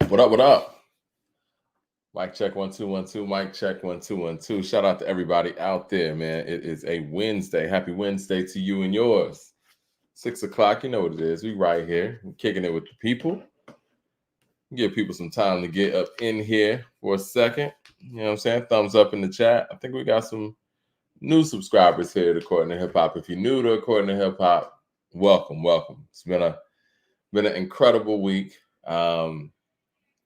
What up? What up? Mic check 1 2 1 2. Mic check 1 2 1 2. Shout out to everybody out there, man. It is a Wednesday. Happy Wednesday to you and yours. 6 o'clock. You know what it is. We right here. We're kicking it with the people. Give people some time to get up in here for a second. You know what I'm saying? Thumbs up in the chat. I think we got some new subscribers here to According to Hip Hop. If you're new to According to Hip Hop, welcome. It's been an incredible week.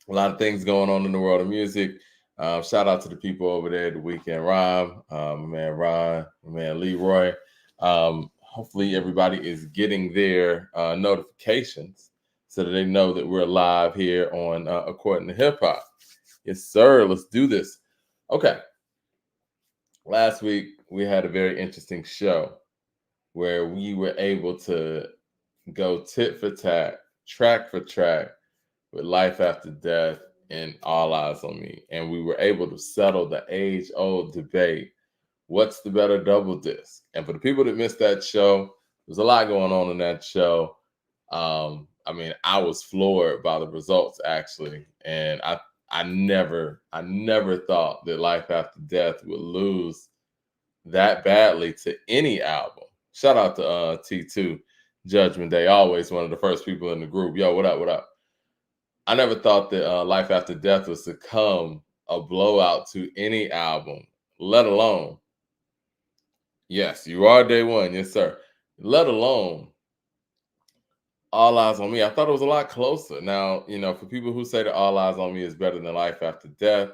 A lot of things going on in the world of music. Shout out to the people over there at the Weekend Rhyme, my man Ron, my man Leroy. Hopefully everybody is getting their notifications so that they know that we're live here on According to Hip Hop. Yes, sir. Let's do this. Okay. Last week we had a very interesting show where we were able to go tit for tat, track for track, with Life After Death and All Eyes on Me. And we were able to settle the age-old debate, what's the better double disc? And for the people that missed that show, there's a lot going on in that show. I was floored by the results, actually. And I never thought that Life After Death would lose that badly to any album. Shout out to T2, Judgment Day, always one of the first people in the group. Yo, what up? I never thought that Life After Death was succumb a blowout to any album, let alone, yes, you are day one, yes, sir, let alone All Eyes on Me. I thought it was a lot closer. Now, for people who say that All Eyes on Me is better than Life After Death,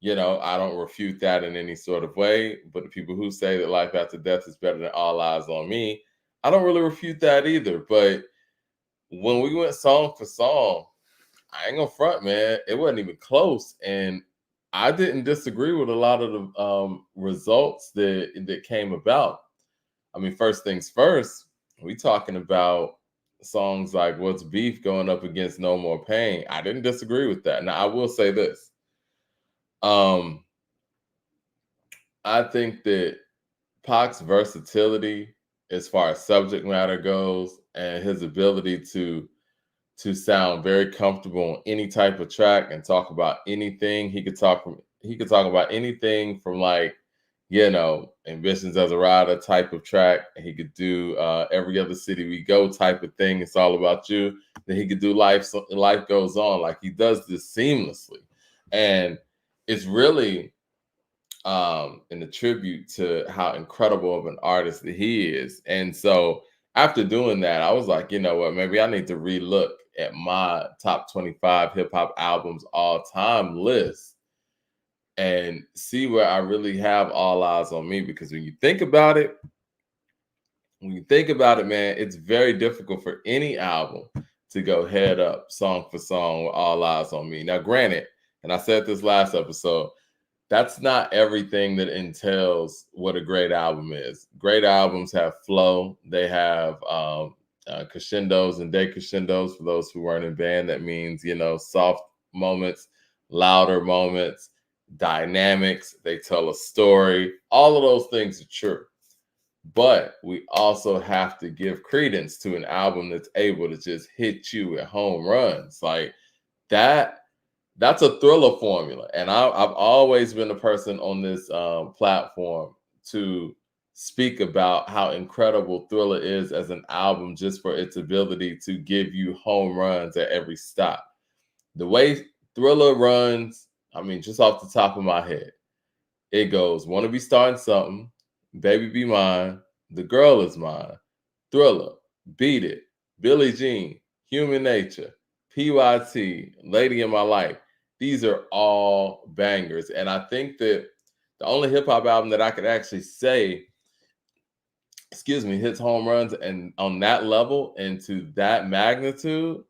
I don't refute that in any sort of way. But the people who say that Life After Death is better than All Eyes on Me, I don't really refute that either. But when we went song for song, I ain't gonna front, man. It wasn't even close, and I didn't disagree with a lot of the results that came about. I mean, first things first, we talking about songs like "What's Beef" going up against "No More Pain." I didn't disagree with that. Now, I will say this: I think that Pac's versatility, as far as subject matter goes, and his ability to sound very comfortable on any type of track and talk about anything. He could talk about anything from Ambitions as a Rider type of track. He could do Every Other City We Go type of thing. It's all about you. Then he could do Life Goes On. Like, he does this seamlessly. And it's really in a tribute to how incredible of an artist that he is. And so after doing that, I was like, you know what, maybe I need to relook at my top 25 hip hop albums all time list and see where I really have All Eyes on Me. Because when you think about it, man, it's very difficult for any album to go head up song for song with All Eyes on Me. Now, granted, and I said this last episode, that's not everything that entails what a great album is. Great albums have flow. They have crescendos and decrescendos. For those who weren't in band, that means, soft moments, louder moments, dynamics. They tell a story. All of those things are true. But we also have to give credence to an album that's able to just hit you with home runs. Like that. That's a Thriller formula. And I've always been a person on this platform to speak about how incredible Thriller is as an album, just for its ability to give you home runs at every stop. The way Thriller runs, just off the top of my head, it goes, "Wanna Be Starting Something," "Baby Be Mine," "The Girl Is Mine," Thriller, "Beat It," "Billie Jean," "Human Nature," "PYT," "Lady in My Life." These are all bangers. And I think that the only hip hop album that I could actually say, hits home runs and on that level and to that magnitude,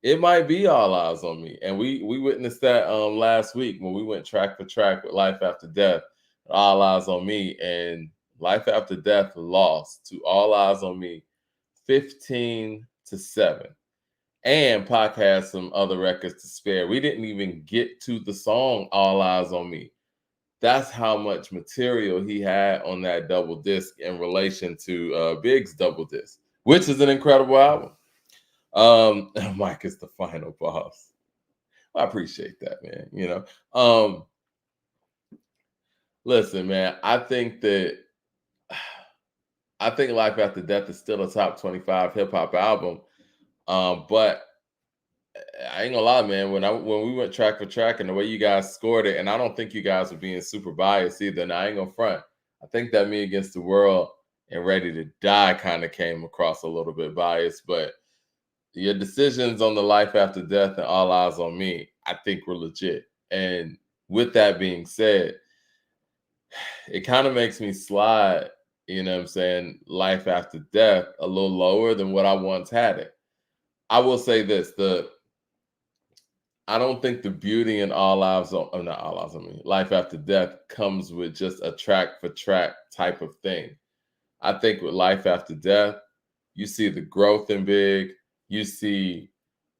it might be All Eyes on Me. And we witnessed that last week when we went track for track with Life After Death, All Eyes on Me. And Life After Death lost to All Eyes on Me 15-7. And Pac has some other records to spare. We didn't even get to the song All Eyes on Me. That's how much material he had on that double disc in relation to Big's double disc, which is an incredible album. Mike is the final boss. I appreciate that, man. Um, listen, man, I think Life After Death is still a top 25 hip hop album. But I ain't gonna lie, man. When we went track for track and the way you guys scored it, and I don't think you guys were being super biased either. And I ain't gonna front. I think that Me Against the World and Ready to Die kind of came across a little bit biased, but your decisions on the Life After Death and All Eyes on Me, I think were legit. And with that being said, it kind of makes me slide, you know what I'm saying, Life After Death a little lower than what I once had it. I will say this, I don't think the beauty in All Lives on, oh, not All Lives on Me, Life After Death comes with just a track for track type of thing. I think with Life After Death, you see the growth in Big. You see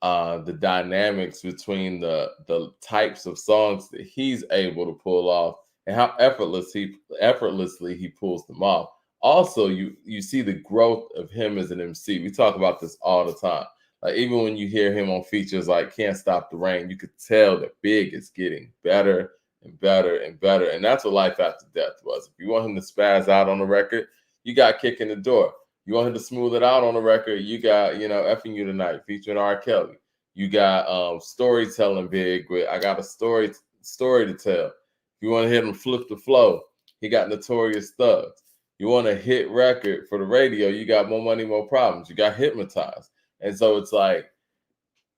the dynamics between the types of songs that he's able to pull off and how effortlessly he pulls them off. Also, you see the growth of him as an MC. We talk about this all the time. Like even when you hear him on features like "Can't Stop the Rain," you could tell that Big is getting better and better and better. And that's what Life After Death was. If you want him to spaz out on the record, you got Kick in the Door. You want him to smooth it out on the record, you got, Effing You Tonight featuring R. Kelly. You got Storytelling Big with I Got a Story to Tell. If you want to hear him flip the flow, he got Notorious Thugs. You want a hit record for the radio, you got More Money, More Problems. You got Hypnotized. And so it's like,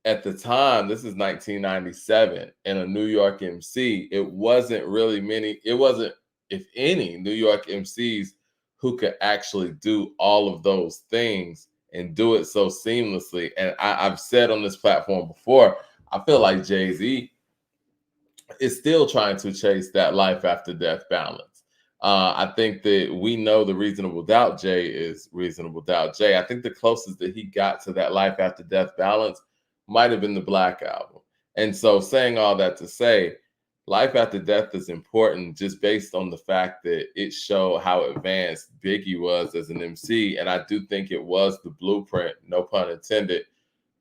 at the time, this is 1997, and a New York MC, it wasn't, if any, New York MCs who could actually do all of those things and do it so seamlessly. And I've said on this platform before, I feel like Jay-Z is still trying to chase that Life After Death balance. I think that we know the Reasonable Doubt Jay is Reasonable Doubt Jay. I think the closest that he got to that Life After Death balance might have been the Black Album. And so saying all that to say, Life After Death is important just based on the fact that it showed how advanced Biggie was as an MC. And I do think it was the blueprint, no pun intended,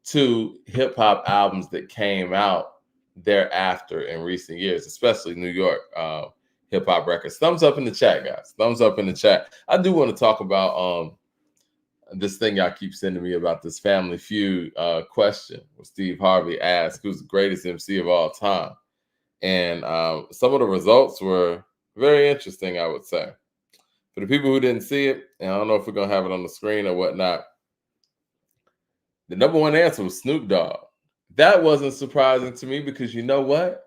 to hip hop albums that came out thereafter in recent years, especially New York hip hop records. Thumbs up in the chat, guys. Thumbs up in the chat. I do want to talk about this thing y'all keep sending me about this Family Feud question where Steve Harvey asked who's the greatest MC of all time. And some of the results were very interesting, I would say. For the people who didn't see it, and I don't know if we're going to have it on the screen or whatnot, the number one answer was Snoop Dogg. That wasn't surprising to me because you know what?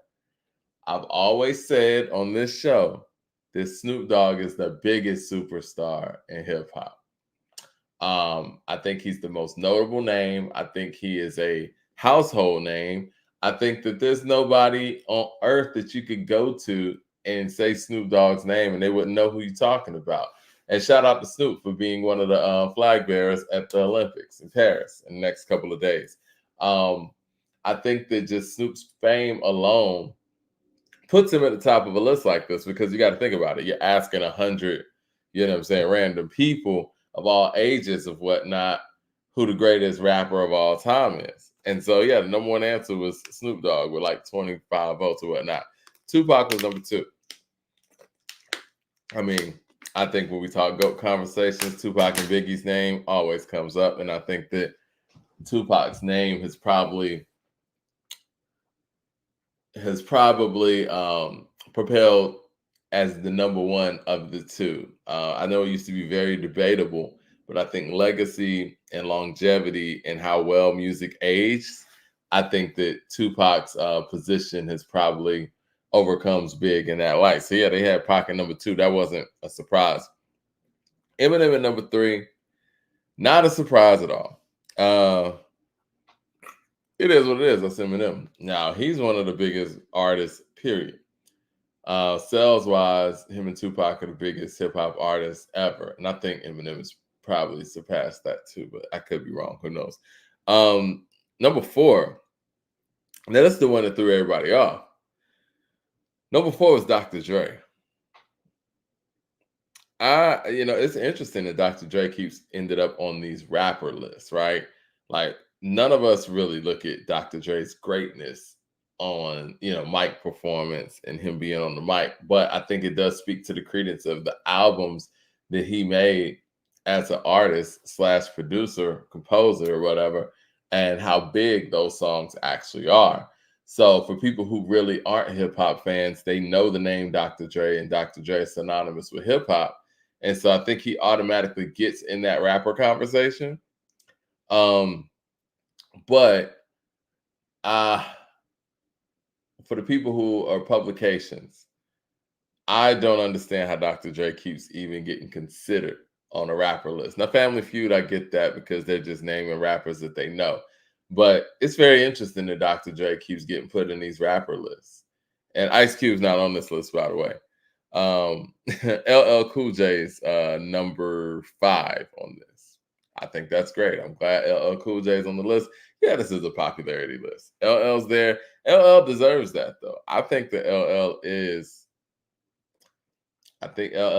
I've always said on this show that Snoop Dogg is the biggest superstar in hip hop. I think he's the most notable name. I think he is a household name. I think that there's nobody on earth that you could go to and say Snoop Dogg's name and they wouldn't know who you're talking about. And shout out to Snoop for being one of the flag bearers at the Olympics in Paris in the next couple of days. I think that just Snoop's fame alone puts him at the top of a list like this because you got to think about it. You're asking 100, random people of all ages of whatnot who the greatest rapper of all time is. And so, yeah, the number one answer was Snoop Dogg with like 25 votes or whatnot. Tupac was number two. I mean, I think when we talk GOAT conversations, Tupac and Biggie's name always comes up. And I think that Tupac's name has probably propelled as the number one of the two. I know it used to be very debatable, but I think legacy and longevity and how well music aged, I think that Tupac's position has probably overcomes Big in that light. So yeah, they had Pac at number two. That wasn't a surprise. Eminem at number three, not a surprise at all. It is what it is. That's Eminem. Now, he's one of the biggest artists, period. Sales-wise, him and Tupac are the biggest hip-hop artists ever. And I think Eminem has probably surpassed that too, but I could be wrong. Who knows? Number four. Now, that's the one that threw everybody off. Number four was Dr. Dre. It's interesting that Dr. Dre ended up on these rapper lists, right? Like, none of us really look at Dr. Dre's greatness on, mic performance and him being on the mic, but I think it does speak to the credence of the albums that he made as an artist slash producer, composer, or whatever, and how big those songs actually are. So for people who really aren't hip hop fans, they know the name Dr. Dre, and Dr. Dre is synonymous with hip hop. And so I think he automatically gets in that rapper conversation. Um, but for the people who are publications, I don't understand how Dr. Dre keeps even getting considered on a rapper list. Now, Family Feud, I get that because they're just naming rappers that they know. But it's very interesting that Dr. Dre keeps getting put in these rapper lists. And Ice Cube's not on this list, by the way. LL Cool J's number 5 on this. I think that's great. I'm glad LL Cool J's on the list. Yeah, this is a popularity list. LL's there. LL deserves that, though. I think LL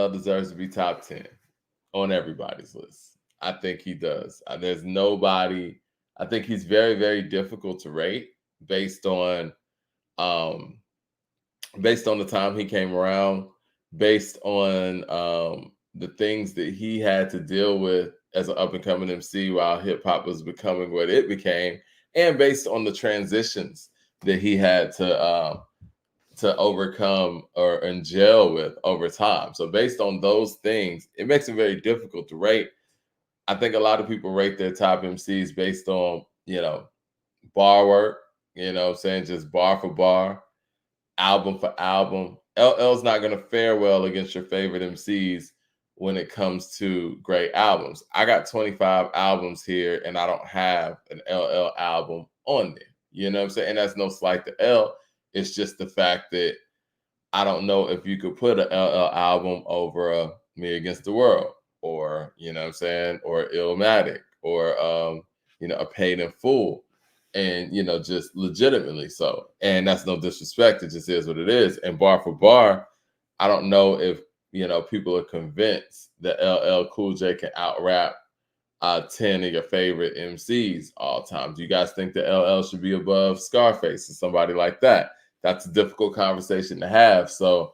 deserves to be top 10 on everybody's list. I think he does. There's nobody. I think he's very, very difficult to rate based on the time he came around, based on the things that he had to deal with as an up and coming MC while hip hop was becoming what it became, and based on the transitions that he had to overcome or and gel with over time. So based on those things, it makes it very difficult to rate. I think a lot of people rate their top MCs based on, bar work, saying just bar for bar, album for album. LL's not going to fare well against your favorite MCs when it comes to great albums. I got 25 albums here and I don't have an LL album on there. You know what I'm saying? And that's no slight to L. It's just the fact that I don't know if you could put an LL album over a Me Against the World, or, or Illmatic, or, a Paid in Full, and, just legitimately so. And that's no disrespect. It just is what it is. And bar for bar, I don't know if, people are convinced that LL Cool J can out rap 10 of your favorite MCs all time. Do you guys think that LL should be above Scarface or somebody like that? That's a difficult conversation to have. So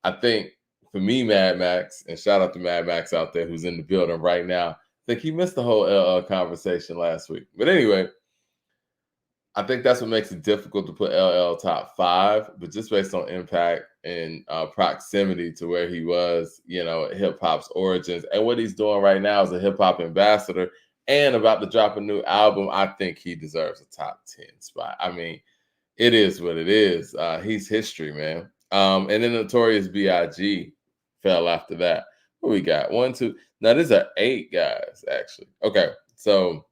I think for me, Mad Max, and shout out to Mad Max out there who's in the building right now, I think he missed the whole LL conversation last week. But anyway, I think that's what makes it difficult to put LL top 5, but just based on impact and proximity to where he was, hip hop's origins, and what he's doing right now as a hip hop ambassador and about to drop a new album, I think he deserves a top 10 spot. I mean, it is what it is. He's history, man. And then Notorious B.I.G. fell after that. What we got? 1, 2. Now, these are 8 guys, actually. Okay, so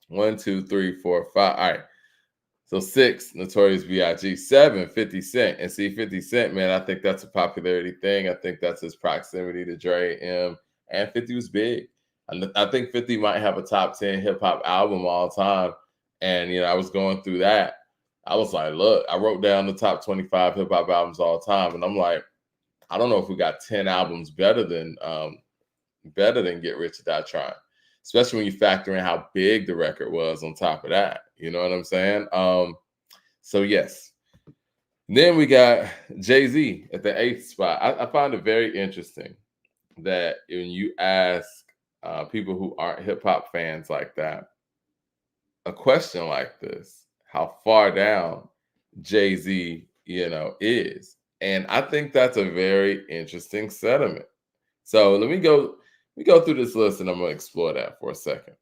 1, 2, 3, 4, 5. All right. So 6, Notorious B.I.G. 7, 50 Cent. And see, 50 Cent, man, I think that's a popularity thing. I think that's his proximity to Dre, M. And 50 was big. I think 50 might have a top 10 hip-hop album all time. And, I was going through that. I was like, look, I wrote down the top 25 hip-hop albums all time. And I'm like, I don't know if we got 10 albums better than Get Rich or Die Trying, especially when you factor in how big the record was on top of that. You know what I'm saying? So yes. Then we got Jay-Z at the 8th spot. I find it very interesting that when you ask people who aren't hip-hop fans like that a question like this, how far down Jay-Z, is. And I think that's a very interesting sentiment. So let me go through this list and I'm going to explore that for a second.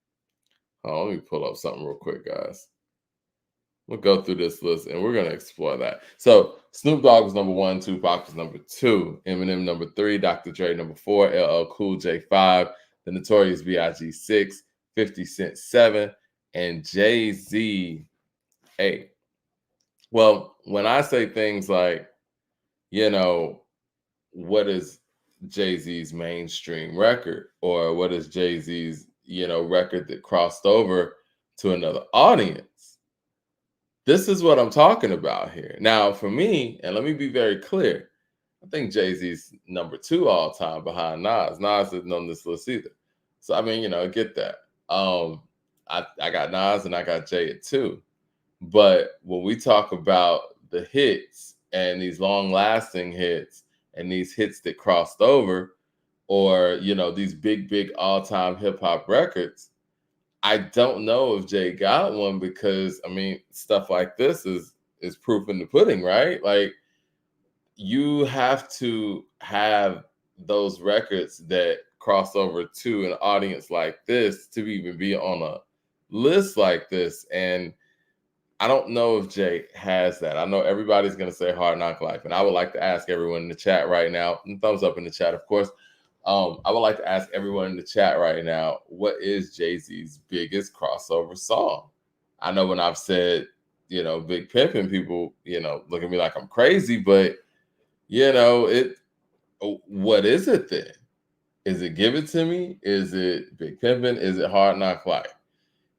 Oh, let me pull up something real quick, guys. We'll go through this list and we're going to explore that. So Snoop Dogg was number 1, Tupac was number 2, Eminem number 3, Dr. Dre number 4, LL Cool J 5, The Notorious B.I.G. 6, 50 Cent 7, and Jay-Z 8. Well, when I say things like, what is Jay-Z's mainstream record, or what is Jay-Z's, record that crossed over to another audience, this is what I'm talking about here. Now, for me, and let me be very clear, I think Jay-Z's number 2 all time behind Nas. Nas isn't on this list either. So, I mean, I get that. I got Nas and I got Jay at 2. But when we talk about the hits and these long lasting hits and these hits that crossed over, or these big all time hip hop records, I don't know if Jay got one, because I mean, stuff like this is proof in the pudding, right? Like, you have to have those records that cross over to an audience like this to even be on a list like this. And I don't know if Jay has that. I know everybody's going to say Hard Knock Life, and I would like to ask everyone in the chat right now, and thumbs up in the chat, of course. I would like to ask everyone in the chat right now, what is Jay-Z's biggest crossover song? I know when I've said, Big Pimpin', people, look at me like I'm crazy, but what is it then? Is it Give It To Me? Is it Big Pimpin'? Is it Hard Knock Life?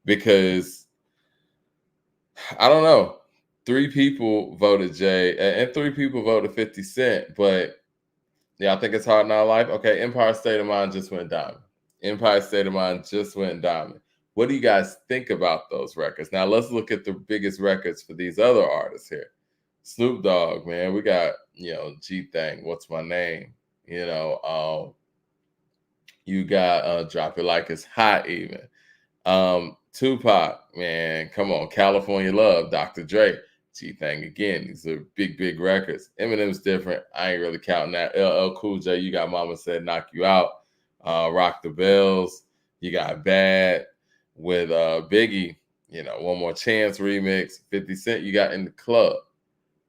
Because I don't know. 3 people voted Jay, and 3 people voted 50 Cent, but yeah, I think it's Hard Knock Life. Okay, Empire State of Mind just went diamond. Empire State of Mind just went diamond. What do you guys think about those records? Now let's look at the biggest records for these other artists here. Snoop Dogg, man, we got G Thang, What's My Name? You got Drop It Like It's Hot, even. Tupac, man, come on, California Love, Dr. Dre, G Thang again. These are big records. Eminem's different. I ain't really counting that. LL Cool J, you got Mama Said Knock You Out. Rock the Bells. You got Bad with Biggie. One More Chance remix. 50 Cent, you got In the Club.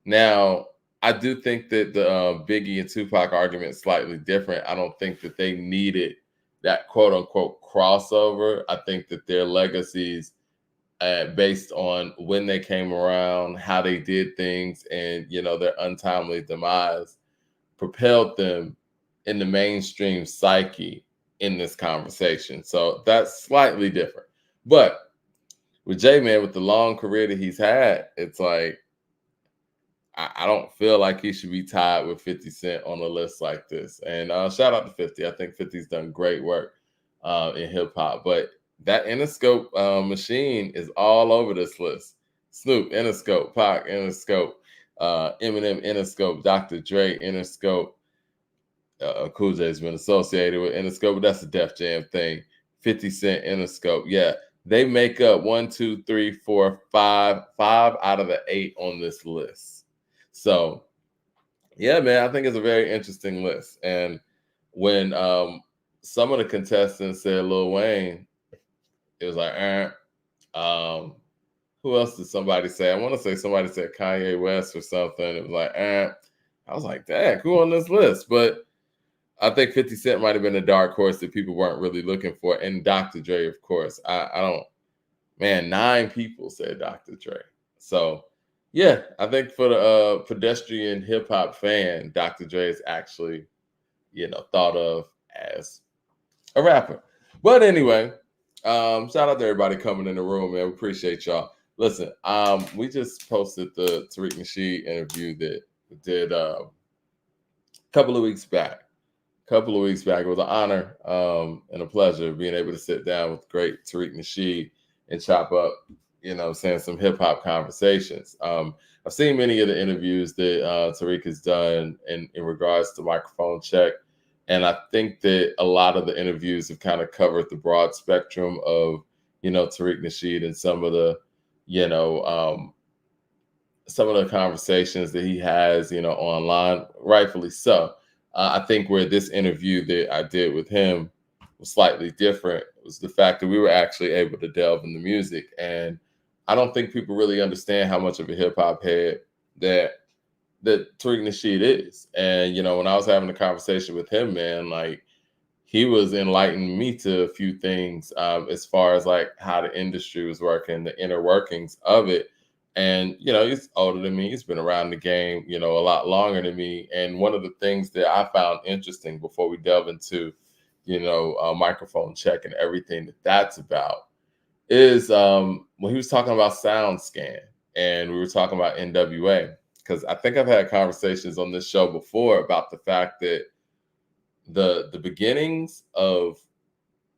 Now, I do think that the Biggie and Tupac argument is slightly different. I don't think that they needed that quote unquote crossover. I think that their legacies, based on when they came around, how they did things, and their untimely demise, propelled them in the mainstream psyche in this conversation. So that's slightly different. But with J Man, with the long career that he's had, it's like, I don't feel like he should be tied with 50 Cent on a list like this. And shout out to 50. I think 50's done great work in hip hop. But that Interscope machine is all over this list. Snoop, Interscope. Pac, Interscope. Eminem, Interscope. Dr. Dre, Interscope. Cool J's been associated with Interscope, but that's a Def Jam thing. 50 Cent, Interscope. Yeah, they make up 1, 2, 3, 4, 5 out of the 8 on this list. So, yeah, man, I think it's a very interesting list. And when some of the contestants said Lil Wayne, it was like, who else did somebody say? I want to say somebody said Kanye West or something. It was like, I was like, dang, who on this list? But I think 50 Cent might have been a dark horse that people weren't really looking for. And Dr. Dre, of course. I don't, man, 9 people said Dr. Dre. So, yeah, I think for the pedestrian hip hop fan, Dr. Dre is actually, thought of as a rapper. But anyway, shout out to everybody coming in the room, man. We appreciate y'all. Listen, we just posted the Tariq Nasheed interview that we did a couple of weeks back. It was an honor and a pleasure being able to sit down with great Tariq Nasheed and chop up, saying some hip hop conversations. I've seen many of the interviews that Tariq has done in regards to microphone check. And I think that a lot of the interviews have kind of covered the broad spectrum of, Tariq Nasheed and some of the, some of the conversations that he has, online, rightfully so. I think where this interview that I did with him was slightly different was the fact that we were actually able to delve in the music. And I don't think people really understand how much of a hip hop head that Tariq Nasheed is. And, when I was having a conversation with him, man, like, he was enlightening me to a few things as far as like how the industry was working, the inner workings of it. And, he's older than me. He's been around the game, a lot longer than me. And one of the things that I found interesting before we delve into, microphone check and everything that's about is when he was talking about SoundScan and we were talking about NWA. Because I think I've had conversations on this show before about the fact that the beginnings of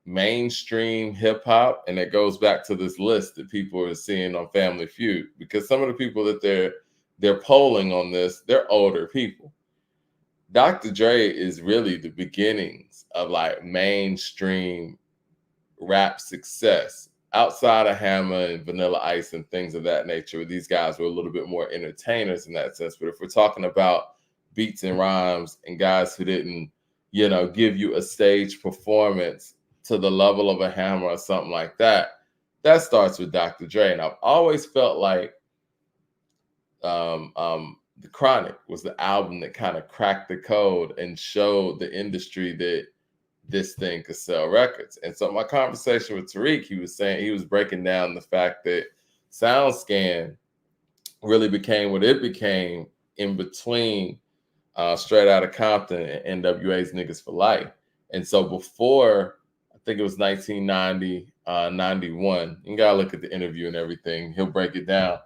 mainstream hip hop, and it goes back to this list that people are seeing on Family Feud, because some of the people that they're polling on this, they're older people. Dr. Dre is really the beginnings of like mainstream rap success outside of Hammer and Vanilla Ice and things of that nature. These guys were a little bit more entertainers in that sense. But if we're talking about beats and rhymes and guys who didn't, give you a stage performance to the level of a Hammer or something like that, that starts with Dr. Dre. And I've always felt like The Chronic was the album that kind of cracked the code and showed the industry that this thing could sell records. And so my conversation with Tariq, he was breaking down the fact that SoundScan really became what it became in between Straight Outta Compton and NWA's Niggas for Life. And so before, I think it was 1990, 91, you gotta look at the interview and everything, he'll break it down.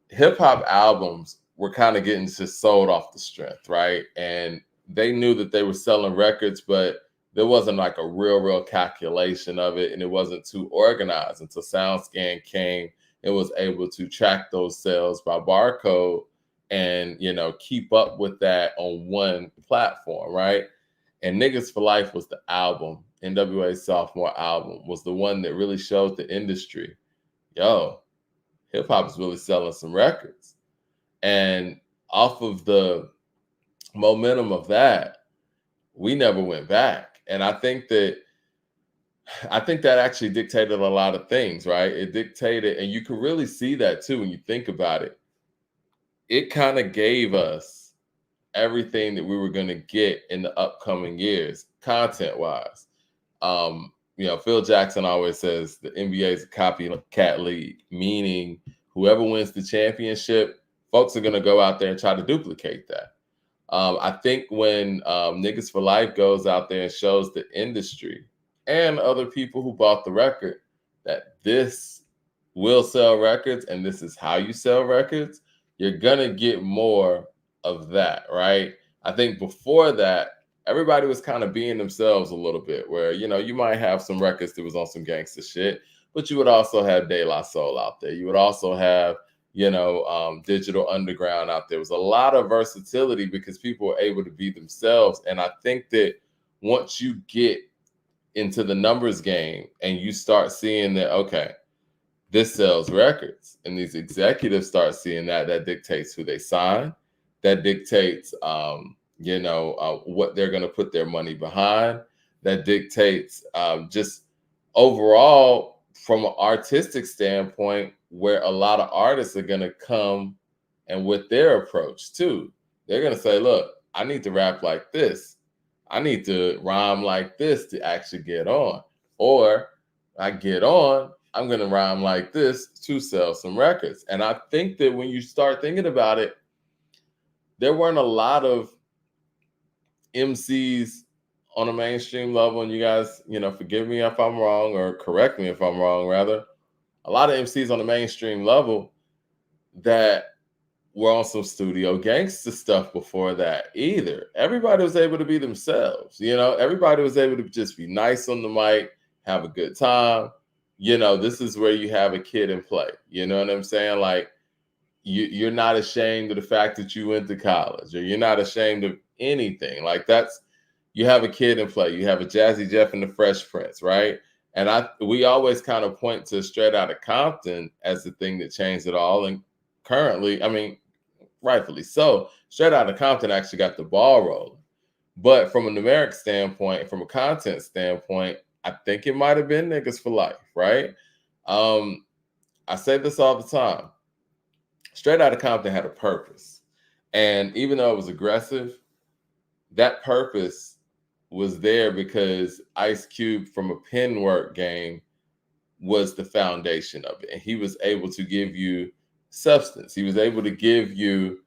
Hip hop albums were kind of getting just sold off the strength, right? And they knew that they were selling records, but there wasn't like a real calculation of it, and it wasn't too organized until SoundScan came and was able to track those sales by barcode and keep up with that on one platform, right? And Niggas for Life was the album. NWA's sophomore album was the one that really showed the industry, hip hop is really selling some records. And off of the momentum of that, we never went back. And I think that actually dictated a lot of things, right? It dictated, and you can really see that too when you think about it. It kind of gave us everything that we were going to get in the upcoming years, content-wise. Phil Jackson always says the NBA is a copycat league, meaning whoever wins the championship, folks are going to go out there and try to duplicate that. I think when Niggas for Life goes out there and shows the industry and other people who bought the record that this will sell records and this is how you sell records, you're going to get more of that, right? I think before that, everybody was kind of being themselves a little bit, where, you might have some records that was on some gangster shit, but you would also have De La Soul out there. You would also have, Digital Underground out there. It was a lot of versatility because people were able to be themselves. And I think that once you get into the numbers game and you start seeing that, okay, this sells records, and these executives start seeing that dictates who they sign. That dictates, what they're going to put their money behind. That dictates just overall from an artistic standpoint, where a lot of artists are going to come and with their approach too. They're going to say, look, I need to rap like this. I need to rhyme like this to actually get on. Or I get on, I'm going to rhyme like this to sell some records. And I think that when you start thinking about it, there weren't a lot of MCs on a mainstream level, and you guys, forgive me if I'm wrong, or correct me if I'm wrong, rather. A lot of MCs on the mainstream level that were on some studio gangster stuff before that either. Everybody was able to be themselves, everybody was able to just be nice on the mic, have a good time. This is where you have a kid and play. You know what I'm saying? Like, you're not ashamed of the fact that you went to college, or you're not ashamed of anything. Like, you have a kid and play. You have a Jazzy Jeff and the Fresh Prince, right? And we always kind of point to Straight Outta Compton as the thing that changed it all. And currently, I mean, rightfully so, Straight Outta Compton actually got the ball rolling. But from a numeric standpoint, from a content standpoint, I think it might have been Niggas for Life, right? I say this all the time. Straight Outta Compton had a purpose. And even though it was aggressive, that purpose was there because Ice Cube, from a pen work game, was the foundation of it. And he was able to give you substance. He was able to give you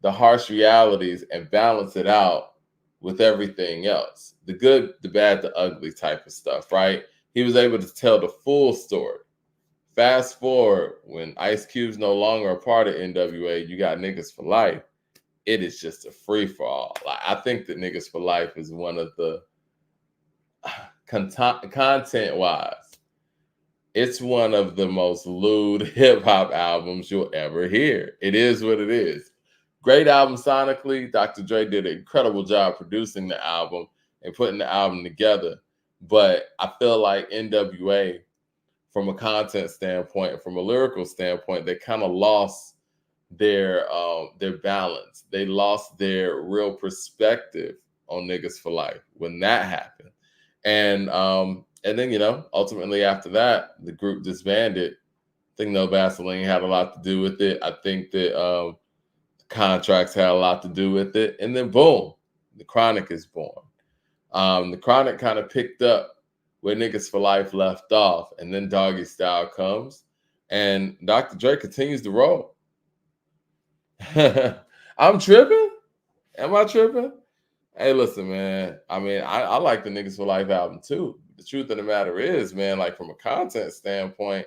the harsh realities and balance it out with everything else. The good, the bad, the ugly type of stuff, right? He was able to tell the full story. Fast forward, when Ice Cube's no longer a part of NWA, you got Niggas for Life. It is just a free-for-all. Like, I think that Niggas for Life is one of the content wise, it's one of the most lewd hip hop albums you'll ever hear. It is what it is. Great album sonically. Dr. Dre did an incredible job producing the album and putting the album together. But I feel like NWA, from a content standpoint, from a lyrical standpoint, they kind of lost their balance. They lost their real perspective on Niggas for Life when that happened. And then, ultimately after that, the group disbanded. I think No Vaseline had a lot to do with it. I think that contracts had a lot to do with it. And then boom, the Chronic is born. The Chronic kind of picked up where Niggas for Life left off, and then Doggystyle comes, and Dr. Dre continues to roll. I'm tripping? Am I tripping? Hey, listen, man. I mean, I like the Niggas for Life album too. The truth of the matter is, man, like from a content standpoint,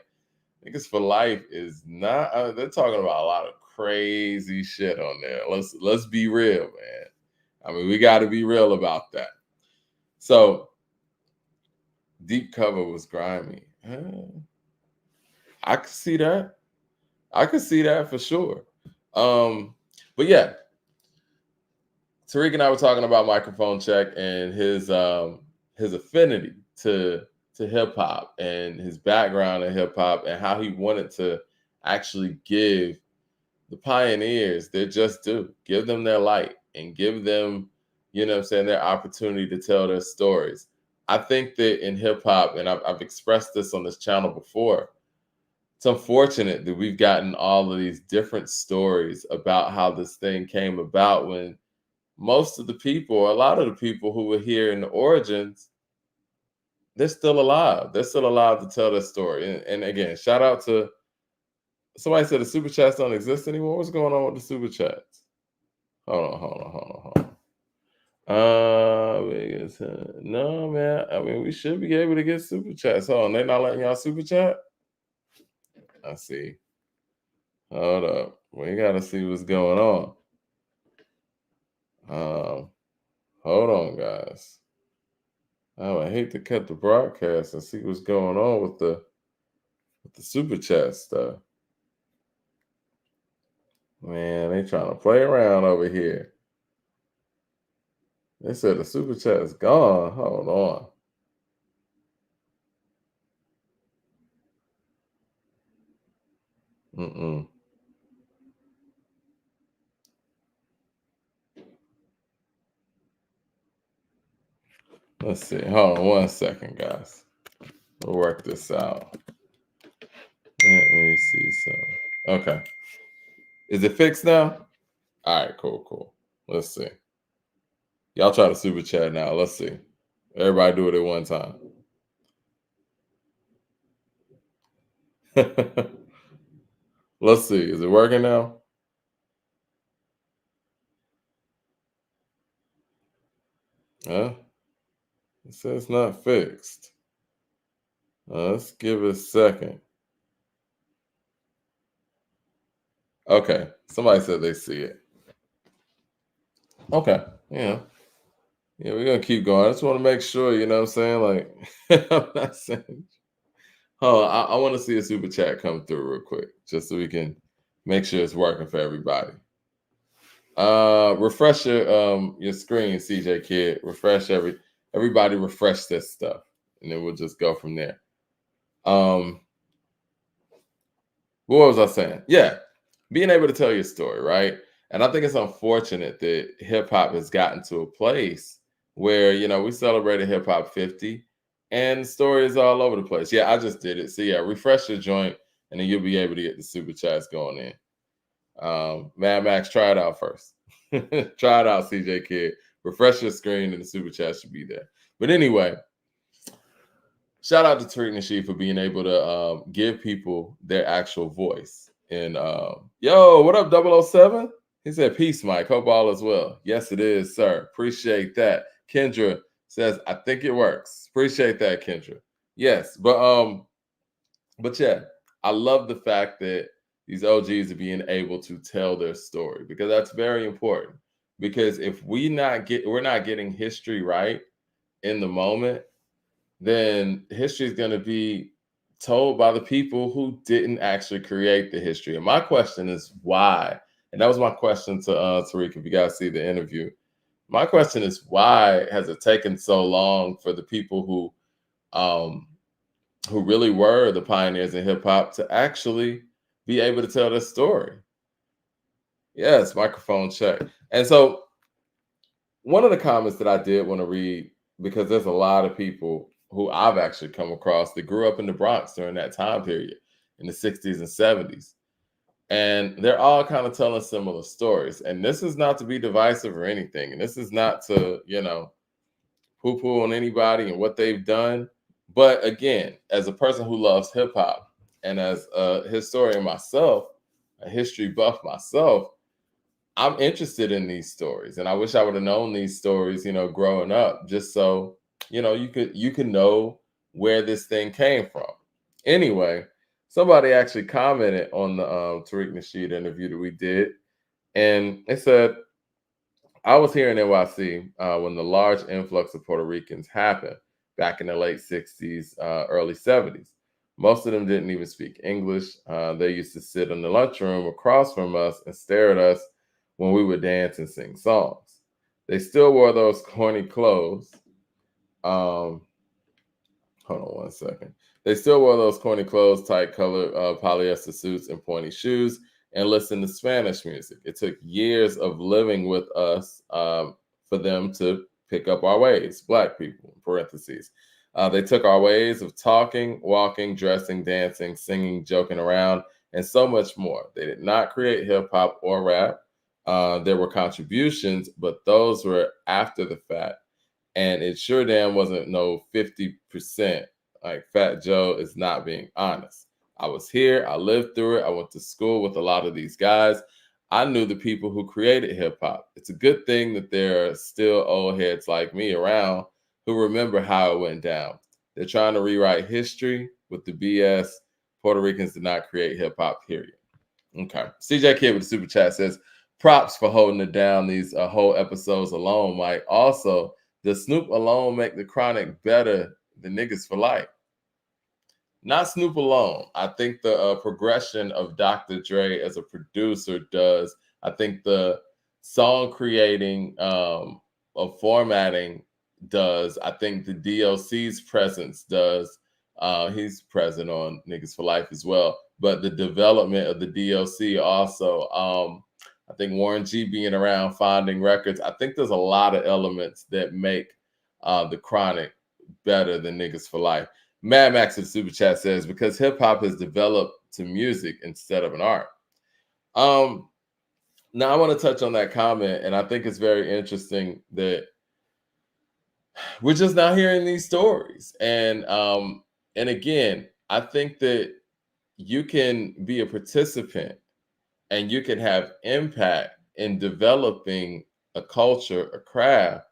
Niggas for Life is not. They're talking about a lot of crazy shit on there. Let's be real, man. I mean, we got to be real about that. So, Deep Cover was grimy. I could see that. I could see that for sure. But yeah, Tariq and I were talking about Microphone Check and his affinity to hip hop and his background in hip hop and how he wanted to actually give the pioneers their just due, give them their light and give them, their opportunity to tell their stories. I think that in hip hop, and I've expressed this on this channel before, it's unfortunate that we've gotten all of these different stories about how this thing came about when most of the people, a lot of the people who were here in the origins, they're still alive. They're still alive to tell their story. And again, shout out to somebody said the super chats don't exist anymore. What's going on with the super chats? Hold on. No, man. I mean, we should be able to get super chats. Hold on, they're not letting y'all super chat? I see. Hold up. We gotta see what's going on. Hold on, guys. Oh, I hate to cut the broadcast and see what's going on with the super chat stuff. Man, they trying to play around over here. They said the super chat is gone. Hold on. Let's see. Hold on 1 second, guys. We'll work this out. Let me see something. Okay. Is it fixed now? All right, cool. Let's see. Y'all try to super chat now. Let's see. Everybody do it at one time. Let's see. Is it working now? Huh? It says not fixed. Let's give it a second. Okay. Somebody said they see it. Okay. Yeah, we're gonna keep going. I just want to make sure, you know what I'm saying? Like, I'm not saying. Oh, I want to see a super chat come through real quick, just so we can make sure it's working for everybody. Refresh your screen, CJ Kid. Refresh everybody. Refresh this stuff, and then we'll just go from there. What was I saying? Yeah, being able to tell your story, right? And I think it's unfortunate that hip hop has gotten to a place where, we celebrated hip hop 50 and stories all over the place. Yeah, I just did it. So yeah, refresh your joint and then you'll be able to get the super chats going in. Mad Max, try it out first. Try it out, CJ Kid. Refresh your screen and the super chat should be there. But anyway, shout out to Tariq Nasheed for being able to give people their actual voice. And yo, what up, 007? He said, peace, Mike. Hope all is well. Yes, it is, sir. Appreciate that. Kendra says, I think it works. Appreciate that, Kendra. Yes, but yeah, I love the fact that these OGs are being able to tell their story because that's very important. Because if we're not getting history right in the moment, then history is going to be told by the people who didn't actually create the history. And my question is why? And that was my question to Tariq, if you guys see the interview. My question is why has it taken so long for the people who really were the pioneers in hip hop to actually be able to tell their story? Yes, microphone check. And so one of the comments that I did want to read, because there's a lot of people who I've actually come across that grew up in the Bronx during that time period in the 60s and 70s. And they're all kind of telling similar stories. And this is not to be divisive or anything. And this is not to, poo-poo on anybody and what they've done. But again, as a person who loves hip hop and as a historian myself, a history buff myself, I'm interested in these stories, and I wish I would have known these stories, growing up, just so you can know where this thing came from. Anyway, somebody actually commented on the Tariq Nasheed interview that we did, and it said, "I was here in NYC when the large influx of Puerto Ricans happened back in the late '60s, early '70s. Most of them didn't even speak English. They used to sit in the lunchroom across from us and stare at us when we would dance and sing songs. They still wore those corny clothes. Um, Hold on one second. They still wore those corny clothes, tight colored polyester suits, and pointy shoes, and listened to Spanish music. It took years of living with us for them to pick up our ways, Black people, in parentheses. They took our ways of talking, walking, dressing, dancing, singing, joking around, and so much more. They did not create hip hop or rap. There were contributions, but those were after the fact. And it sure damn wasn't no 50%. Like Fat Joe is not being honest. I was here, I lived through it, I went to school with a lot of these guys. I knew the people who created hip hop. It's a good thing that there are still old heads like me around who remember how it went down. They're trying to rewrite history with the BS. Puerto Ricans did not create hip hop, period." Okay. CJ Kid with the super chat says, "Props for holding it down these whole episodes alone, Mike. Also, does Snoop alone make the Chronic better than Niggas for Life?" Not Snoop alone. I think the progression of Dr. Dre as a producer does. I think the song creating of formatting does. I think the DLC's presence does. He's present on Niggas for Life as well. But the development of the DLC also. I think Warren G being around, finding records. I think there's a lot of elements that make the Chronic better than Niggas for Life. Mad Max in Super Chat says, "Because hip hop has developed to music instead of an art." Now I want to touch on that comment, and I think it's very interesting that we're just not hearing these stories. And again, I think that you can be a participant and you can have impact in developing a culture, a craft,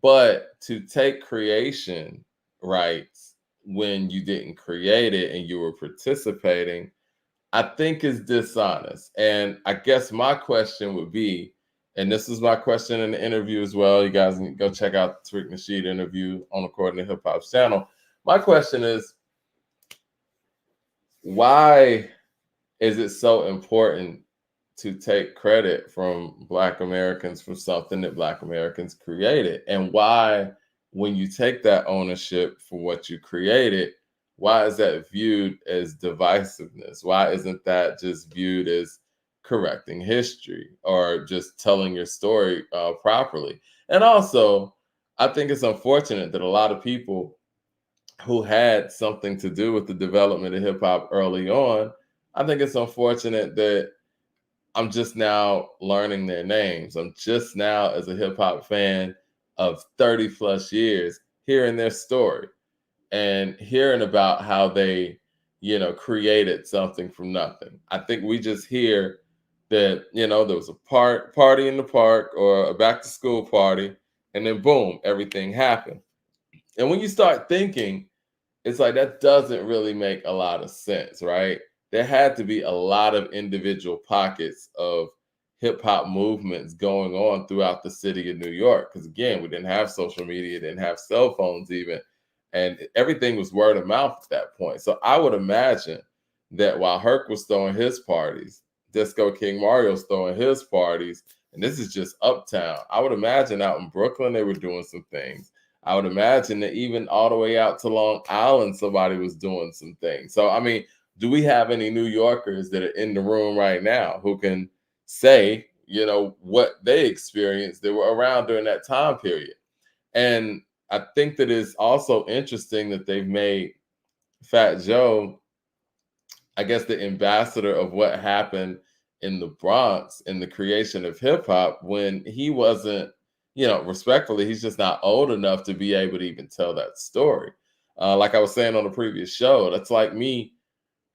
but to take creation rights when you didn't create it and you were participating, I think is dishonest. And I guess my question would be, and this is my question in the interview as well. You guys can go check out the Tariq Nasheed interview on According to Hip Hop's channel. My question is, why is it so important to take credit from Black Americans for something that Black Americans created? And why, when you take that ownership for what you created, why is that viewed as divisiveness? Why isn't that just viewed as correcting history or just telling your story properly? And also, I think it's unfortunate that a lot of people who had something to do with the development of hip hop early on, I think it's unfortunate that I'm just now learning their names. I'm just now, as a hip hop fan of 30 plus years, hearing their story and hearing about how they, created something from nothing. I think we just hear that, there was a party in the park or a back to school party, and then boom, everything happened. And when you start thinking, it's like that doesn't really make a lot of sense, right? There had to be a lot of individual pockets of hip hop movements going on throughout the city of New York. Because again, we didn't have social media, didn't have cell phones even. and everything was word of mouth at that point. So I would imagine that while Herc was throwing his parties, Disco King Mario's throwing his parties, and this is just uptown. I would imagine out in Brooklyn they were doing some things. I would imagine that even all the way out to Long Island, somebody was doing some things. So, I mean, do we have any New Yorkers that are in the room right now who can say, what they experienced that were around during that time period? And I think that it's also interesting that they've made Fat Joe, I guess, the ambassador of what happened in the Bronx in the creation of hip hop when he wasn't, respectfully, he's just not old enough to be able to even tell that story. Like I was saying on the previous show, that's like me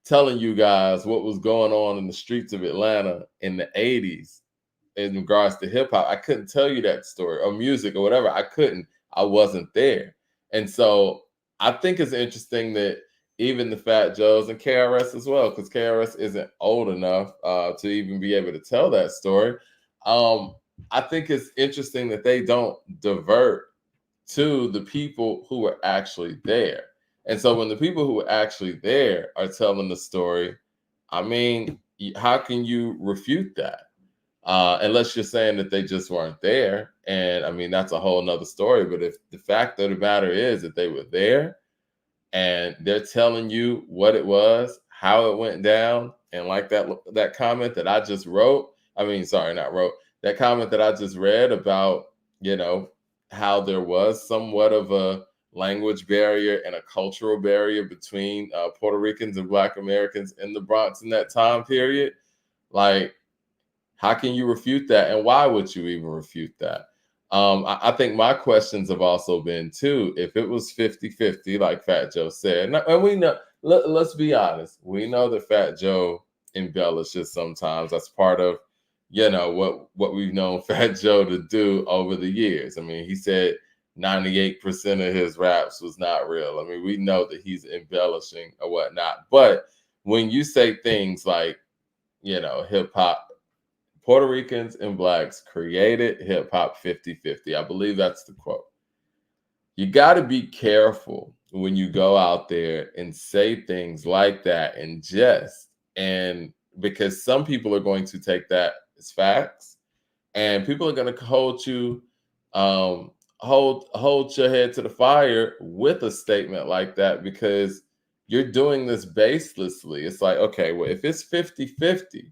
telling you guys what was going on in the streets of Atlanta in the 80s in regards to hip hop. I couldn't tell you that story or music or whatever. I couldn't. I wasn't there. And so I think it's interesting that even the Fat Joes and KRS as well, because KRS isn't old enough to even be able to tell that story. I think it's interesting that they don't divert to the people who were actually there. And so when the people who were actually there are telling the story, I mean, how can you refute that? Unless you're saying that they just weren't there. And I mean, that's a whole nother story. But if the fact of the matter is that they were there and they're telling you what it was, how it went down, and like that comment that I just wrote, I mean, sorry, not wrote, that comment that I just read about, how there was somewhat of a language barrier and a cultural barrier between Puerto Ricans and Black Americans in the Bronx in that time period. Like, how can you refute that? And why would you even refute that? I think my questions have also been too, if it was 50-50, like Fat Joe said, and we know, let's be honest, we know that Fat Joe embellishes sometimes. That's part of, what we've known Fat Joe to do over the years. I mean, he said 98% of his raps was not real. I mean, we know that he's embellishing or whatnot. But when you say things like, hip hop, Puerto Ricans and Blacks created hip hop 50-50. I believe that's the quote. You got to be careful when you go out there and say things like that and and because some people are going to take that as facts, and people are going to hold you, hold your head to the fire with a statement like that because you're doing this baselessly. It's like, okay, well, if it's 50-50,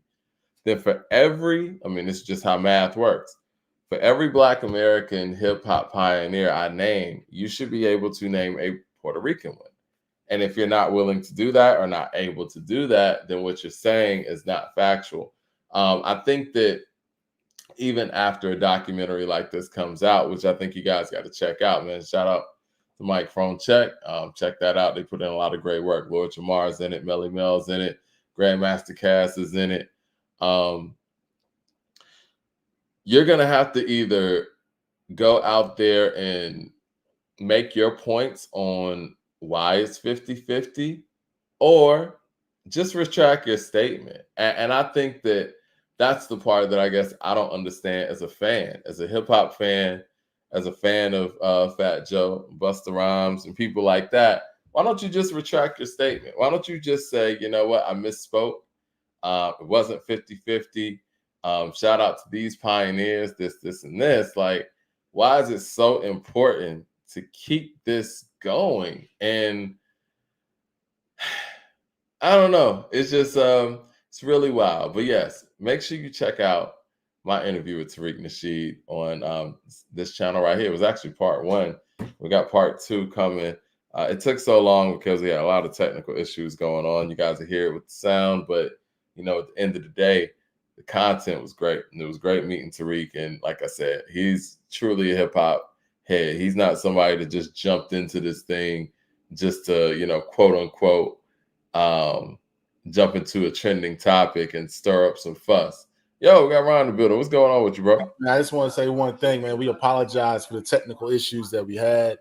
then for every, I mean, it's just how math works. For every Black American hip hop pioneer I name, you should be able to name a Puerto Rican one. And if you're not willing to do that or not able to do that, then what you're saying is not factual. I think that even after a documentary like this comes out, which I think you guys got to check out, man, shout out to Mike from Check. Check that out. They put in a lot of great work. Lord Jamar's in it, Melly Mel's in it, Grandmaster Cass is in it. You're going to have to either go out there and make your points on why it's 50-50 or just retract your statement. And I think that that's the part that I guess I don't understand as a fan, as a hip hop fan, as a fan of Fat Joe, Busta Rhymes, and people like that. Why don't you just retract your statement? Why don't you just say, you know what, I misspoke. It wasn't 50-50. Shout out to these pioneers, this, and this. Like, why is it so important to keep this going? And I don't know. It's just it's really wild. But yes, make sure you check out my interview with Tariq Nasheed on this channel right here. It was actually part one. We got part two coming. It took so long because we had a lot of technical issues going on. You guys will hear it with the sound, but at the end of the day, the content was great. And it was great meeting Tariq. And like I said, he's truly a hip hop head. He's not somebody that just jumped into this thing just to, quote unquote, jump into a trending topic and stir up some fuss. Yo, we got Ron in the building. What's going on with you, bro? I just want to say one thing, man. We apologize for the technical issues that we had.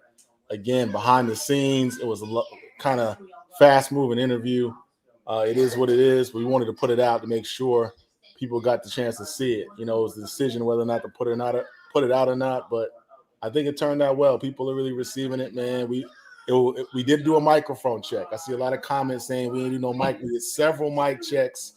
Again, behind the scenes, it was a kind of fast-moving interview. It is what it is. We wanted to put it out to make sure people got the chance to see it. It was the decision whether or not to put it out or not. But I think it turned out well. People are really receiving it, man. we did do a microphone check. I see a lot of comments saying we didn't do no mic. We did several mic checks.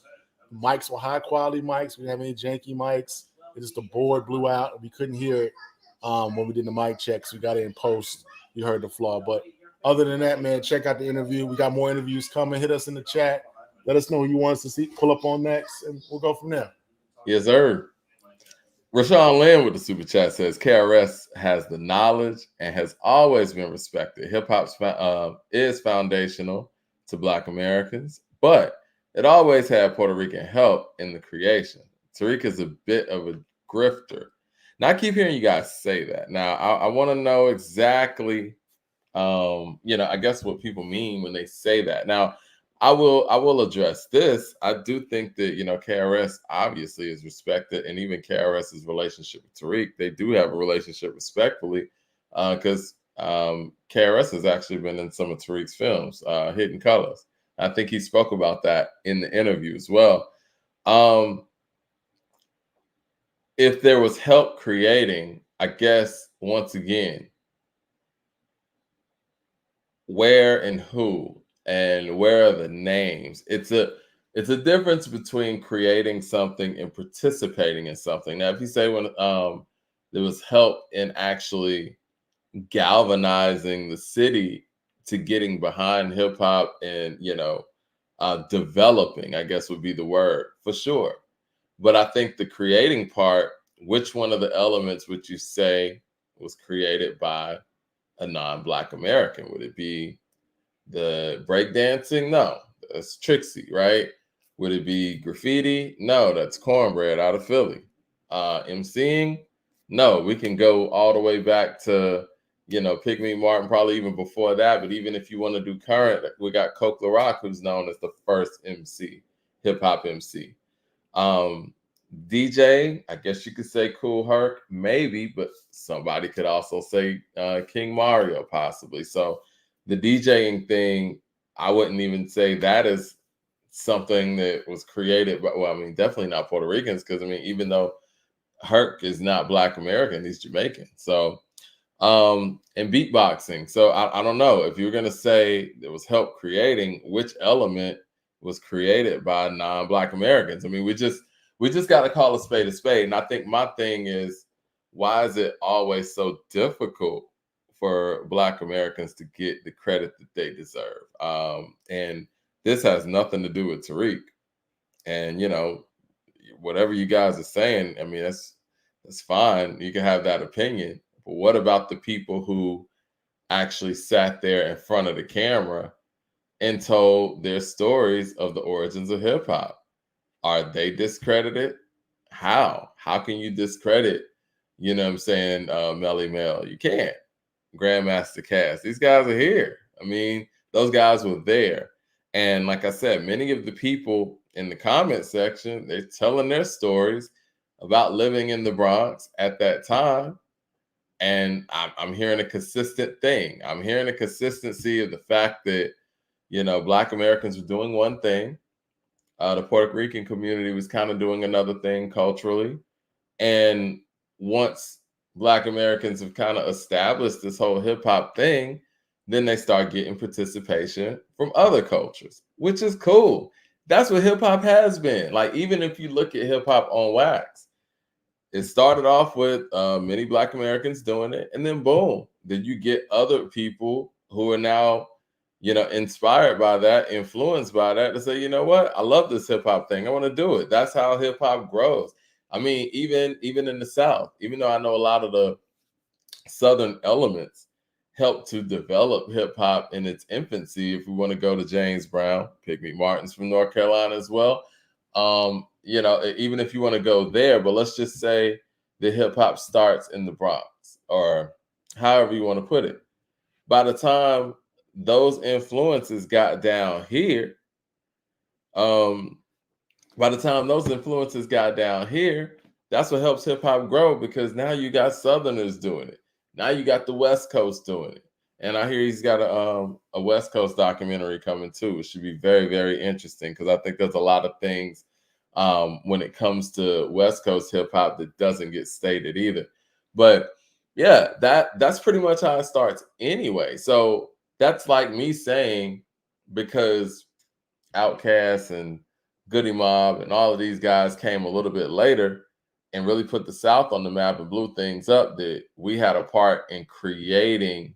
Mics were high quality mics. We didn't have any janky mics. It just the board blew out and we couldn't hear it when we did the mic checks. We got it in post. You heard the flaw. But other than that, man, check out the interview. We got more interviews coming. Hit us in the chat. Let us know who you want us to see. Pull up on next, and we'll go from there. Yes, sir. Rashawn Lynn with the super chat says KRS has the knowledge and has always been respected. Hip hop is foundational to Black Americans, but it always had Puerto Rican help in the creation. Tariq is a bit of a grifter. Now, I keep hearing you guys say that. Now, I want to know exactly, I guess what people mean when they say that. Now, I will address this. I do think that, KRS obviously is respected, and even KRS's relationship with Tariq, they do have a relationship respectfully, because KRS has actually been in some of Tariq's films, Hidden Colors. I think he spoke about that in the interview as well. If there was help creating, I guess, once again, where and who and where are the names? It's a difference between creating something and participating in something. Now, if you say when there was help in actually galvanizing the city to getting behind hip hop and developing, I guess would be the word for sure. But I think the creating part, which one of the elements would you say was created by a non-Black American? Would it be the breakdancing? No, that's Trixie, right? Would it be graffiti? No, that's Cornbread out of Philly. MCing? No, we can go all the way back to, Pygmy Martin, probably even before that. But even if you want to do current, we got Coke LaRock, who's known as the first MC, hip hop MC. DJ, I guess you could say Kool Herc, maybe, but somebody could also say King Mario, possibly. So the DJing thing, I wouldn't even say that is something that was created, but definitely not Puerto Ricans, because even though Herc is not Black American, he's Jamaican. So and beatboxing. So I don't know if you're gonna say there was help creating, which element was created by non-Black Americans. We just got to call a spade. And I think my thing is, why is it always so difficult for Black Americans to get the credit that they deserve? And this has nothing to do with Tariq. And, whatever you guys are saying, that's fine. You can have that opinion. But what about the people who actually sat there in front of the camera and told their stories of the origins of hip hop? Are they discredited? How? How can you discredit, Melly Mel? You can't. Grandmaster Cass. These guys are here. Those guys were there. And like I said, many of the people in the comment section, they're telling their stories about living in the Bronx at that time. And I'm hearing a consistent thing. I'm hearing a consistency of the fact that, Black Americans were doing one thing. The Puerto Rican community was kind of doing another thing culturally. And once Black Americans have kind of established this whole hip hop thing, then they start getting participation from other cultures, which is cool. That's what hip hop has been. Like, even if you look at hip hop on wax, it started off with many Black Americans doing it. And then boom, then you get other people who are now inspired by that, influenced by that, to say, you know what, I love this hip hop thing. I want to do it. That's how hip hop grows. Even in the South, even though I know a lot of the Southern elements helped to develop hip hop in its infancy. If we want to go to James Brown, Pygmy Martin's from North Carolina as well. Even if you want to go there, but let's just say the hip hop starts in the Bronx, or however you want to put it. By the time those influences got down here, that's what helps hip hop grow, because now you got Southerners doing it. Now you got the West Coast doing it. And I hear he's got a West Coast documentary coming too. It should be very, very interesting, because I think there's a lot of things when it comes to West Coast hip hop that doesn't get stated either. But yeah, that's pretty much how it starts anyway. So That's like me saying, because Outkast and Goody Mob and all of these guys came a little bit later and really put the South on the map and blew things up, that we had a part in creating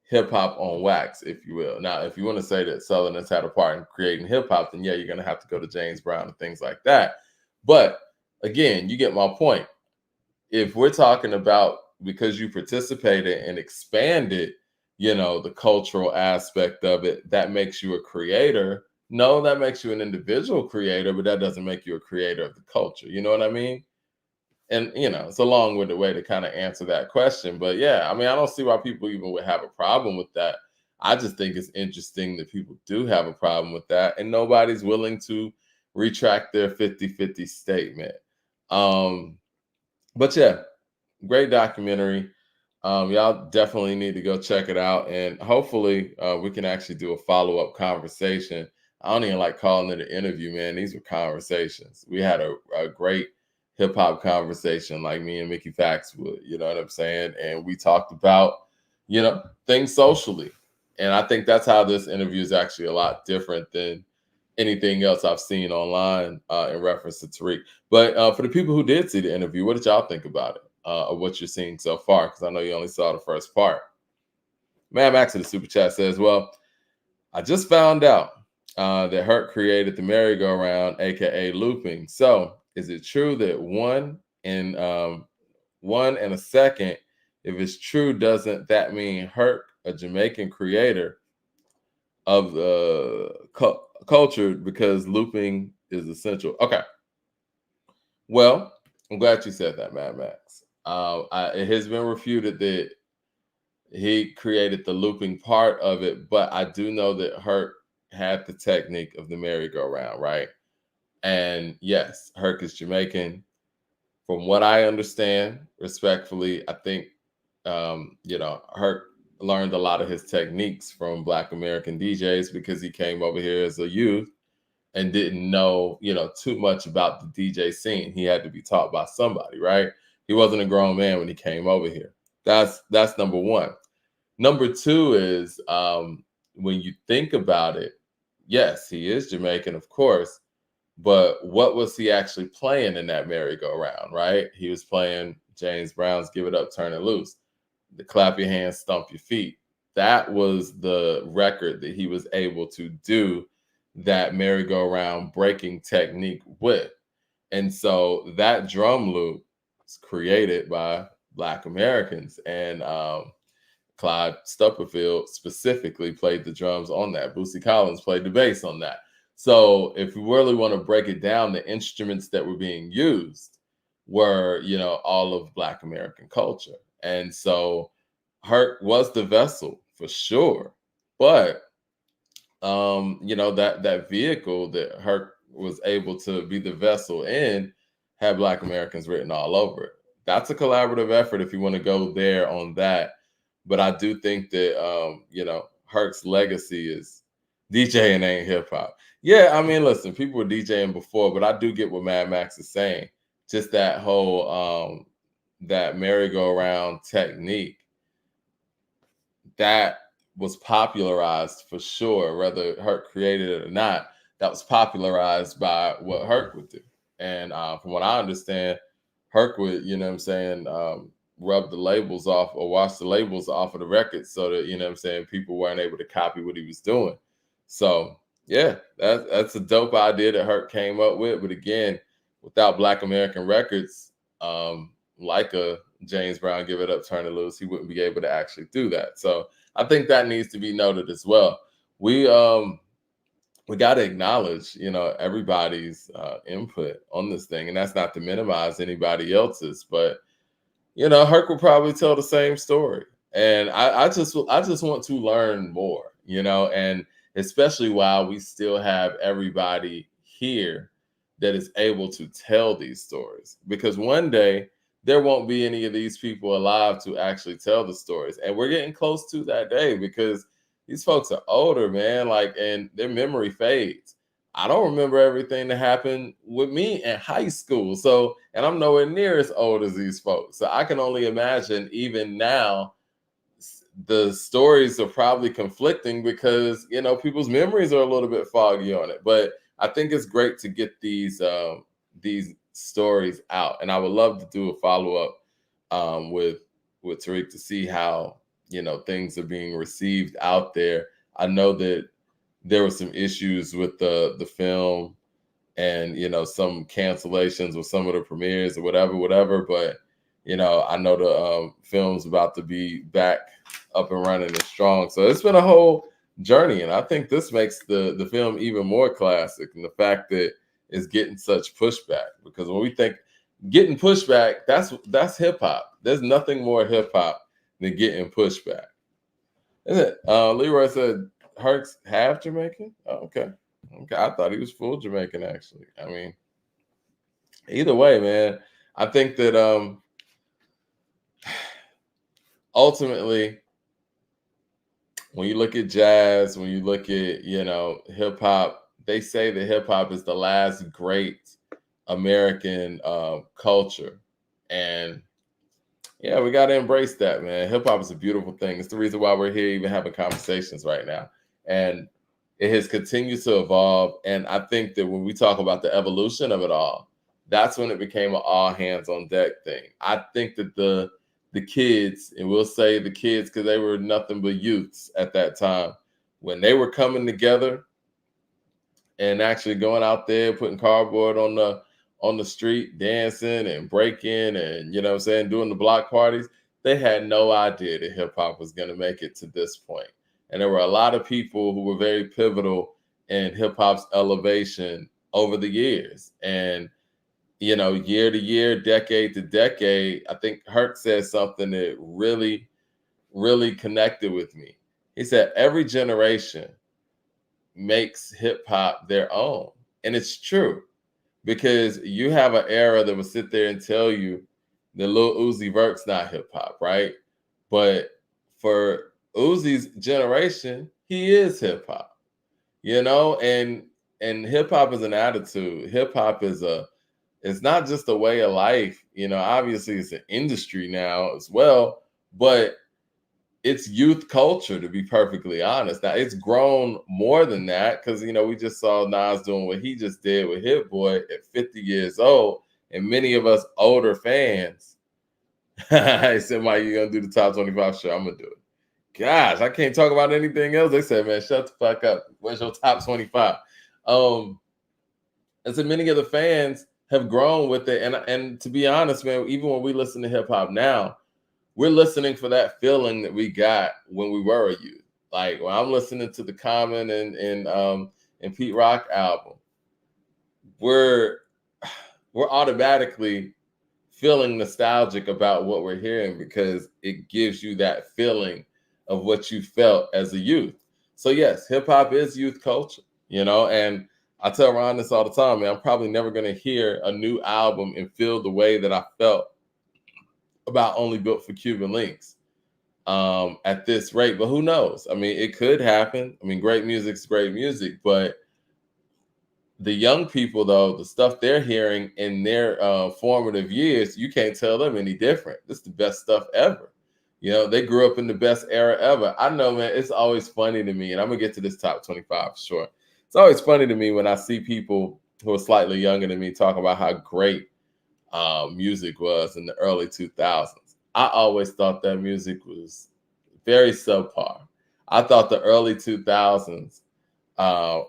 hip hop on wax, if you will. Now, if you want to say that Southerners had a part in creating hip hop, then yeah, you're going to have to go to James Brown and things like that. But again, you get my point. If we're talking about, because you participated and expanded, the cultural aspect of it, that makes you a creator. No, that makes you an individual creator, but that doesn't make you a creator of the culture. You know what I mean? And it's a long-winded way to kind of answer that question. But yeah, I mean, I don't see why people even would have a problem with that. I just think it's interesting that people do have a problem with that, and nobody's willing to retract their 50-50 statement. But yeah, great documentary. Y'all definitely need to go check it out, and hopefully we can actually do a follow-up conversation. I don't even like calling it an interview, man. These were conversations. We had a great hip-hop conversation, like me and Mickey Fax would, you know what I'm saying? And we talked about, things socially. And I think that's how this interview is actually a lot different than anything else I've seen online in reference to Tariq. But for the people who did see the interview, what did y'all think about it? Of what you're seeing so far? Because I know you only saw the first part. Mad Max in the super chat says, well, I just found out that Herc created the merry-go-round, aka looping. So is it true that one and a second, if it's true, doesn't that mean Herc, a Jamaican creator of the culture, because looping is essential? Okay. Well, I'm glad you said that, Mad Max. It has been refuted that he created the looping part of it, but I do know that Herc had the technique of the merry-go-round, right? And yes, Herc is Jamaican. From what I understand, respectfully, I think Herc learned a lot of his techniques from Black American DJs, because he came over here as a youth and didn't know, too much about the DJ scene. He had to be taught by somebody, right? He wasn't a grown man when he came over here. That's number one. Number two is, when you think about it, yes, he is Jamaican, of course, but what was he actually playing in that merry-go-round, right? He was playing James Brown's Give It Up, Turn It Loose, the clap your hands, stomp your feet. That was the record that he was able to do that merry-go-round breaking technique with. And so that drum loop was created by Black Americans. And Clyde Stupperfield specifically played the drums on that. Boosie Collins played the bass on that. So if you really want to break it down, the instruments that were being used were, all of Black American culture. And so Herc was the vessel for sure. But that vehicle that Herc was able to be the vessel in had Black Americans written all over it. That's a collaborative effort if you want to go there on that. But I do think that Herc's legacy is DJing ain't hip hop. Yeah, I mean, listen, people were DJing before, but I do get what Mad Max is saying. Just that whole that merry-go-round technique that was popularized for sure, whether Herc created it or not. That was popularized by what Herc would do. And from what I understand, Herc would, rub the labels off or wash the labels off of the records so that, people weren't able to copy what he was doing. So, yeah, that's a dope idea that Herc came up with. But again, without Black American records, like a James Brown, Give It Up, Turn It Loose, he wouldn't be able to actually do that. So I think that needs to be noted as well. We got to acknowledge, everybody's input on this thing, and that's not to minimize anybody else's, but Herc will probably tell the same story, and I just want to learn more, and especially while we still have everybody here that is able to tell these stories, because one day there won't be any of these people alive to actually tell the stories, and we're getting close to that day because these folks are older, man, and their memory fades. I don't remember everything that happened with me in high school. So, and I'm nowhere near as old as these folks. So I can only imagine even now, the stories are probably conflicting because, you know, people's memories are a little bit foggy on it. But I think it's great to get these stories out, and I would love to do a follow up with Tariq to see how, you know, things are being received out there. I know that there were some issues with the film, and, you know, some cancellations with some of the premieres or whatever. But, you know, I know the film's about to be back up and running and strong. So it's been a whole journey, and I think this makes the film even more classic, and the fact that it's getting such pushback. Because when we think getting pushback, that's hip hop. There's nothing more hip hop than getting pushback. Isn't it? Leroy said Herc's half Jamaican. Oh, okay. Okay, I thought he was full Jamaican, actually. I mean, either way, man, I think that ultimately, when you look at jazz, when you look at, you know, hip hop, they say that hip hop is the last great American culture, and yeah, we got to embrace that, man. Hip hop is a beautiful thing. It's the reason why we're here, even having conversations right now, and it has continued to evolve. And I think that when we talk about the evolution of it all, that's when it became an all hands on deck thing. I think that the kids, and we'll say the kids because they were nothing but youths at that time, when they were coming together and actually going out there, putting cardboard on the street, dancing and breaking, and, you know what I'm saying, doing the block parties, they had no idea that hip hop was going to make it to this point. And there were a lot of people who were very pivotal in hip hop's elevation over the years. And, you know, year to year, decade to decade, I think Herc said something that really, really connected with me. He said, every generation makes hip hop their own. And it's true, because you have an era that will sit there and tell you that Lil Uzi Vert's not hip hop, right? But for Uzi's generation, he is hip hop, you know, and hip hop is an attitude. Hip hop is it's not just a way of life, you know. Obviously, it's an industry now as well, but it's youth culture, to be perfectly honest. Now, it's grown more than that because, you know, we just saw Nas doing what he just did with Hit Boy at 50 years old. And many of us older fans, I said, Mike, you going to do the top 25? Sure, I'm going to do it. Gosh, I can't talk about anything else. They said, man, shut the fuck up. Where's your top 25? And so many of the fans have grown with it. And to be honest, man, even when we listen to hip hop now, we're listening for that feeling that we got when we were a youth. Like when I'm listening to the Common and Pete Rock album, we're automatically feeling nostalgic about what we're hearing because it gives you that feeling of what you felt as a youth. So yes, hip hop is youth culture, you know, and I tell Ron this all the time, man. I'm probably never gonna hear a new album and feel the way that I felt about Only Built for Cuban Links at this rate. But who knows? I mean, it could happen. I mean, great music's great music, but the young people, though, the stuff they're hearing in their formative years, you can't tell them any different. This is the best stuff ever. You know, they grew up in the best era ever. I know, man, it's always funny to me, and I'm going to get to this top 25 for sure. It's always funny to me when I see people who are slightly younger than me talk about how great music was in the early 2000s. I always thought that music was very subpar. I thought the early 2000s,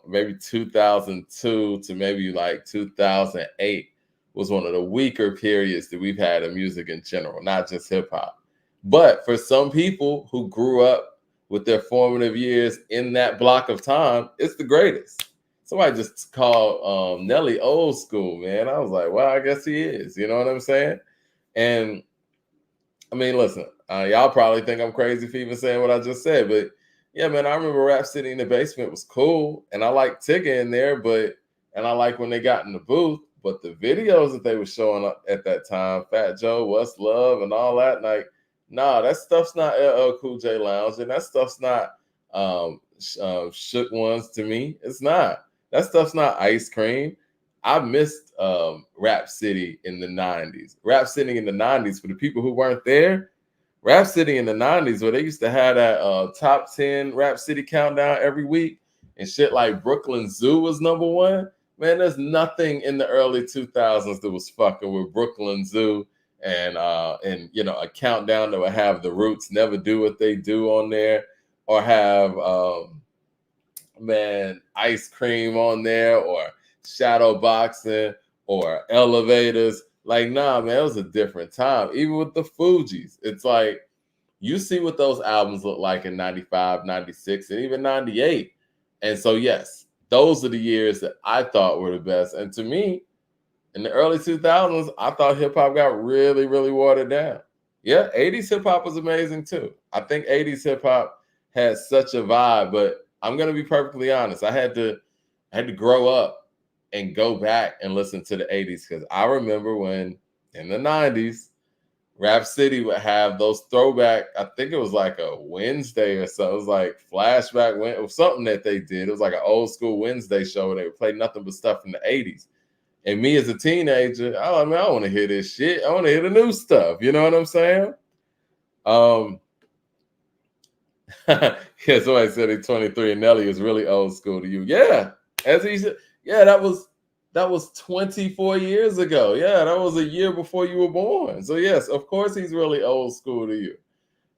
maybe 2002 to maybe like 2008, was one of the weaker periods that we've had in music in general, not just hip hop. But for some people who grew up with their formative years in that block of time, it's the greatest. Somebody just called Nelly old school, man. I was like, well, I guess he is. You know what I'm saying? And I mean, listen, y'all probably think I'm crazy for even saying what I just said, but yeah, man, I remember Rap City in the Basement was cool, and I like Tigger in there, and I like when they got in the booth, but the videos that they were showing up at that time, Fat Joe, What's Love, and all that, like, nah, that stuff's not LL Cool J Lounge, and that stuff's not Shook Ones to me. It's not. That stuff's not Ice Cream. I missed Rap City in the 90s. Rap City in the 90s, for the people who weren't there, Rap City in the 90s, where they used to have that top 10 Rap City countdown every week, and shit like Brooklyn Zoo was number one. Man, there's nothing in the early 2000s that was fucking with Brooklyn Zoo and you know, a countdown that would have the Roots Never Do What They Do on there, or have man, Ice Cream on there, or Shadow Boxing, or Elevators. Like, nah, man, it was a different time. Even with the Fugees, it's like you see what those albums look like in 95, 96, and even 98. And so, yes, those are the years that I thought were the best. And to me, in the early 2000s, I thought hip hop got really, really watered down. Yeah, 80s hip hop was amazing too. I think 80s hip hop had such a vibe, but I'm gonna be perfectly honest. I had to grow up and go back and listen to the 80s, because I remember when in the 90s, Rap City would have those throwback. I think it was like a Wednesday or so. It was like flashback when it was something that they did. It was like an old school Wednesday show where they would play nothing but stuff from the 80s. And me as a teenager, I mean, I want to hear this shit. I want to hear the new stuff. You know what I'm saying? Yeah, somebody said he's 23 and Nelly is really old school to you. Yeah, as he said, yeah, that was 24 years ago. Yeah, that was a year before you were born. So yes, of course he's really old school to you.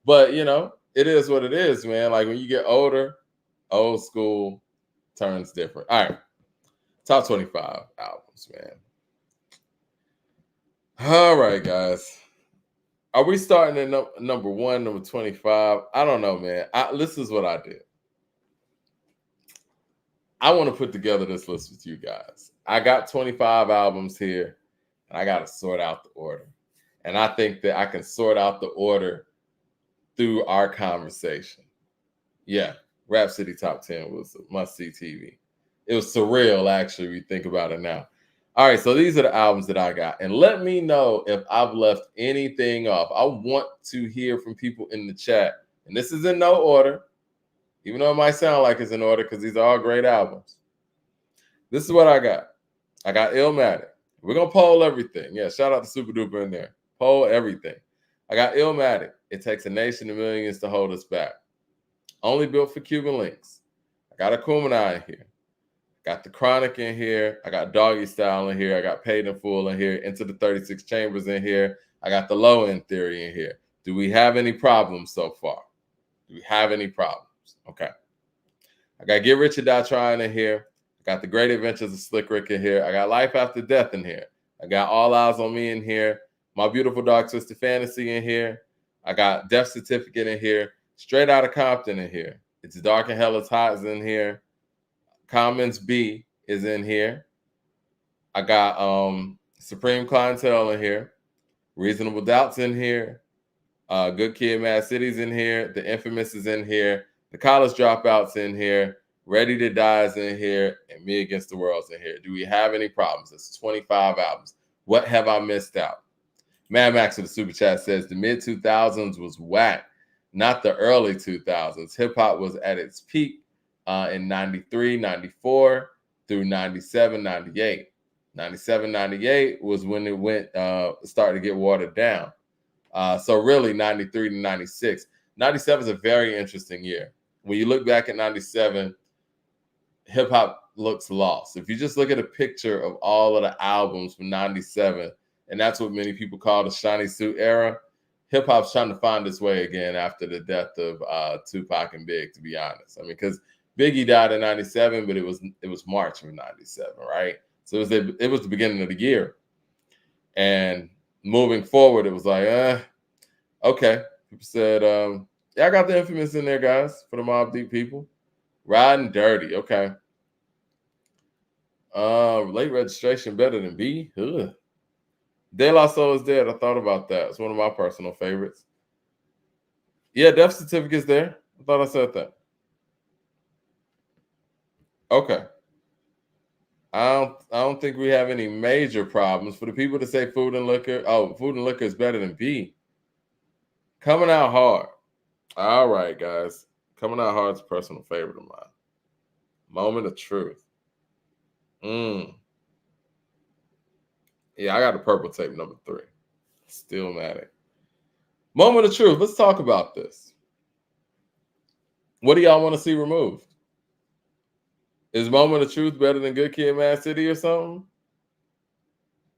But you know, it is what it is, man. Like when you get older, old school turns different. All right, top 25 albums, man. All right, guys. Are we starting at number one, number 25? I don't know, man. This is what I did. I want to put together this list with you guys. I got 25 albums here, and I got to sort out the order. And I think that I can sort out the order through our conversation. Yeah, Rap City Top 10 was a must-see TV. It was surreal, actually, when you think about it now. All right, so these are the albums that I got. And let me know if I've left anything off. I want to hear from people in the chat. And this is in no order, even though it might sound like it's in order, because these are all great albums. This is what I got. I got Illmatic. We're going to poll everything. Yeah, shout out to Super Duper in there. Poll everything. I got Illmatic. It takes a nation of millions to hold us back. Only built for Cuban links. I got a Kumina in here. Got the Chronic in here. I got Doggystyle in here. I got Paid in Full in here. Into the 36 Chambers in here. I got the Low End Theory in here. Do we have any problems so far? Do we have any problems? Okay. I got Get Rich or Die Trying in here. I got The Great Adventures of Slick Rick in here. I got Life After Death in here. I got All Eyes on Me in here. My Beautiful Dark Twisted Fantasy in here. I got Death Certificate in here. Straight Outta Compton in here. It's Dark and Hell is Hot is in here. Commons B is in here. I got Supreme Clientele in here. Reasonable Doubt's in here. Good Kid, Mad City's in here. The Infamous is in here. The College Dropout's in here. Ready to Die is in here. And Me Against the World's in here. Do we have any problems? It's 25 albums. What have I missed out? Mad Max with the Super Chat says the mid-2000s was whack, not the early 2000s. Hip-hop was at its peak in 93, 94 through 97, 98. 97, 98 was when it went started to get watered down. So really 93 to 96. 97 is a very interesting year. When you look back at 97, hip hop looks lost. If you just look at a picture of all of the albums from 97, and that's what many people call the shiny suit era, hip hop's trying to find its way again after the death of Tupac and Big, to be honest. I mean, because Biggie died in 97, but it was March of 97, right? So it was the beginning of the year. And moving forward, it was like, okay. People said, yeah, I got the Infamous in there, guys, for the Mobb Deep people. Riding Dirty, okay. Late Registration better than B? Ugh. De La Soul is Dead. I thought about that. It's one of my personal favorites. Yeah, Death Certificate's there. I thought I said that. Okay. I don't think we have any major problems. For the people to say Food and Liquor, Food and Liquor is better than B. Coming Out Hard. All right, guys. Coming Out Hard is a personal favorite of mine. Moment of Truth. Yeah, I got the Purple Tape number 3. Stillmatic. Moment of truth. Let's talk about this. What do y'all want to see removed? Is Moment of Truth better than Good Kid, Mad City or something?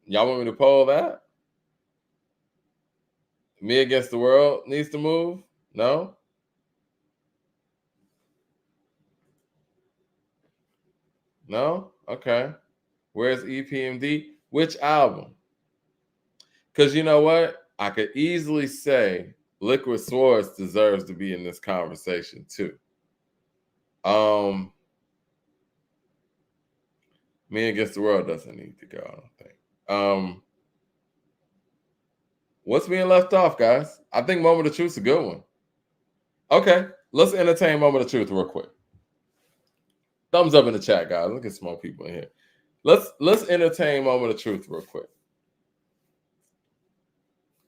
Y'all want me to poll that? Me Against the World needs to move? No? No? Okay. Where's EPMD? Which album? Because you know what? I could easily say Liquid Swords deserves to be in this conversation too. Me Against the World doesn't need to go, I don't think. What's being left off, guys? I think Moment of Truth's a good one. Okay, let's entertain Moment of Truth real quick. Thumbs up in the chat, guys. Look at small people in here. Let's entertain Moment of Truth real quick.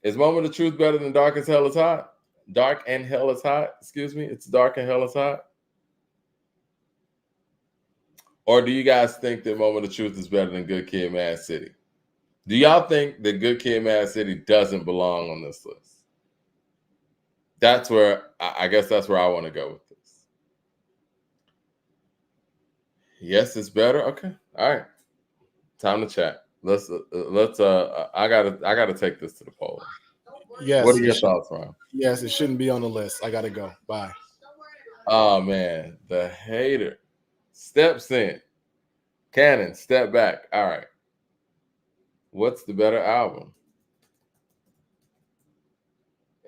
Is Moment of Truth better than Dark as Hell is Hot? Dark and Hell is Hot. Excuse me. It's Dark and Hell is Hot. Or do you guys think that Moment of Truth is better than Good Kid, Mad City? Do y'all think that Good Kid, Mad City doesn't belong on this list? That's where I guess that's where I want to go with this. Yes, it's better. Okay. All right. Time to chat. Let's I gotta take this to the poll. Yes. What are your thoughts, Ron? Yes, it shouldn't be on the list. I gotta go. Bye. Oh man, the hater steps in. Cannon, step back. All right. What's the better album?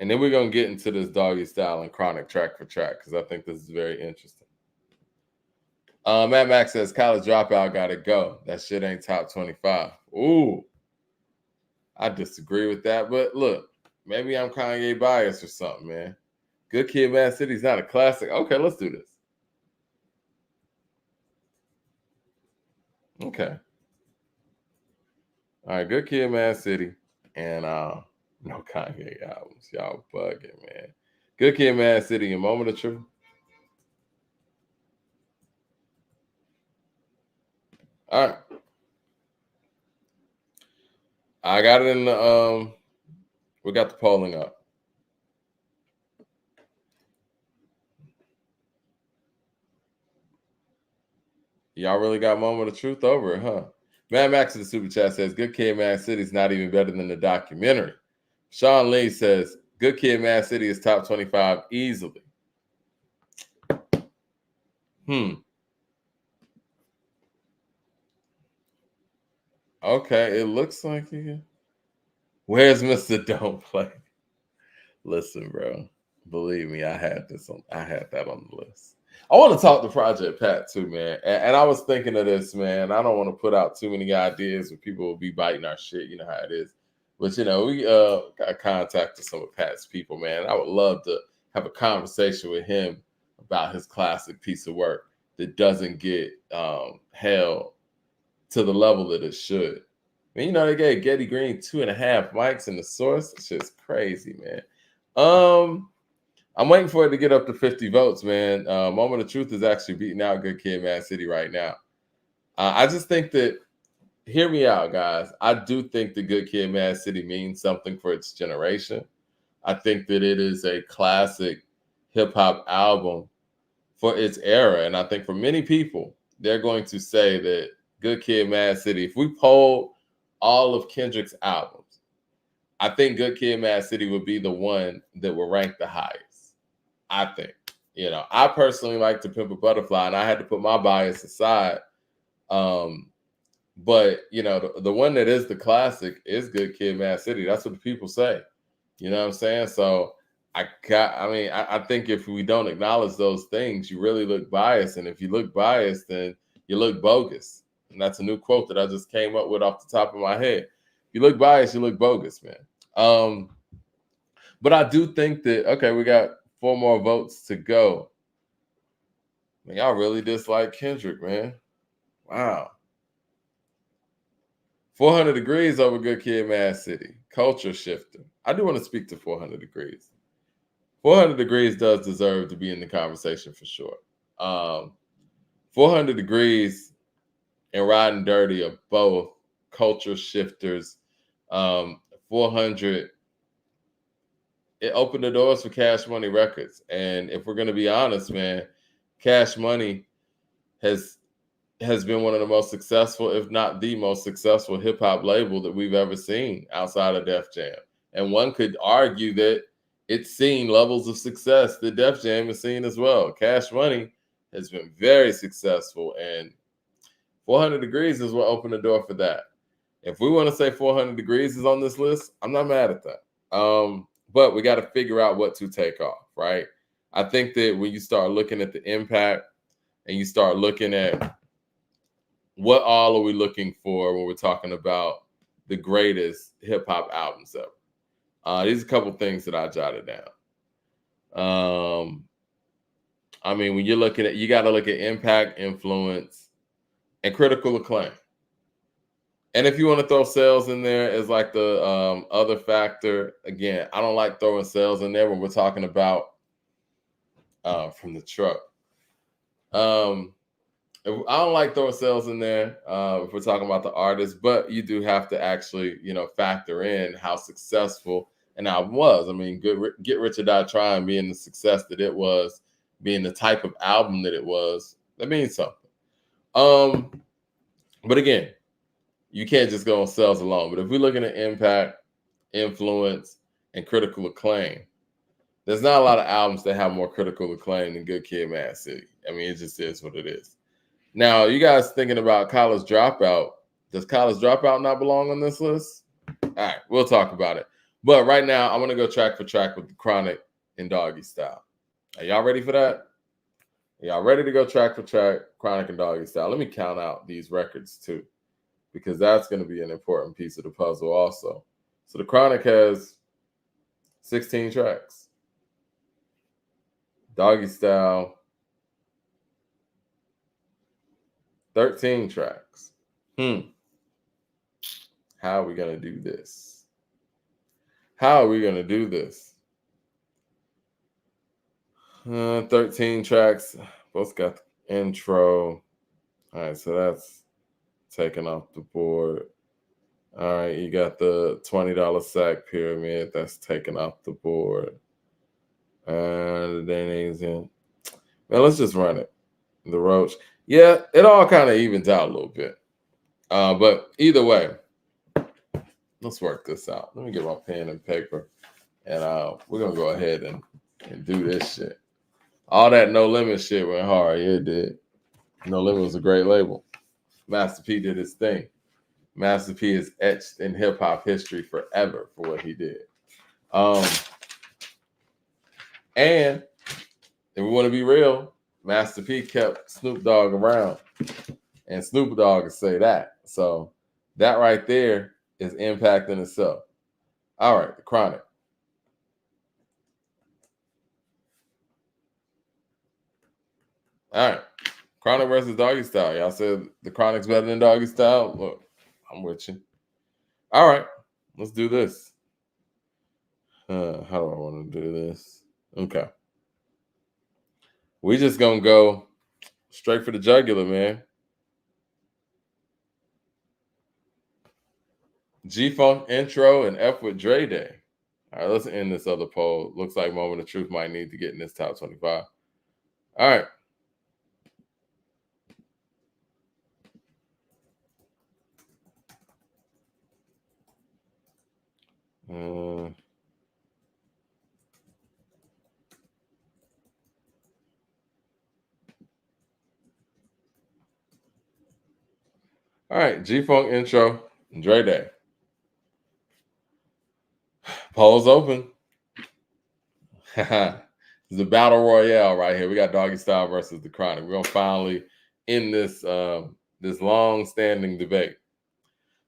And then we're gonna get into this Doggystyle and Chronic track for track because I think this is very interesting. Matt Max says College Dropout gotta go. That shit ain't top 25. Ooh, I disagree with that, but look, maybe I'm Kanye biased or something, man. Good Kid, Mad City's not a classic. Okay, let's do this. Okay. All right, Good Kid, Mad City, and no Kanye albums. Y'all bugging, man. Good Kid, Mad City, and Moment of Truth. All right. I got it in the we got the polling up. Y'all really got Moment of Truth over it, huh? Mad Max in the super chat says Good Kid, Mad City is not even better than the documentary. Sean Lee says Good Kid, Mad City is top 25 easily. Okay, it looks like you. Where's Mr. Don't Play? Listen, bro. Believe me, I had that on the list. I want to talk to Project Pat too, man. And I was thinking of this, man. I don't want to put out too many ideas where people will be biting our shit. You know how it is. But we got contact with some of Pat's people, man. I would love to have a conversation with him about his classic piece of work that doesn't get held to the level that it should. I mean, they gave Getty Green 2.5 mics in the source. It's just crazy, man. I'm waiting for it to get up to 50 votes, man. Moment of Truth is actually beating out Good Kid, Mad City right now. I just think that, hear me out, guys. I do think the Good Kid, Mad City means something for its generation. I think that it is a classic hip hop album for its era. And I think for many people, they're going to say that Good Kid, Mad City, if we poll all of Kendrick's albums, I think Good Kid, Mad City would be the one that will rank the highest. I think. I personally like To Pimp a Butterfly, and I had to put my bias aside. But the one that is the classic is Good Kid, Mad City. That's what the people say. You know what I'm saying? So I think if we don't acknowledge those things, you really look biased. And if you look biased, then you look bogus. And that's a new quote that I just came up with off the top of my head. If you look biased, you look bogus, man. But I do think that, okay, we got 4 more votes to go. Man, y'all really dislike Kendrick, man. Wow. 400 Degrees over Good Kid, Mad City. Culture shifter. I do want to speak to 400 Degrees. 400 Degrees does deserve to be in the conversation for sure. 400 Degrees and Riding Dirty are both culture shifters. 400 it opened the doors for Cash Money Records. And if we're going to be honest, man, Cash Money has been one of the most successful, if not the most successful hip hop label that we've ever seen outside of Def Jam. And one could argue that it's seen levels of success that Def Jam has seen as well. Cash Money has been very successful, and 400 Degrees is what opened the door for that. If we want to say 400 Degrees is on this list, I'm not mad at that. But we got to figure out what to take off, right? I think that when you start looking at the impact and you start looking at what all are we looking for when we're talking about the greatest hip hop albums ever, these are a couple things that I jotted down. I mean, when you're looking at, you got to look at impact, influence, and critical acclaim. And if you want to throw sales in there as like the other factor, again, I don't like throwing sales in there when we're talking about from the truck. I don't like throwing sales in there if we're talking about the artist, but you do have to actually, factor in how successful an album was. I mean, Get Rich or Die Trying being the success that it was, being the type of album that it was, that means something. But again, you can't just go on sales alone. But if we're looking at impact, influence, and critical acclaim, there's not a lot of albums that have more critical acclaim than Good Kid, Mad City. I mean, it just is what it is. Now, you guys thinking about College Dropout. Does College Dropout not belong on this list? All right, we'll talk about it. But right now, I'm going to go track for track with the Chronic and Doggystyle. Are y'all ready for that? Are y'all ready to go track for track, Chronic and Doggystyle? Let me count out these records too, because that's going to be an important piece of the puzzle also. So the Chronic has 16 tracks. Doggystyle, 13 tracks. How are we going to do this? How are we going to do this? 13 tracks. Both got the intro. All right, so that's taken off the board. All right, you got the $20 sack pyramid. That's taken off the board. And then he's in. Man, let's just run it. The Roach. Yeah, it all kind of evens out a little bit. But either way, let's work this out. Let me get my pen and paper. And we're going to go ahead and do this shit. All that No Limit shit went hard. Yeah, it did. No Limit was a great label. Master P did his thing. Master P is etched in hip-hop history forever for what he did. And if we want to be real, Master P kept Snoop Dogg around. And Snoop Dogg would say that. So that right there is impact in itself. All right, the Chronic. All right. Chronic versus Doggystyle. Y'all said the Chronic's better than Doggystyle. Look, I'm with you. All right. Let's do this. How do I want to do this? Okay. We just going to go straight for the jugular, man. G-Funk intro and F with Dre Day. All right, let's end this other poll. Looks like Moment of Truth might need to get in this top 25. All right. All right, G-Funk intro, Dre Day. Polls open. It's a battle royale right here. We got Doggystyle versus the Chronic. We're gonna finally end this this long-standing debate.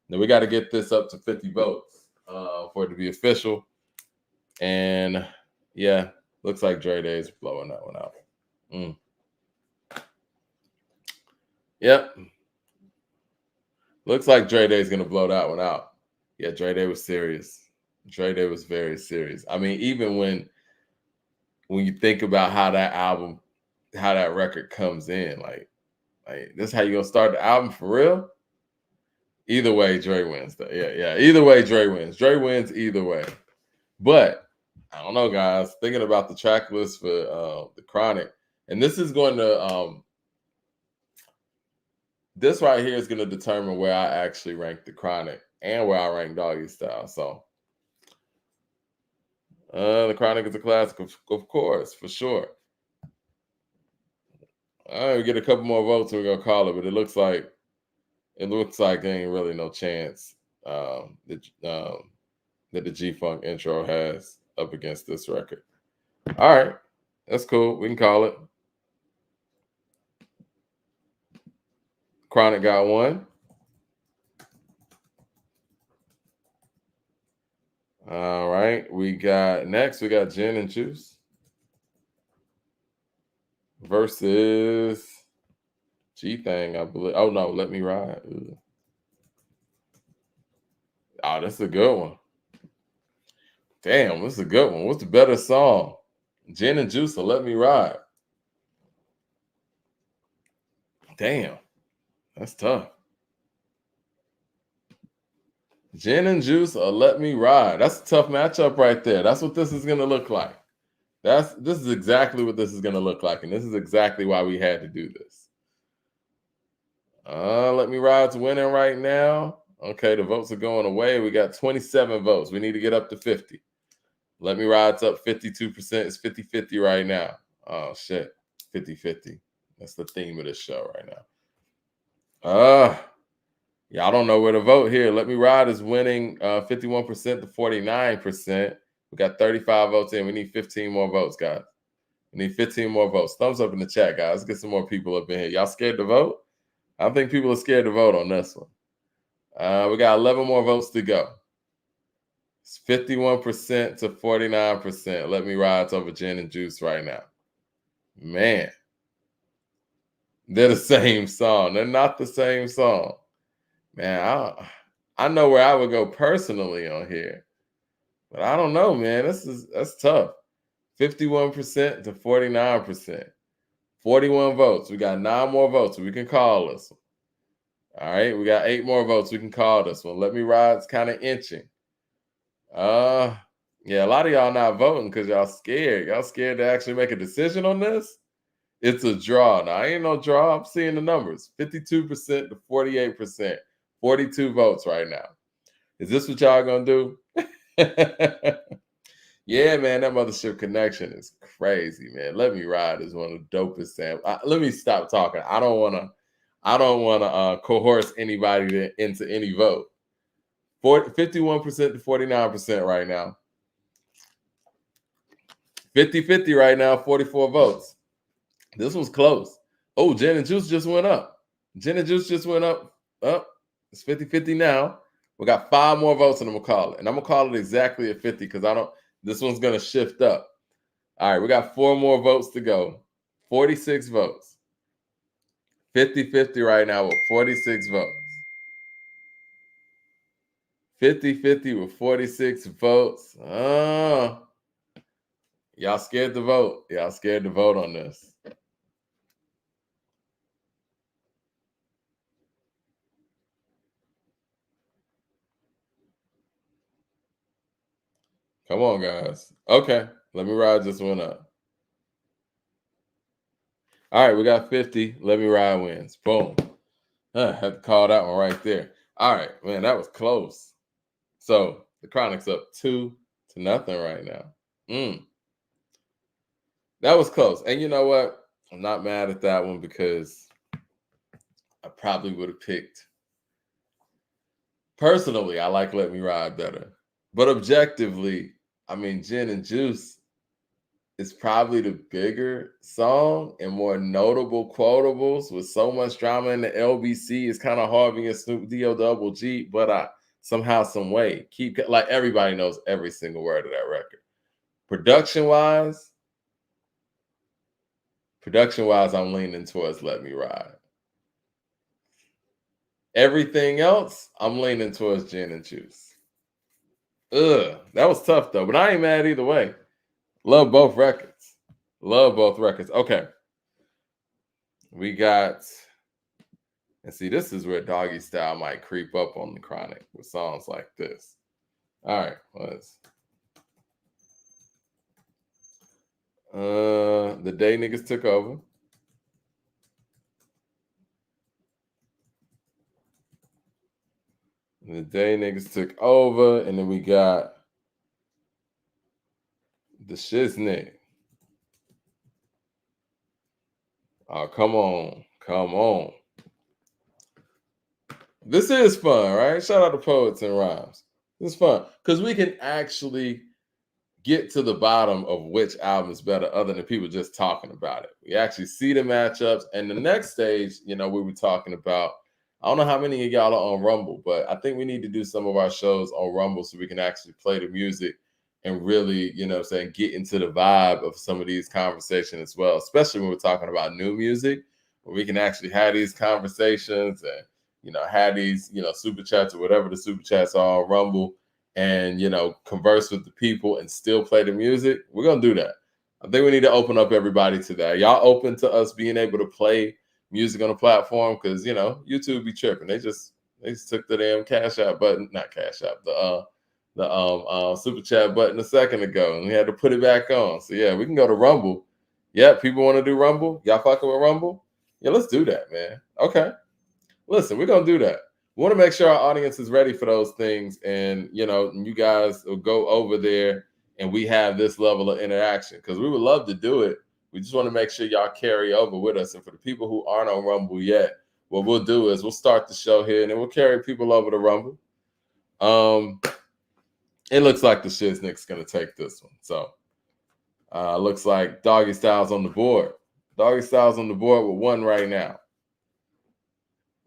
Now we got to get this up to 50 votes for it to be official. And yeah, looks like Dre Day is blowing that one out. Yep. Looks like Dre Day is gonna blow that one out. Yeah, Dre Day was serious. Dre Day was very serious. I mean, even when you think about how that album, how that record comes in, like this is how you gonna start the album for real? Either way, Dre wins though. Yeah. Either way, Dre wins. Dre wins either way. But I don't know, guys. Thinking about the track list for the Chronic, and this is going to this right here is going to determine where I actually rank the Chronic and where I rank Doggystyle. So the Chronic is a classic, of course, for sure. All right, we get a couple more votes and we're gonna call it, but it looks like there ain't really no chance that the G-Funk intro has up against this record. All right, that's cool. We can call it. Chronic got one. All right, we got Gin and Juice versus G-Thing, I believe. Oh no, Let Me Ride. Ugh. Oh, that's a good one. Damn, this is a good one. What's the better song? Gin and Juice or Let Me Ride? Damn, that's tough. Gin and Juice or Let Me Ride? That's a tough matchup right there. That's what this is gonna look like. This is exactly what this is gonna look like, and this is exactly why we had to do this. Let Me Ride's winning right now. Okay, the votes are going away. We got 27 votes. We need to get up to 50. Let Me Ride's up 52%. It's 50-50 right now. Oh shit. 50-50. That's the theme of this show right now. Yeah, I don't know where to vote here. Let Me Ride is winning 51% to 49%. We got 35 votes in. We need 15 more votes, guys. We need 15 more votes. Thumbs up in the chat, guys. Let's get some more people up in here. Y'all scared to vote? I think people are scared to vote on this one. We got 11 more votes to go. It's 51% to 49%. Let Me Ride's over Gin and Juice right now. Man. They're the same song. They're not the same song. Man, I know where I would go personally on here. But I don't know, man. That's tough. 51% to 49%. 41 votes. We got 9 more votes. We can call this one. All right, we got 8 more votes. We can call this one. Let Me Ride's kind of inching. Yeah, a lot of y'all not voting because y'all scared. Y'all scared to actually make a decision on this? It's a draw. Now, ain't no draw. I'm seeing the numbers. 52% to 48%. 42 votes right now. Is this what y'all gonna do? Yeah, man, that Mothership Connection is crazy, man. Let Me Ride is one of the dopest samples. Let me stop talking. I don't wanna coerce anybody into any vote. 51% to 49% right now. 50-50 right now, 44 votes. This was close. Oh, Gin and Juice just went up. Gin and Juice just went up. It's 50-50 now. We got 5 more votes and I'm gonna call it. And I'm gonna call it exactly at 50 because this one's gonna shift up. All right, we got 4 more votes to go. 46 votes. 50-50 right now with 46 votes. 50-50 with 46 votes. Y'all scared to vote. Y'all scared to vote on this. Come on, guys. Okay, Let Me Ride just went up. All right, we got 50. Let Me Ride wins. Boom. Had to call that one right there. All right, man, that was close. So the Chronic's up 2-0 right now. That was close. And you know what? I'm not mad at that one because I probably would have picked. Personally, I like Let Me Ride better. But objectively, I mean, Gin and Juice is probably the bigger song and more notable quotables with so much drama in the LBC. It's kind of hard being Snoop D-O-double-G, but somehow, some way, like everybody knows every single word of that record. Production-wise, I'm leaning towards Let Me Ride. Everything else, I'm leaning towards Gin and Juice. That was tough though, but I ain't mad either way. Love both records. Okay. We got, and see, this is where Doggystyle might creep up on the Chronic with songs like this. All right, The day niggas took over. The day niggas took over, and then we got the Shiznick. Oh, come on. Come on. This is fun, right? Shout out to Poets and Rhymes. This is fun because we can actually get to the bottom of which album is better other than people just talking about it. We actually see the matchups. And the next stage, we were talking about, I don't know how many of y'all are on Rumble, but I think we need to do some of our shows on Rumble so we can actually play the music and really, get into the vibe of some of these conversations as well, especially when we're talking about new music, where we can actually have these conversations and, have these, super chats or whatever the super chats are on Rumble and, converse with the people and still play the music. We're going to do that. I think we need to open up everybody to that. Y'all open to us being able to play music on the platform? Because, YouTube be tripping. They just took the damn Cash App button, not Cash App, the super chat button a second ago, and we had to put it back on. So yeah, we can go to Rumble. Yeah, people want to do Rumble. Y'all fucking with Rumble? Yeah, let's do that, man. Okay. Listen, we're gonna do that. We want to make sure our audience is ready for those things, and you guys will go over there and we have this level of interaction because we would love to do it. We just want to make sure y'all carry over with us. And for the people who aren't on Rumble yet, what we'll do is we'll start the show here and then we'll carry people over to Rumble. It looks like the Shiznick's gonna take this one. So looks like Doggystyle's on the board. Doggystyle's on the board with one right now.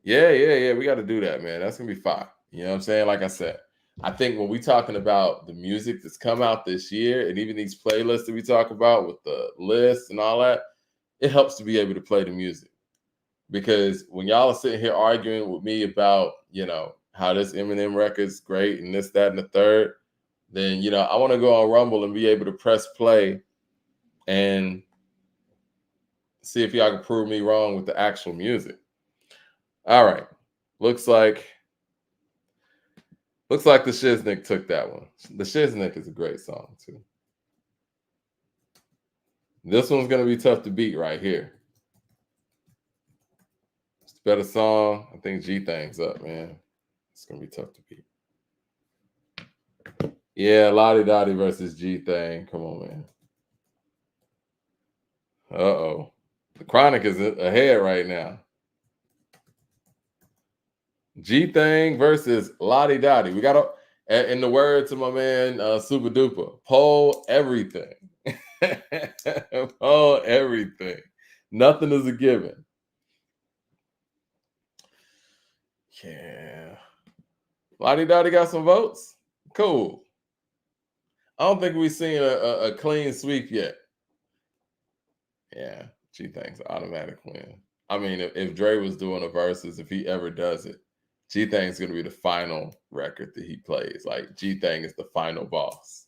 Yeah. We got to do that, man. That's gonna be fire. You know what I'm saying? Like I said, I think when we talking about the music that's come out this year, and even these playlists that we talk about with the lists and all that, it helps to be able to play the music. Because when y'all are sitting here arguing with me about, how this Eminem record's great and this, that, and the third, then I want to go on Rumble and be able to press play and see if y'all can prove me wrong with the actual music. All right. Looks like the Shiznick took that one. The Shiznick is a great song too. This one's gonna be tough to beat right here. It's a better song. I think G Thang's up, man. It's gonna be tough to beat. Yeah, Lottie Dottie versus G Thang. Come on, man. Uh-oh. The Chronic is ahead right now. G Thang versus Lottie Dottie. We got to, in the words of my man Super Duper, poll everything. Poll everything. Nothing is a given. Yeah. Lottie Dottie got some votes? Cool. I don't think we've seen a clean sweep yet. Yeah, G Thang's an automatic win. I mean, if Dre was doing a versus, if he ever does it, G Thang's gonna be the final record that he plays. Like G Thang is the final boss.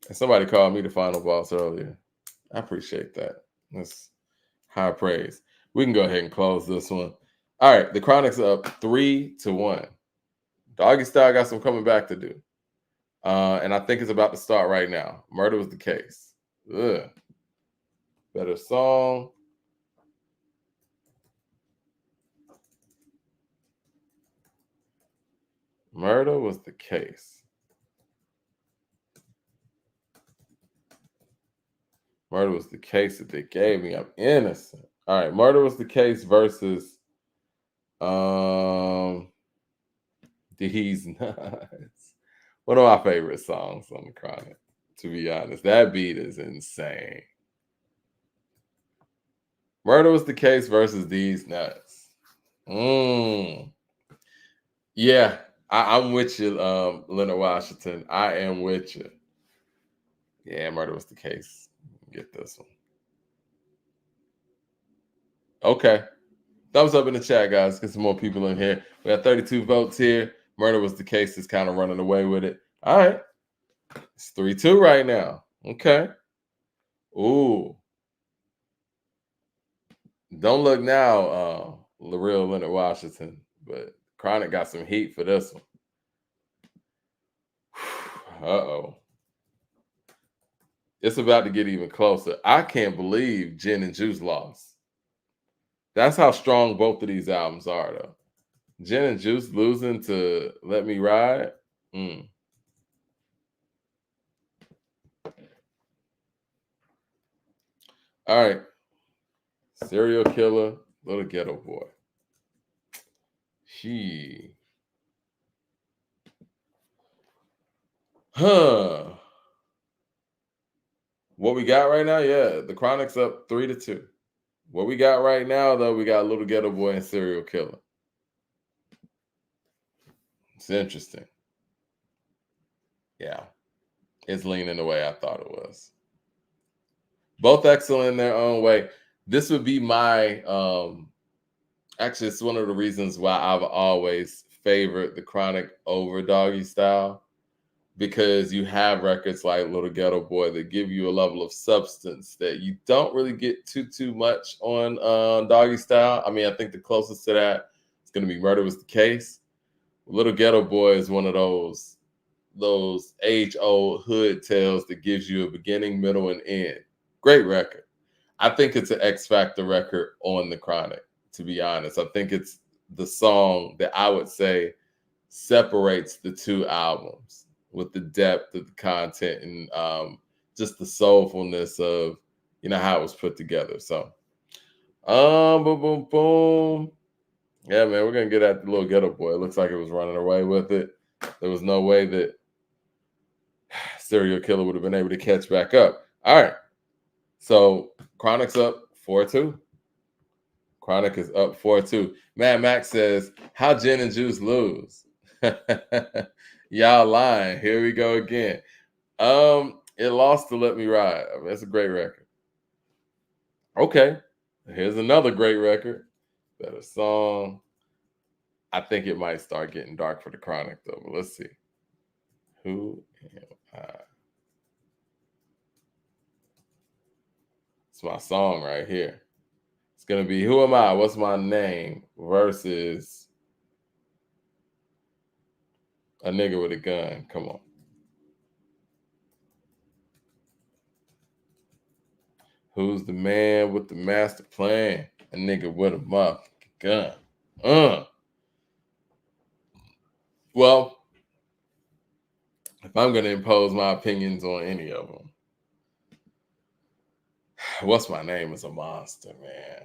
And somebody called me the final boss earlier. I appreciate that. That's high praise. We can go ahead and close this one. All right, the Chronic's up 3-1. Doggystyle got some coming back to do. And I think it's about to start right now. Murder Was the Case. Ugh. Better song. Murder Was the Case. Murder Was the Case that they gave me. I'm innocent. All right, Murder Was the Case versus These Nuts. One of my favorite songs on the Chronic, to be honest. That beat is insane. Murder Was the Case versus These Nuts. Yeah, I'm with you, Leonard Washington. I am with you. Yeah, Murder Was the Case. Get this one. Okay. Thumbs up in the chat, guys. Get some more people in here. We got 32 votes here. Murder Was the Case is kind of running away with it. All right. It's 3-2 right now. Okay. Ooh. Don't look now, the real Leonard Washington, but Chronic got some heat for this one. Uh-oh. It's about to get even closer. I can't believe Gin and Juice lost. That's how strong both of these albums are, though. Gin and Juice losing to Let Me Ride. All right. Serial Killer, Little Ghetto Boy. What we got right now? Yeah, the Chronic's up 3-2. What we got right now, though, we got Little Ghetto Boy and Serial Killer. It's interesting. Yeah, it's leaning the way I thought it was. Both excellent in their own way. This would be my actually, it's one of the reasons why I've always favored the Chronic over Doggystyle, because you have records like Little Ghetto Boy that give you a level of substance that you don't really get too much on Doggystyle. I mean, I think the closest to that is going to be Murder Was the Case. Little Ghetto Boy is one of those age-old hood tales that gives you a beginning, middle, and end. Great record. I think it's an X Factor record on the Chronic, to be honest. I think it's the song that I would say separates the two albums with the depth of the content and just the soulfulness of, how it was put together. So, boom, boom, boom. Yeah, man, we're going to get at the Little Ghetto Boy. It looks like it was running away with it. There was no way that Serial Killer would have been able to catch back up. All right. So, Chronic's up 4-2. Chronic is up 4-2. Mad Max says, how Gin and Juice lose? Y'all lying. Here we go again. It lost to Let Me Ride. I mean, that's a great record. Okay. Here's another great record. Better song. I think it might start getting dark for the Chronic, though. But let's see. Who am I? It's my song right here. It's going to be Who Am I? What's My Name? Versus A Nigga with a Gun. Come on. Who's the man with the master plan? A nigga with a motherfucking gun. Well, if I'm going to impose my opinions on any of them, What's My Name is a monster, man.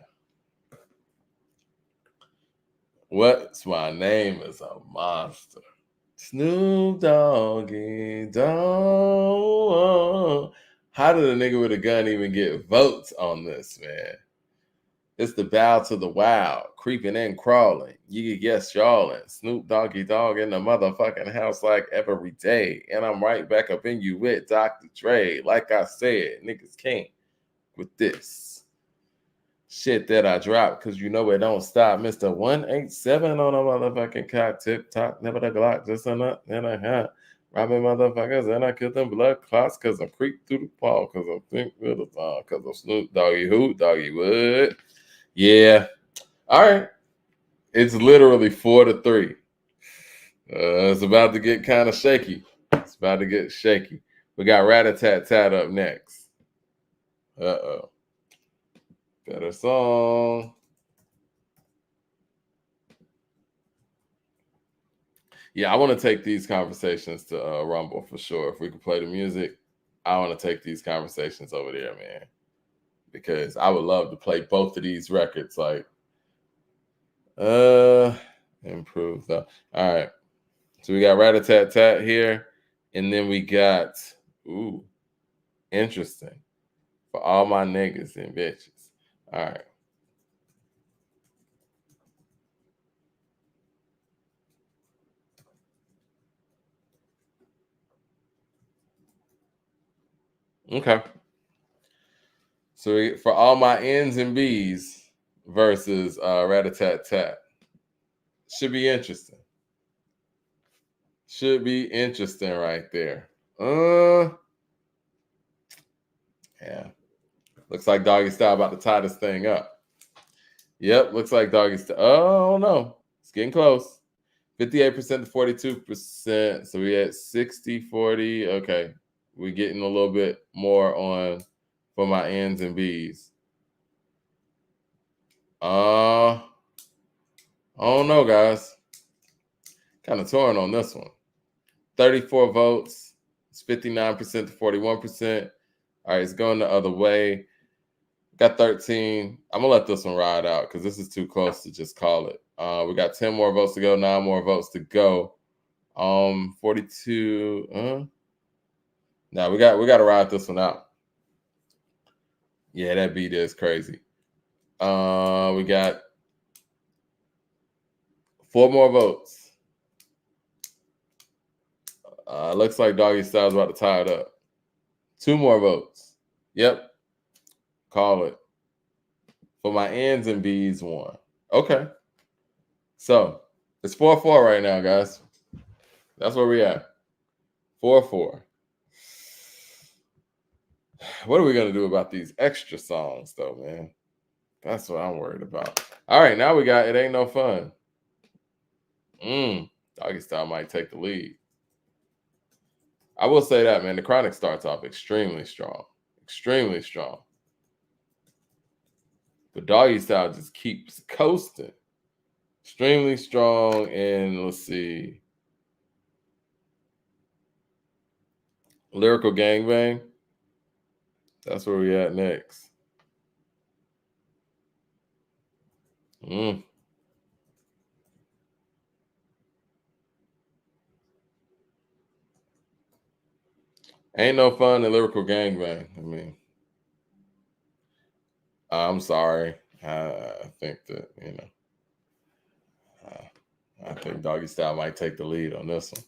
What's My Name is a monster. Snoop Doggy Dogg. How did a nigga with a gun even get votes on this, man? It's the bow to the wild, creeping and crawling. You can guess y'allin'. Snoop Doggy Dogg in the motherfucking house like every day. And I'm right back up in you with Dr. Dre. Like I said, niggas can't with this shit that I drop, because it don't stop. Mr. 187 on a motherfucking cock, tip top, never the Glock, just a nut and a hat. Robbing motherfuckers and I kill them blood clots because I'm creep through the paw, because I'm think with the paw, because I'm Snoop Doggy who, Doggy Wood. Yeah. All right. It's literally 4-3. It's about to get kind of shaky. It's about to get shaky. We got Rat-a-Tat-Tat up next. Uh-oh. Better song. Yeah, I want to take these conversations to Rumble for sure. If we could play the music, I want to take these conversations over there, man. Because I would love to play both of these records. Like, improve though. All right. So we got Rat-a-Tat-Tat here. And then we got, interesting. For all my niggas and bitches. All right. Okay. So for all my N's and B's versus Rat-a-Tat-Tat. Should be interesting. Should be interesting right there. Yeah. Looks like Doggystyle about to tie this thing up. Yep, looks like Doggystyle. Oh no. It's getting close. 58% to 42%. So we at 60-40. Okay. we're getting a little bit more on for my N's and B's. I don't know, guys. Kind of torn on this one. 34 votes. It's 59% to 41%. All right, it's going the other way. Got 13. I'm going to let this one ride out because this is too close to just call it. We got 10 more votes to go, 9 more votes to go. 42. Now we got to ride this one out. Yeah, that beat is crazy. We got 4 more votes. Looks like Doggystyle is about to tie it up. 2 more votes. Yep. Call it. For my N's and B's, 1. Okay. So it's 4-4 right now, guys. That's where we at. 4-4. What are we going to do about these extra songs, though, man? That's what I'm worried about. All right, now we got It Ain't No Fun. Doggystyle might take the lead. I will say that, man. The Chronic starts off extremely strong. Extremely strong. But Doggystyle just keeps coasting. Extremely strong. And let's see. Lyrical Gangbang. That's where we at next. Ain't No Fun in Lyrical Gangbang. I mean, I'm sorry. I think that, I think Doggystyle might take the lead on this one.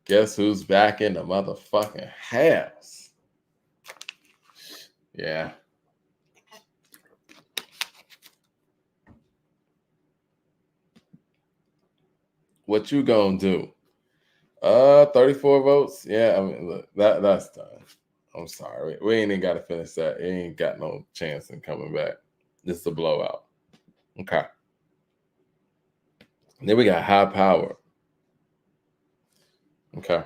Guess who's back in the motherfucking house? Yeah. What you gonna do? 34 votes. Yeah, I mean, look, that's done. I'm sorry. We ain't even got to finish that. It ain't got no chance in coming back. This is a blowout. Okay. And then we got High Power. Okay.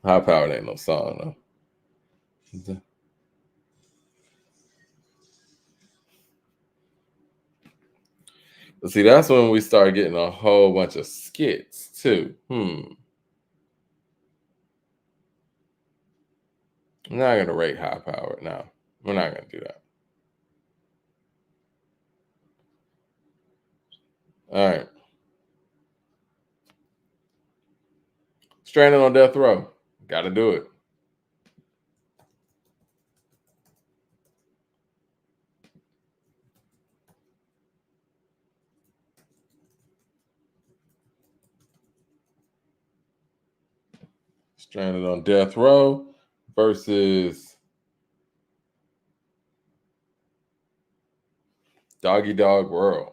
High Power ain't no song, though. But see, that's when we start getting a whole bunch of skits, too. I'm not going to rate High Power now. We're not going to do that. All right. Stranded on Death Row. Got to do it. Stranded on Death Row versus Doggy Dog World.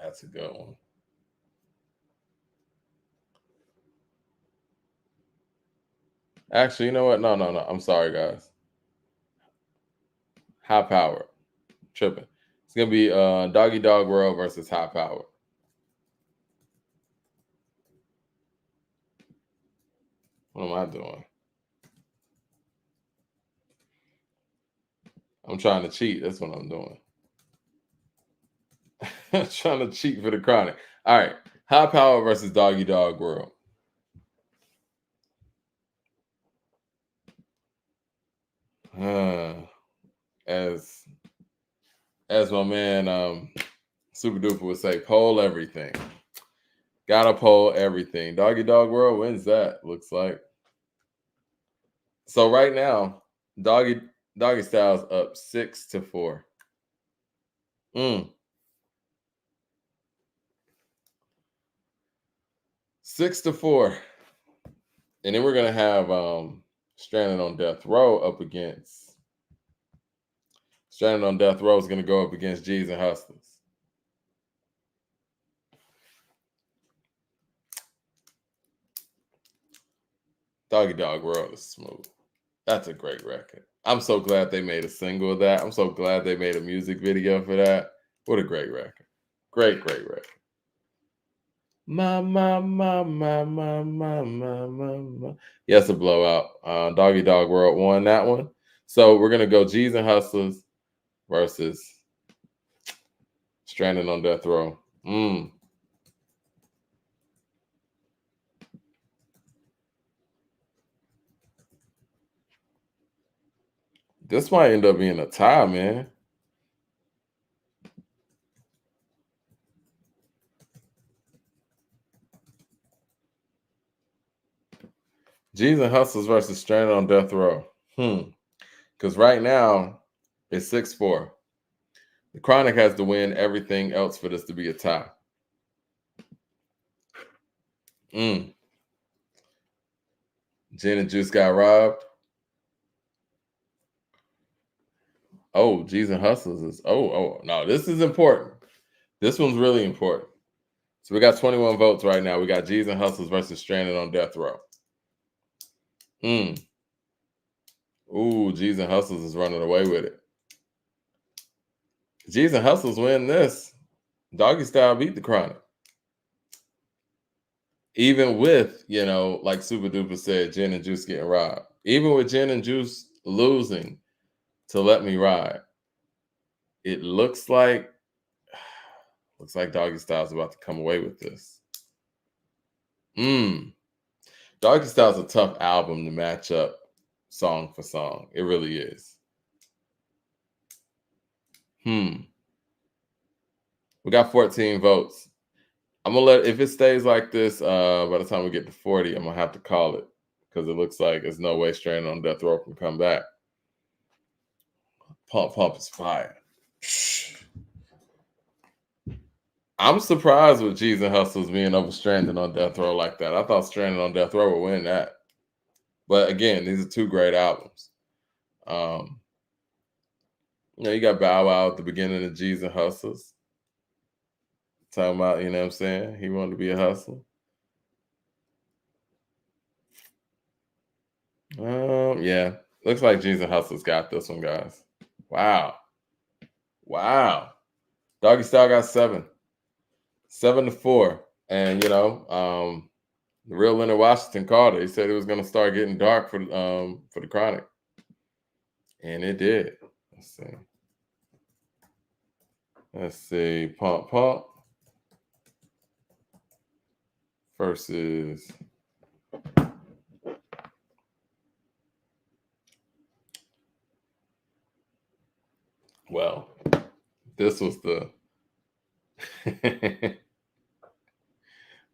That's a good one. Actually, you know what? No. I'm sorry, guys. High Power. Tripping. It's going to be Doggy Dog World versus High Power. What am I doing? I'm trying to cheat. That's what I'm doing. I'm trying to cheat for the Chronic. All right. High Power versus Doggy Dog World. As my man Super Duper would say, poll everything. Gotta poll everything. Doggy Dog World wins that, looks like. So right now, Doggystyle's up 6-4. 6-4. And then we're gonna have Stranded on Death Row up against. Stranded on Death Row is gonna go up against G's and Hustlers. Doggy Dog World is smooth. That's a great record. I'm so glad they made a single of that. I'm so glad they made a music video for that. What a great record. Great record. Yes, a blowout. Doggy Dog World won that one. So we're gonna go G's and Hustlers versus Stranded on Death Row. This might end up being a tie, man. G's and Hustlers versus Stranded on Death Row. Because right now it's 6-4. The Chronic has to win everything else for this to be a tie. Gin and Juice got robbed. Oh, G's and Hustlers is no, this is important. This one's really important. So we got 21 votes right now. We got G's and Hustlers versus Stranded on Death Row. Ooh, G's and Hustlers is running away with it. G's and Hustlers win this. Doggystyle beat the Chronic. Even with, like Super Duper said, Gin and Juice getting robbed. Even with Gin and Juice losing to Let Me Ride, it looks like Doggystyle's about to come away with this. Doggystyle's a tough album to match up song for song. It really is. We got 14 votes. I'm gonna if it stays like this, by the time we get to 40, I'm gonna have to call it because it looks like there's no way Stranded on Death Row can come back. Pump is fire. I'm surprised with G's and Hustlers being over Stranded on Death Row like that. I thought Stranded on Death Row would win that. But again, these are two great albums. You got Bow Wow at the beginning of G's and Hustlers. Talking about, you know what I'm saying? He wanted to be a hustler. Yeah. Looks like G's and Hustlers got this one, guys. Wow. Doggystyle got 7. 7-4. And the real Leonard Washington called it. He said it was gonna start getting dark for the Chronic. And it did. Let's see. Pump versus this was the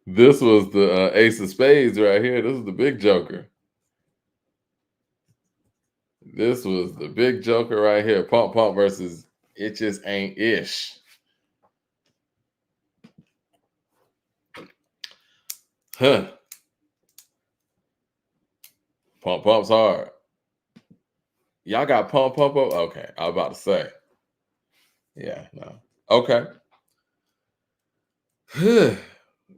this was the Ace of Spades right here. This is the big joker. This was the big joker right here. Pump versus It Just Ain't Ish. Pump's hard. Y'all got pump up? Okay, I was about to say. Yeah, no. Okay.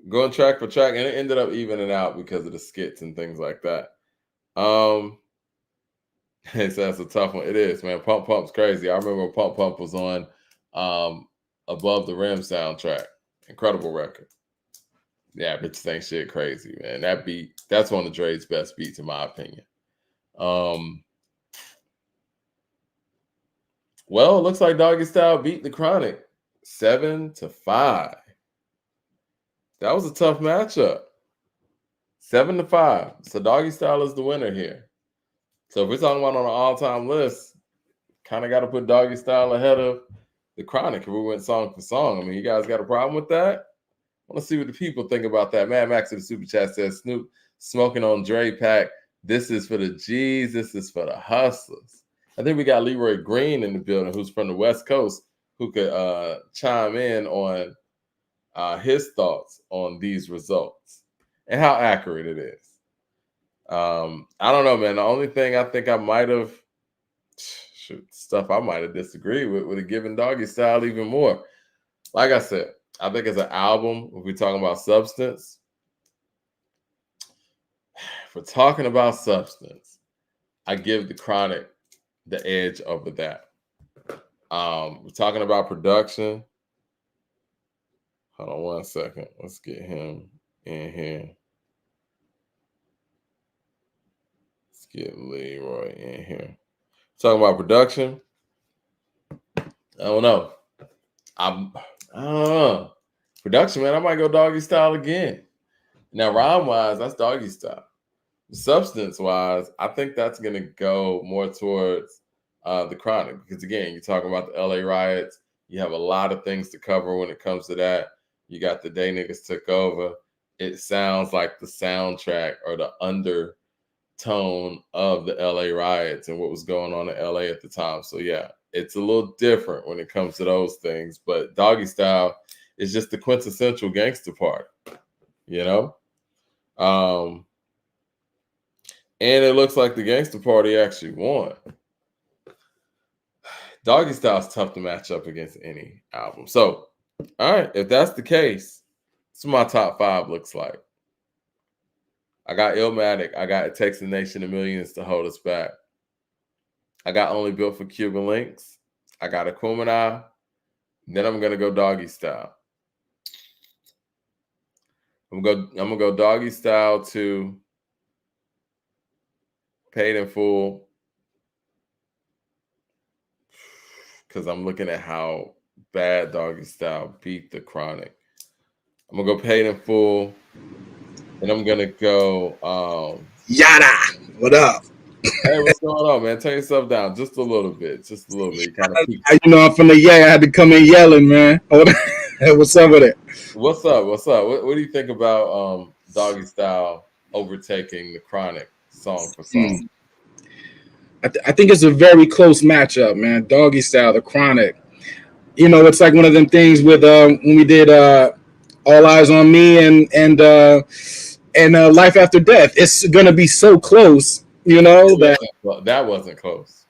Going track for track, and it ended up evening out because of the skits and things like that. It's that's a tough one. It is, man. Pump's crazy. I remember Pump was on Above the Rim soundtrack. Incredible record. Yeah, bitches ain't shit crazy, man. That beat, that's one of Dre's best beats, in my opinion. Well, it looks like Doggystyle beat the Chronic 7-5. That was a tough matchup. 7-5. So Doggystyle is the winner here. So if we're talking about on an all-time list, kind of got to put Doggystyle ahead of the Chronic if we went song for song. I mean, you guys got a problem with that? I want to see what the people think about that. Mad Max in the Super Chat says, Snoop smoking on Dre Pack. This is for the G's. This is for the hustlers. I think we got Leroy Green in the building, who's from the West Coast, who could chime in on his thoughts on these results and how accurate it is. I don't know, man. The only thing I think I might have disagreed with would have given Doggystyle even more. Like I said, I think as an album, if we're talking about substance, For talking about substance, I give the Chronic the edge over that. We're talking about production. Hold on 1 second. Let's get him in here. Let's get Leroy in here. Talking about production. I don't know. I don't know. Production, man, I might go Doggystyle again. Now, rhyme-wise, that's Doggystyle. Substance-wise, I think that's going to go more towards the Chronic. Because, again, you're talking about the LA riots. You have a lot of things to cover when it comes to that. You got the day niggas took over. It sounds like the soundtrack or the undertone of the LA riots and what was going on in LA at the time. So, yeah, it's a little different when it comes to those things. But Doggystyle is just the quintessential gangster part, you know? And it looks like the gangster party actually won. Doggystyle is tough to match up against any album. So, all right, if that's the case, this is what my top 5 looks like. I got Illmatic. I got It Takes a Nation of Millions to Hold Us Back. I got Only Built for Cuban Links. I got Aquemini. Then I'm gonna go Doggystyle. I'm gonna go Doggystyle to Paid in Full, because I'm looking at how bad Doggystyle beat the Chronic. I'm gonna go Paid in Full, and I'm gonna go Yada. What up? Hey, what's going on, man? Turn yourself down just a little bit. Just a little bit. Kind of peak. You know, I'm from the I had to come in yelling, man. What's up with it? What's up? What's up? What do you think about Doggystyle overtaking the Chronic song for song? I think it's a very close matchup, man. Doggystyle, the Chronic. You know, it's like one of them things with when we did All Eyes on Me and Life After Death. It's gonna be so close, you know, that wasn't close.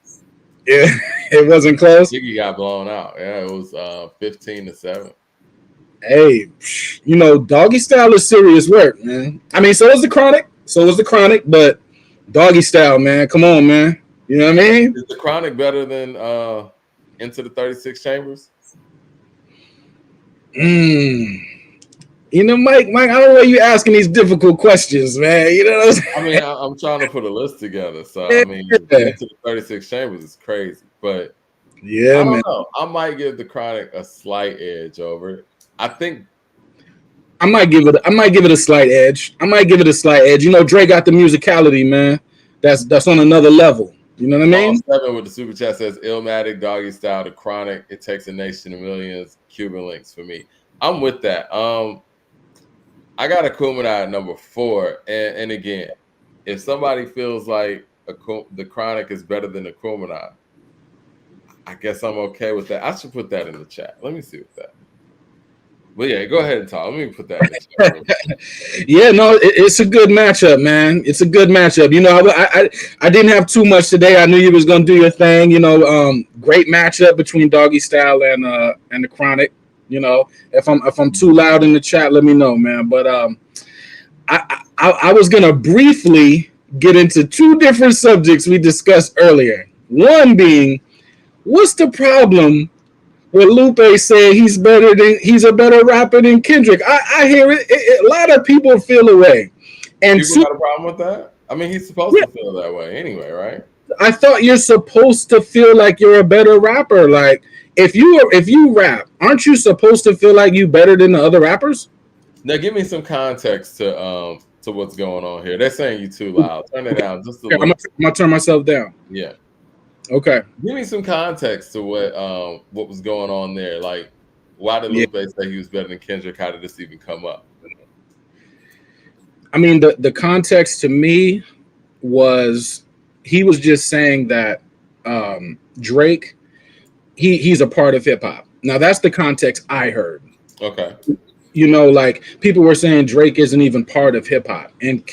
Yeah, it wasn't close. Jiggy got blown out. Yeah, it was 15-7. Hey, you know, Doggystyle is serious work, man. I mean, so is the Chronic. But Doggystyle, man. Come on, man. You know what I mean? Is the Chronic better than Into the 36 Chambers? You know, Mike, I don't know why you asking these difficult questions, man. You know what I'm saying? I mean, I'm trying to put a list together. So, I mean, Into the 36 Chambers is crazy. But yeah, I don't know. I might give the Chronic a slight edge over it. I think I might give it a slight edge. You know, Dre got the musicality, man. That's on another level. You know what I mean? 7 with the super chat says Illmatic, Doggystyle, the Chronic, It Takes a Nation of Millions, Cuban Links for me. I'm with that. I got Aquemini at number 4. And again, if somebody feels like the Chronic is better than Aquemini, I guess I'm okay with that. I should put that in the chat. Let me see what that. But yeah, go ahead and talk. Let me put that in the chat. Yeah, no, it's a good matchup, man. It's a good matchup. You know, I didn't have too much today. I knew you was gonna do your thing. You know, great matchup between Doggystyle and the Chronic. You know, if I'm too loud in the chat, let me know, man. But I was gonna briefly get into 2 different subjects we discussed earlier. One being, what's the problem with Lupe saying he's a better rapper than Kendrick? I hear it. A lot of people feel away. And people got a problem with that? I mean, he's supposed to feel that way anyway, right? I thought you're supposed to feel like you're a better rapper. Like if you rap, aren't you supposed to feel like you better than the other rappers? Now give me some context to what's going on here. They're saying you too loud. Turn it down just a little. I'm gonna turn myself down. Yeah. Okay. Give me some context to what was going on there. Like, why did Lupe say he was better than Kendrick? How did this even come up? I mean, the context to me was he was just saying that Drake, he's a part of hip hop. Now that's the context I heard. Okay. You know, like people were saying Drake isn't even part of hip hop, and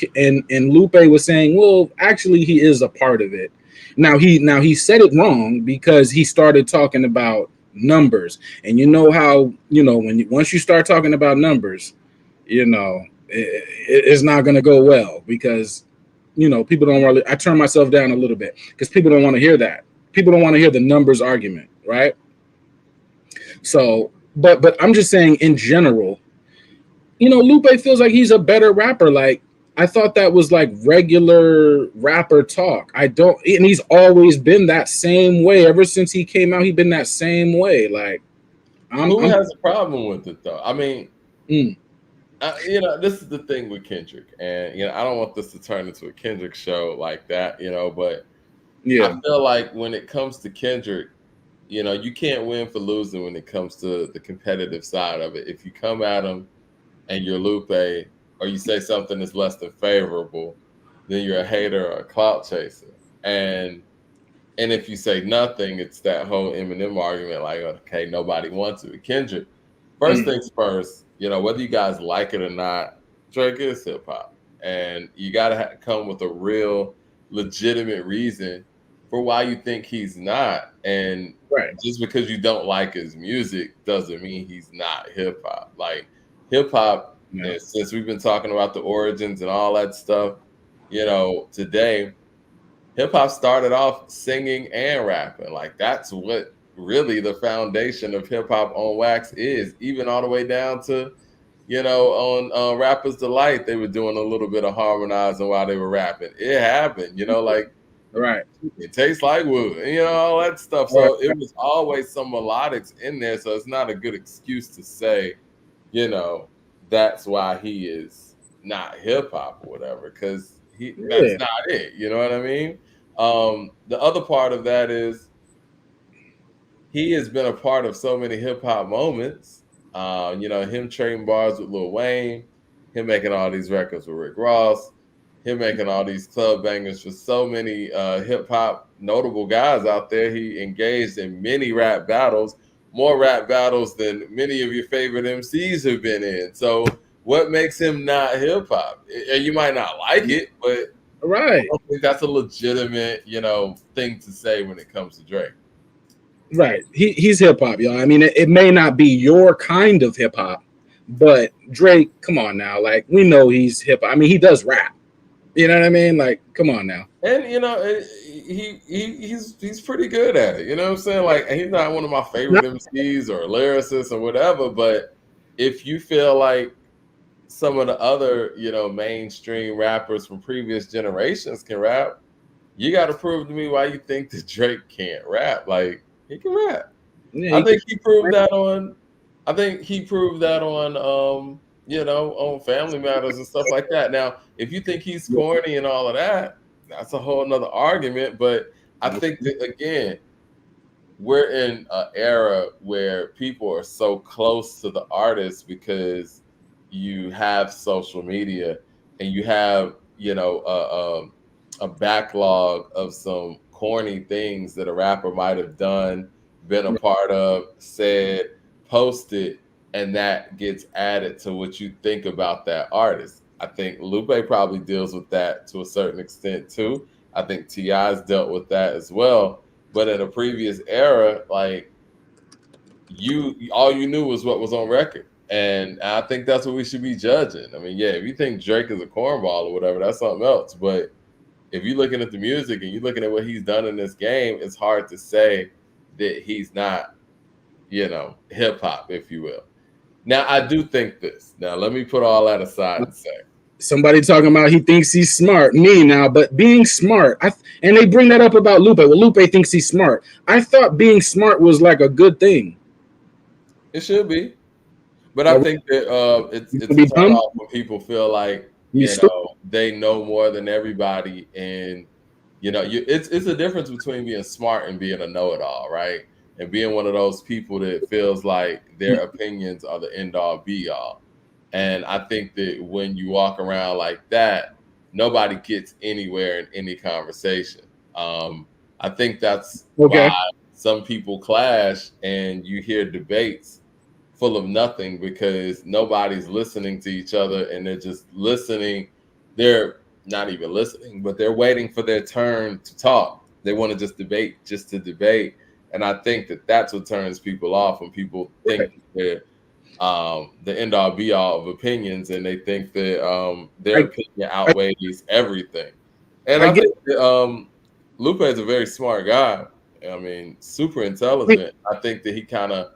Lupe was saying, well, actually, he is a part of it. Now he said it wrong because he started talking about numbers, and you know how once you start talking about numbers, you know it's not going to go well because, people don't really. I turn myself down a little bit because people don't want to hear that. People don't want to hear the numbers argument, right? So, but I'm just saying in general, Lupe feels like he's a better rapper. Like I thought that was like regular rapper talk. I don't, and he's always been that same way ever since he came out. He's been that same way. Like, who has a problem with it though? I mean, mm, this is the thing with Kendrick, and I don't want this to turn into a Kendrick show like that, but yeah, I feel like when it comes to Kendrick, you can't win for losing when it comes to the competitive side of it. If you come at him and you're Lupe, or you say something that's less than favorable, then you're a hater or a clout chaser. And if you say nothing, it's that whole Eminem argument, like, okay, nobody wants it. Kendrick, first things first, whether you guys like it or not, Drake is hip hop, and you got to come with a real, legitimate reason for why you think he's not. And right. just because you don't like his music doesn't mean he's not hip hop. Like hip hop, since we've been talking about the origins and all that stuff, today, hip hop started off singing and rapping. Like that's what really the foundation of hip hop on wax is, even all the way down to, on Rapper's Delight, they were doing a little bit of harmonizing while they were rapping. It happened, like right. It tastes like wood, all that stuff. So it was always some melodics in there. So it's not a good excuse to say, that's why he is not hip hop or whatever, because that's not it. You know what I mean? The other part of that is he has been a part of so many hip hop moments. Him trading bars with Lil Wayne, him making all these records with Rick Ross, him making all these club bangers for so many hip hop notable guys out there. He engaged in many rap battles, more rap battles than many of your favorite MCs have been in. So what makes him not hip hop? You might not like it, but right. I don't think that's a legitimate, thing to say when it comes to Drake. Right. He's hip hop, y'all. I mean, it may not be your kind of hip hop, but Drake, come on now. Like, we know he's hip hop. I mean, he does rap. You know what I mean? Like, come on now. And he's pretty good at it. You know what I'm saying? Like, he's not one of my favorite MCs or lyricists or whatever. But if you feel like some of the other, mainstream rappers from previous generations can rap, you got to prove to me why you think that Drake can't rap. Like, he can rap. Yeah, I think he proved that on. On Family Matters and stuff like that. Now, if you think he's corny and all of that, that's a whole nother argument. But I think that, again, we're in an era where people are so close to the artist because you have social media and you have, a backlog of some corny things that a rapper might have done, been a part of, said, posted, and that gets added to what you think about that artist. I think Lupe probably deals with that to a certain extent too. I think T.I.'s dealt with that as well. But in a previous era, like all you knew was what was on record. And I think that's what we should be judging. I mean, yeah, if you think Drake is a cornball or whatever, that's something else. But if you're looking at the music and you're looking at what he's done in this game, it's hard to say that he's not, hip hop, if you will. Now, I do think this. Now, let me put all that aside and say. Somebody talking about he thinks he's smart. Me now, but being smart, and they bring that up about Lupe. Well, Lupe thinks he's smart. I thought being smart was like a good thing. It should be. But I think that it's a turn off when people feel like, they know more than everybody. And, it's a difference between being smart and being a know-it-all, right? And being one of those people that feels like their opinions are the end-all, be-all. And I think that when you walk around like that, nobody gets anywhere in any conversation. I think that's why some people clash and you hear debates full of nothing because nobody's listening to each other and they're just listening. They're not even listening, but they're waiting for their turn to talk. They want to just debate just to debate. And I think that that's what turns people off when people think they're the end all be all of opinions, and they think that their opinion outweighs everything. And I think that, Lupe is a very smart guy. I mean, super intelligent. I think that he kind of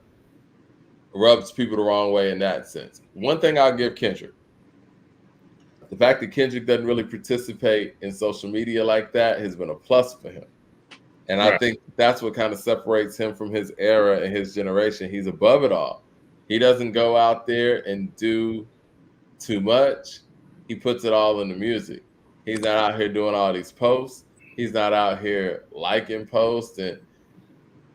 rubs people the wrong way in that sense. One thing I'll give Kendrick, the fact that Kendrick doesn't really participate in social media like that has been a plus for him. And I think that's what kind of separates him from his era and his generation. He's above it all. He doesn't go out there and do too much. He puts it all in the music. He's not out here doing all these posts. He's not out here liking posts. And,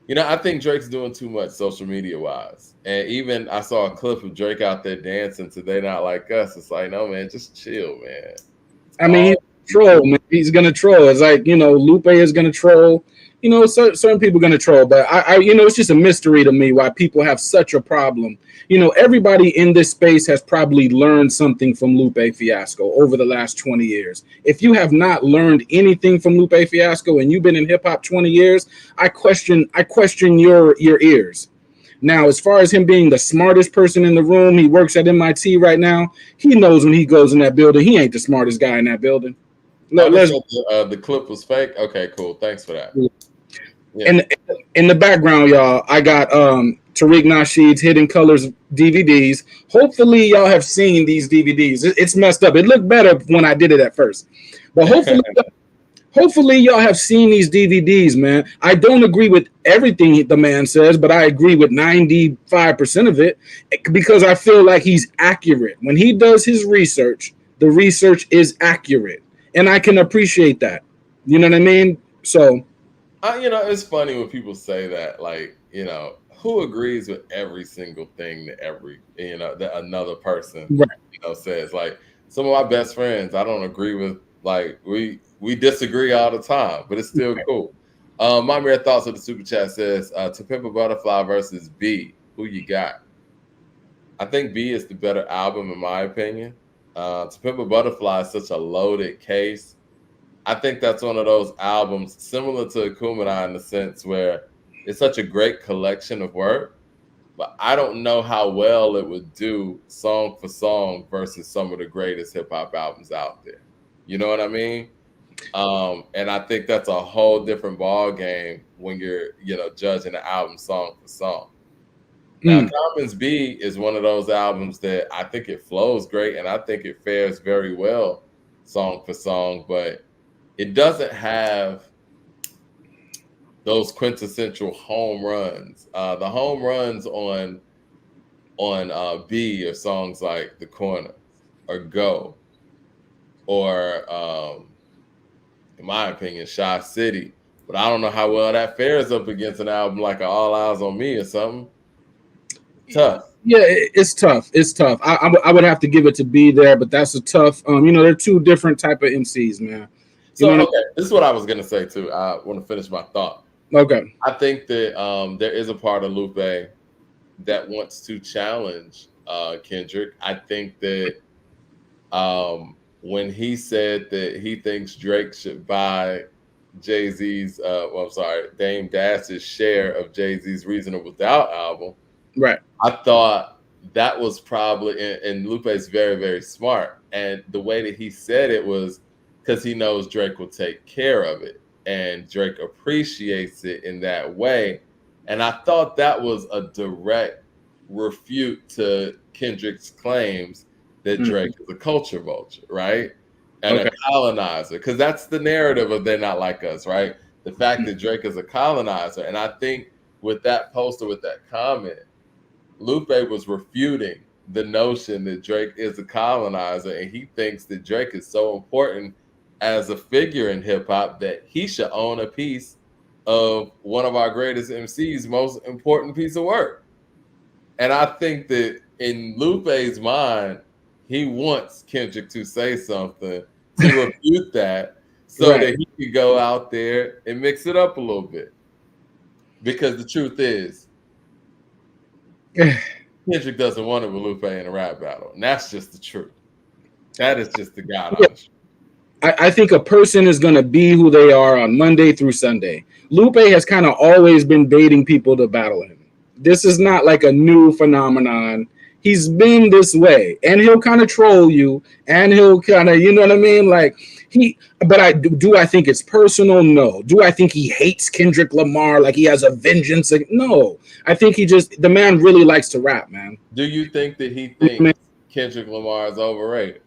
you know, I think Drake's doing too much social media wise. And even I saw a clip of Drake out there dancing to They Not Like Us. It's like, no, man, just chill, man. I mean, he's troll, man. He's going to troll. It's like, you know, Lupe is going to troll. You know, certain people are going to troll, but I, you know, it's just a mystery to me why people have such a problem. You know, everybody in this space has probably learned something from Lupe Fiasco over the last 20 years. If you have not learned anything from Lupe Fiasco and you've been in hip hop 20 years, I question your ears. Now, as far as him being the smartest person in the room, he works at MIT right now. He knows when he goes in that building, he ain't the smartest guy in that building. The clip was fake. Okay, cool. Thanks for that. Yeah. In the background, y'all, I got Tariq Nasheed's Hidden Colors DVDs. Hopefully, y'all have seen these DVDs. It's messed up. It looked better when I did it at first, but hopefully, y'all have seen these DVDs, man. I don't agree with everything the man says, but I agree with 95% of it because I feel like he's accurate. When he does his research, the research is accurate, and I can appreciate that. You know what I mean? So. You know, it's funny when people say that, like, you know, who agrees with every single thing that another person, you know, says. Like, some of my best friends, I don't agree with. Like, we disagree all the time, but it's still cool. My mere thoughts of the super chat says, To Pimp a Butterfly versus B, who you got? I think B is the better album, in my opinion. To Pimp a Butterfly is such a loaded case. I think that's one of those albums similar to Akumanai in the sense where it's such a great collection of work, but I don't know how well it would do song for song versus some of the greatest hip hop albums out there. You know what I mean? And I think that's a whole different ball game when you're, you know, judging an album song for song. Now, Common's B is one of those albums that I think it flows great and I think it fares very well song for song, but it doesn't have those quintessential home runs. The home runs on B are songs like The Corner or Go or, in my opinion, Shy City. But I don't know how well that fares up against an album like All Eyes on Me or something. Tough. Yeah, it's tough. It's tough. I would have to give it to B there, but that's a tough. You know, they're two different type of MCs, man. So, okay, this is what I was going to say, too. I want to finish my thought. Okay. I think that there is a part of Lupe that wants to challenge Kendrick. I think that when he said that he thinks Drake should buy Jay-Z's, Dame Dash's share of Jay-Z's Reasonable Doubt album, right? I thought that was probably, and Lupe's very, very smart. And the way that he said it was, because he knows Drake will take care of it and Drake appreciates it in that way. And I thought that was a direct refute to Kendrick's claims that Drake is a culture vulture, right? And a colonizer, because that's the narrative of They're Not Like Us, right? The fact that Drake is a colonizer. And I think with that poster, with that comment, Lupe was refuting the notion that Drake is a colonizer, and he thinks that Drake is so important as a figure in hip hop that he should own a piece of one of our greatest MCs' most important piece of work. And I think that in Lupe's mind, he wants Kendrick to say something to refute that so that he can go out there and mix it up a little bit. Because the truth is, Kendrick doesn't want it with Lupe in a rap battle. And that's just the truth. That is just the God honest truth. I think a person is going to be who they are on Monday through Sunday. Lupe has kind of always been baiting people to battle him. This is not like a new phenomenon. He's been this way, and he'll kind of troll you, and he'll kind of, you know what I mean? Like but I think it's personal? No. Do I think he hates Kendrick Lamar? Like he has a vengeance? Like, no. I think the man really likes to rap, man. Do you think that he thinks Kendrick Lamar is overrated?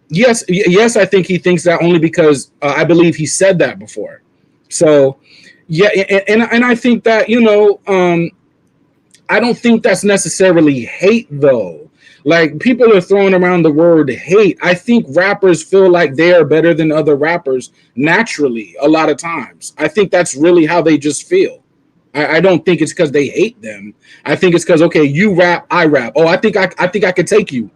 Yes, I think he thinks that only because I believe he said that before. So, yeah, and I think that, I don't think that's necessarily hate though. Like people are throwing around the word hate. I think rappers feel like they are better than other rappers naturally a lot of times. I think that's really how they just feel. I don't think it's because they hate them. I think it's because, okay, you rap, I rap. Oh, I think I could take you.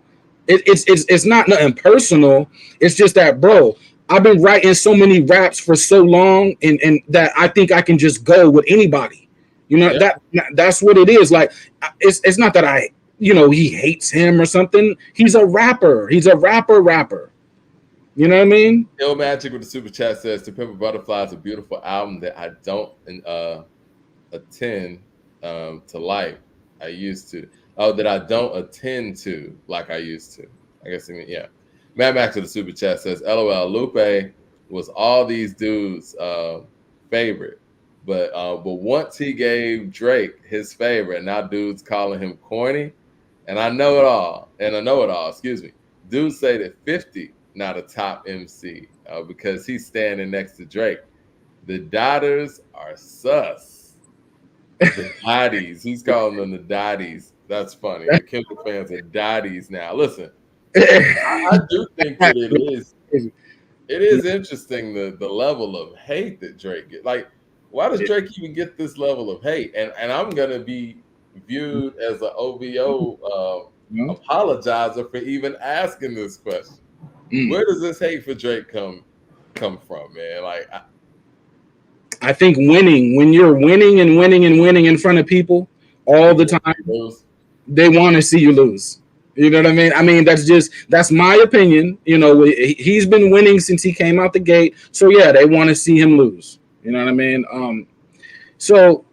It's not nothing personal. It's just that, bro, I've been writing so many raps for so long, and that I think I can just go with anybody. Yeah. That's what it is. Like it's not that he hates him or something. He's a rapper. He's a rapper. You know what I mean? Ill Magic with the super chat says, "To Pimp a Butterfly is a beautiful album that I don't attend to like I used to. Oh, that I don't attend to like I used to. I guess, yeah." Mad Max with the super chat says, "LOL, Lupe was all these dudes' favorite. But once he gave Drake his favorite, and now dudes calling him corny. And I know it all. Excuse me. Dudes say that 50 not a top MC because he's standing next to Drake. The Dotters are sus. The Dotties. He's calling them the Dotties. That's funny. The Kendall fans are Dotties now. Listen, I do think that it is interesting the level of hate that Drake gets. Like, why does Drake even get this level of hate? And I'm gonna be viewed as an OVO apologizer for even asking this question. Where does this hate for Drake come from, man? Like, I think when you're winning and winning and winning in front of people all the time, they want to see you lose. You know what I mean? I mean, that's my opinion. He's been winning since he came out the gate. So yeah, they want to see him lose. You know what I mean? So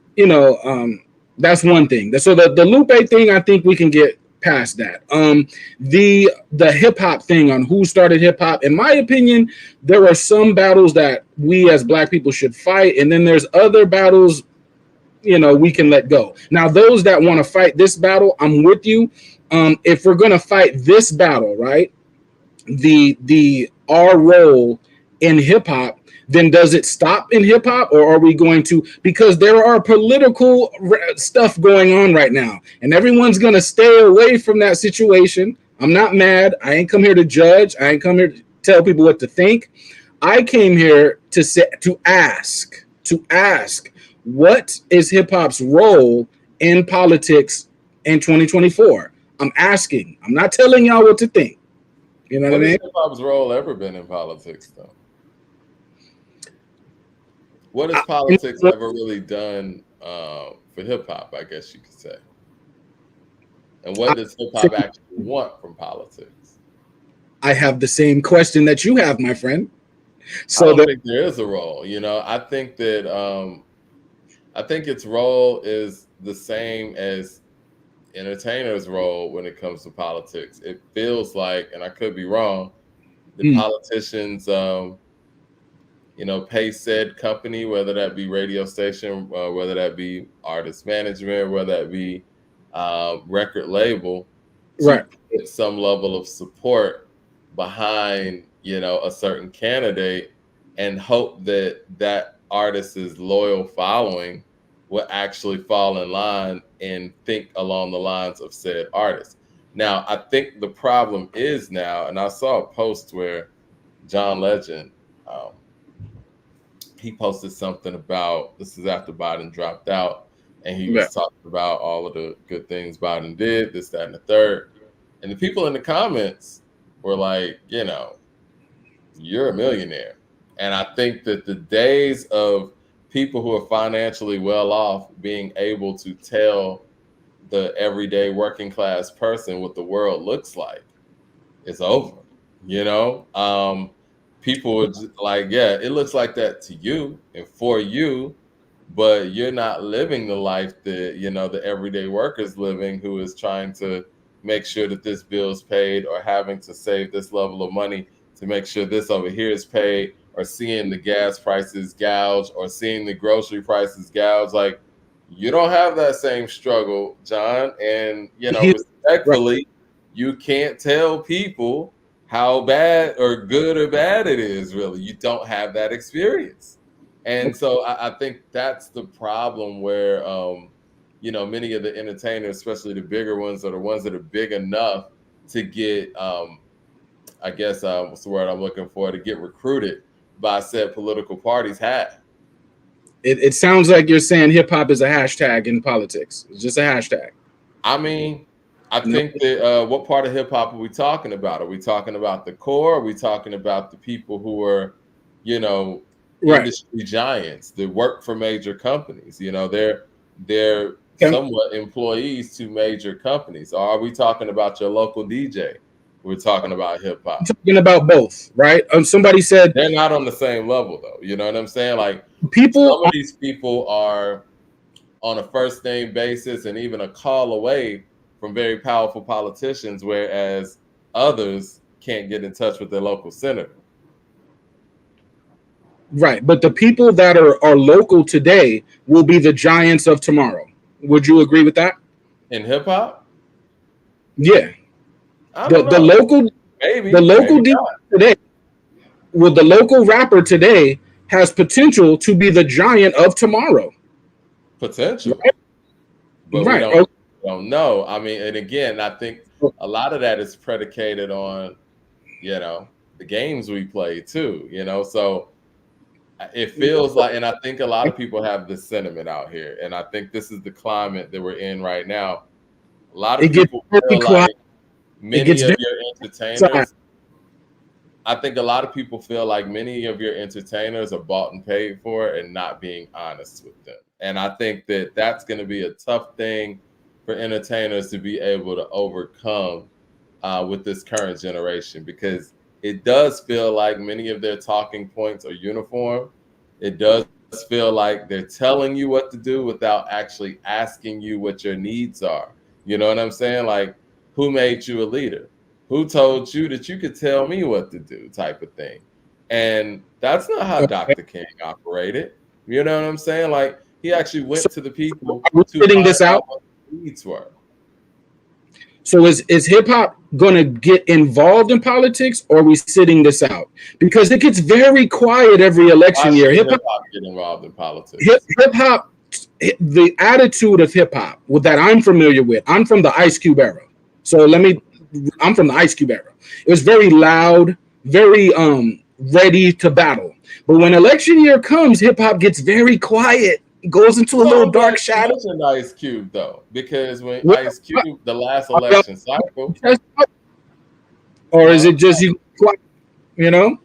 that's one thing. So the Lupe thing, I think we can get past that. The hip hop thing on who started hip hop, in my opinion, there are some battles that we as Black people should fight, and then there's other battles we can let go. Now, those that want to fight this battle, I'm with you. If we're gonna fight this battle, right? Our role in hip hop, then does it stop in hip hop, or are we going to, because there are political stuff going on right now, and everyone's gonna stay away from that situation. I'm not mad. I ain't come here to judge. I ain't come here to tell people what to think. I came here to ask what is hip hop's role in politics in 2024. I'm asking. I'm not telling y'all what to think. You know what I mean? Hip hop's role ever been in politics, though? What has politics ever really done for hip hop, I guess you could say? And what does hip hop actually want from politics? I have the same question that you have, my friend. So I don't think there is a role. I think that I think its role is the same as entertainers' role when it comes to politics. It feels like, and I could be wrong, the politicians pay said company, whether that be radio station, whether that be artist management, whether that be record label, to put some level of support behind, a certain candidate, and hope that that artist's loyal following will actually fall in line and think along the lines of said artist. Now, I think the problem is now, and I saw a post where John Legend, he posted something about, this is after Biden dropped out, and he was talking about all of the good things Biden did, this, that, and the third. And the people in the comments were like, you're a millionaire. And I think that the days of people who are financially well off being able to tell the everyday working class person what the world looks like is over. People were just like, yeah, it looks like that to you and for you, but you're not living the life that, you know, the everyday worker's living, who is trying to make sure that this bill's paid, or having to save this level of money to make sure this over here is paid, or seeing the gas prices gouge, or seeing the grocery prices gouge. Like, you don't have that same struggle, John. And, you know, Right. respectfully, you can't tell people how bad or good or bad it is, really. You don't have that experience. And so I think that's the problem, where, you know, many of the entertainers, especially the bigger ones, or the ones that are big enough to get, I guess, what's the word I'm looking for, to get recruited by said political parties, have. It sounds like you're saying hip hop is a hashtag in politics. It's just a hashtag. I mean, I You know? think that, what part of hip hop are we talking about? Are we talking about the core? Are we talking about the people who are, you know, Right. industry giants that work for major companies? You know, they're Okay. somewhat employees to major companies. Or are we talking about your local DJ? We're talking about hip I'm hop. talking about both, right? Somebody said They're not on the same level, though. You know what I'm saying? Like, people. some of these people are on a first name basis and even a call away from very powerful politicians, whereas others can't get in touch with their local senator. Right, but the people that are local today will be the giants of tomorrow. Would you agree with that? In hip hop, Yeah. I The don't the know. local the Maybe, local maybe DJ not. today, well, the local rapper today has potential to be the giant of tomorrow. Potential, Right? but we Right. don't know. I mean, and again, I think a lot of that is predicated on, you know, the games we play too. You know, so it feels like, and I think a lot of people have this sentiment out here, and I think this is the climate that we're in right now. A lot of It gets people very feel quiet. like It many gets of very your silent. entertainers, I think a lot of people feel like many of your entertainers are bought and paid for and not being honest with them. And I think that that's going to be a tough thing for entertainers to be able to overcome, with this current generation, because it does feel like many of their talking points are uniform. It does feel like they're telling you what to do without actually asking you what your needs are. You know what I'm saying? Like, who made you a leader? Who told you that you could tell me what to do, type of thing. And that's not how Okay. Dr. King operated. You know what I'm saying? Like, he actually So went to the people are we to sitting find this out out? what the needs were. So is hip hop gonna get involved in politics, or are we sitting this out? Because it gets very quiet every Why election year. should Hip hip hop hop get involved in hip politics? hip hop the attitude of hip hop that I'm familiar with. I'm from the Ice Cube era. So I'm from the Ice Cube era. It was very loud, very ready to battle. But when election year comes, hip hop gets very quiet, goes into a Well, little I'm glad dark you shadow. mentioned Ice Cube, though, because when What, Ice Cube, the last are y'all election cycle, or is huh? it just you quiet, you know?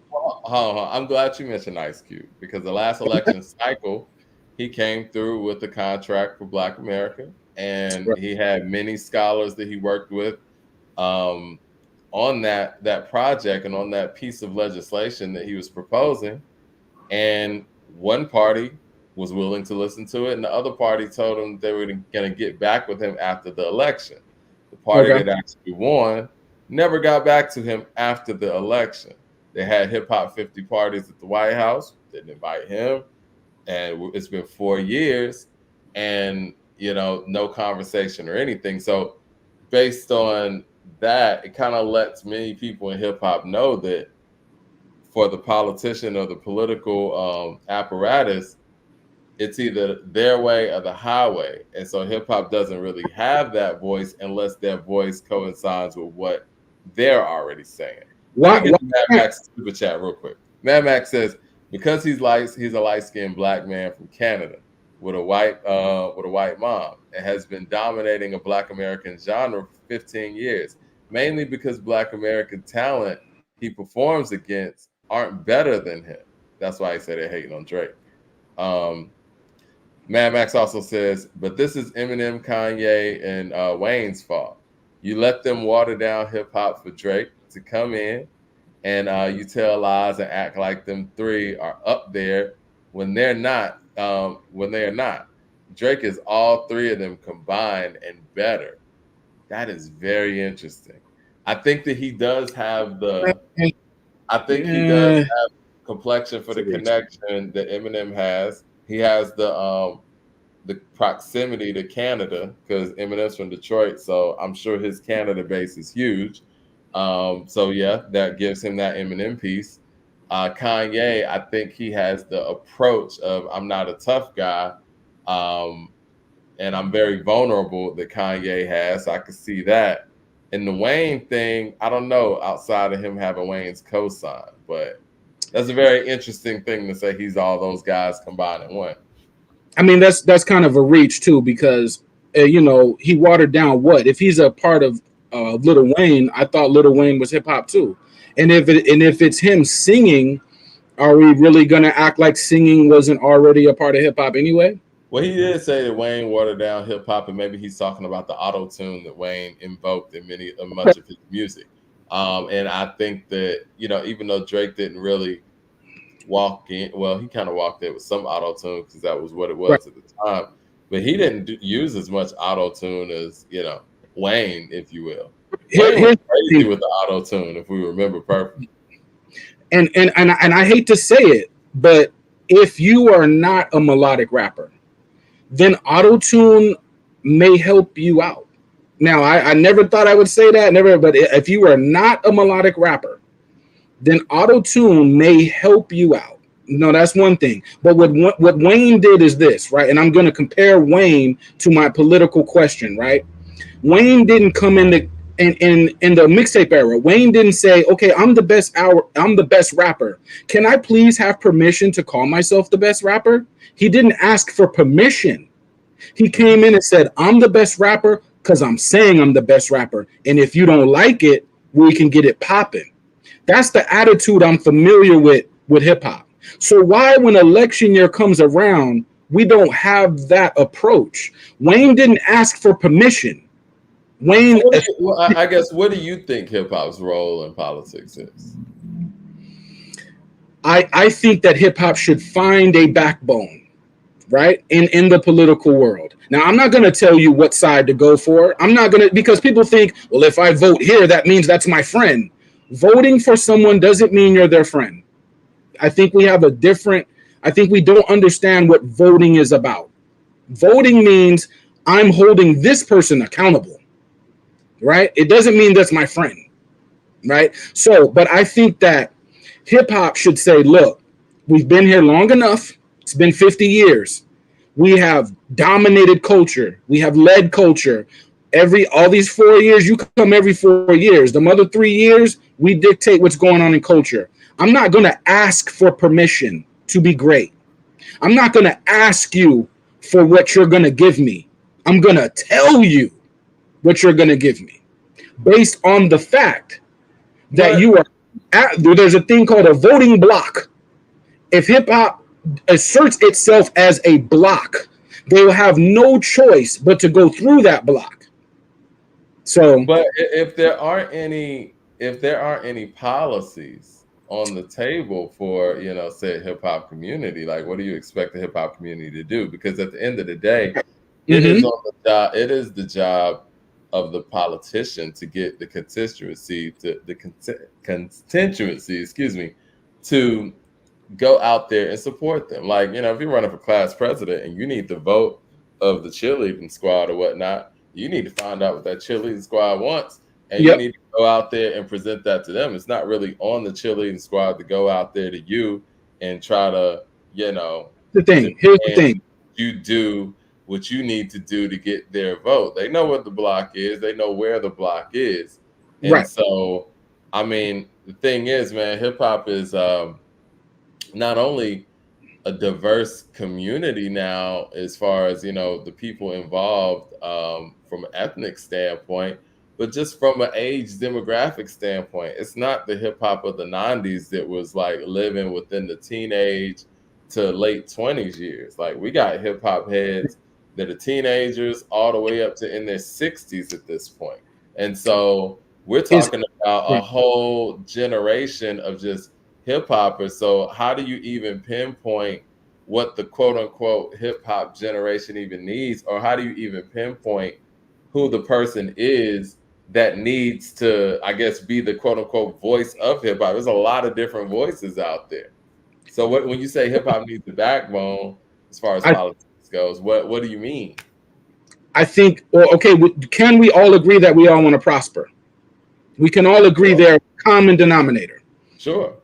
I'm glad you mentioned Ice Cube, because the last election cycle, he came through with the contract for Black America, and Right. he had many scholars that he worked with, um, on that project and on that piece of legislation that he was proposing. And one party was willing to listen to it, and the other party told him they were going to get back with him after the election. The party Okay. that actually won never got back to him after the election. They had hip hop 50 parties at the White House, didn't invite him, and it's been 4 years, and, you know, no conversation or anything. So based on that, it kind of lets many people in hip hop know that for the politician or the political, apparatus, it's either their way or the highway. And so hip hop doesn't really have that voice unless their voice coincides with what they're already saying. Let me Why? get to Mad Max super chat real quick. Mad Max says, because he's a light-skinned Black man from Canada with a white mom, and has been dominating a Black American genre for 15 years, mainly because Black American talent he performs against aren't better than him. That's why he said they're hating on Drake. Um, Mad Max also says, but this is Eminem, Kanye, and Wayne's fault. You let them water down hip hop for Drake to come in, and you tell lies and act like them three are up there when they're not. when they are not. Drake is all three of them combined and better. That is very interesting. I think that he does have the. I think he does Yeah, have complexion for it's a the reach. connection that Eminem has. He has the proximity to Canada because Eminem's from Detroit, so I'm sure his Canada base is huge. So yeah, that gives him that Eminem piece. Kanye, I think he has the approach of I'm not a tough guy, um, and I'm very vulnerable that Kanye has. So I can see that. And the Wayne thing, I don't know outside of him having Wayne's cosign, but that's a very interesting thing to say he's all those guys combined in one. I mean, that's kind of a reach too, because he watered down what if he's a part of Little Wayne. I thought Little Wayne was hip hop too, and if it's him singing, are we really gonna act like singing wasn't already a part of hip hop anyway? Well, he did say that Wayne watered down hip hop, and maybe he's talking about the auto tune that Wayne invoked in much of his music. And I think that even though Drake didn't really walk in, well, he kind of walked in with some auto tune because that was what it Right. was at the time. But he didn't use as much auto tune as Wayne, if you will. Wayne was Here's the crazy thing, with the auto tune, if we remember perfectly. and I hate to say it, but if you are not a melodic rapper, then auto tune may help you out. Now, I never thought I would say that, never. But if you are not a melodic rapper, then auto tune may help you out. No, that's one thing. But what Wayne did is this, right? And I'm going to compare Wayne to my political question, right? Wayne didn't come in the mixtape era. Wayne didn't say, "Okay, I'm the best rapper. Can I please have permission to call myself the best rapper?" He didn't ask for permission. He came in and said, "I'm the best rapper because I'm saying I'm the best rapper. And if you don't like it, we can get it popping." That's the attitude I'm familiar with hip hop. So why, when election year comes around, we don't have that approach? Wayne didn't ask for permission. So Wayne, I guess, what do you think hip hop's role in politics is? I think that hip hop should find a backbone, right? In the political world. Now, I'm not going to tell you what side to go for. I'm not going to, because people think, well, if I vote here, that means that's my friend. Voting for someone doesn't mean you're their friend. I think we have a different, I think we don't understand what voting is about. Voting means I'm holding this person accountable, right? It doesn't mean that's my friend, right? So, but I think that hip hop should say, look, we've been here long enough. It's been 50 years. We have dominated culture. We have led culture. All these 4 years, you come every 4 years. The other 3 years, we dictate what's going on in culture. I'm not going to ask for permission to be great. I'm not going to ask you for what you're going to give me. I'm going to tell you what you're going to give me based on the fact that But you are there's a thing called a voting block. If hip hop asserts itself as a block, they will have no choice but to go through that block. So, if there aren't any policies on the table for said hip hop community, like what do you expect the hip hop community to do? Because at the end of the day, it is on the job. It is the job of the politician to get the constituency, excuse me, to go out there and support them. Like, if you're running for class president and you need the vote of the cheerleading squad or whatnot, you need to find out what that cheerleading squad wants. And you yep. need to go out there and present that to them. It's not really on the cheerleading squad to go out there to you and try to, Here's the demand thing. you do what you need to do to get their vote. They know what the block is. They know where the block is. And Right. so, I mean, the thing is, man, hip hop is not only a diverse community now as far as the people involved from an ethnic standpoint, but just from an age demographic standpoint. It's not the hip-hop of the 90s that was like living within the teenage to late 20s years. Like, we got hip-hop heads that are teenagers all the way up to in their 60s at this point. And so we're Is talking about a whole generation of just hip hoppers. So how do you even pinpoint what the quote unquote hip hop generation even needs, or how do you even pinpoint who the person is that needs to, I guess, be the quote unquote voice of hip hop? There's a lot of different voices out there. So when you say hip hop needs a backbone as far as politics goes, what do you mean? I think, well, okay, can we all agree that we all want to prosper? We can all agree there's a common denominator. Sure.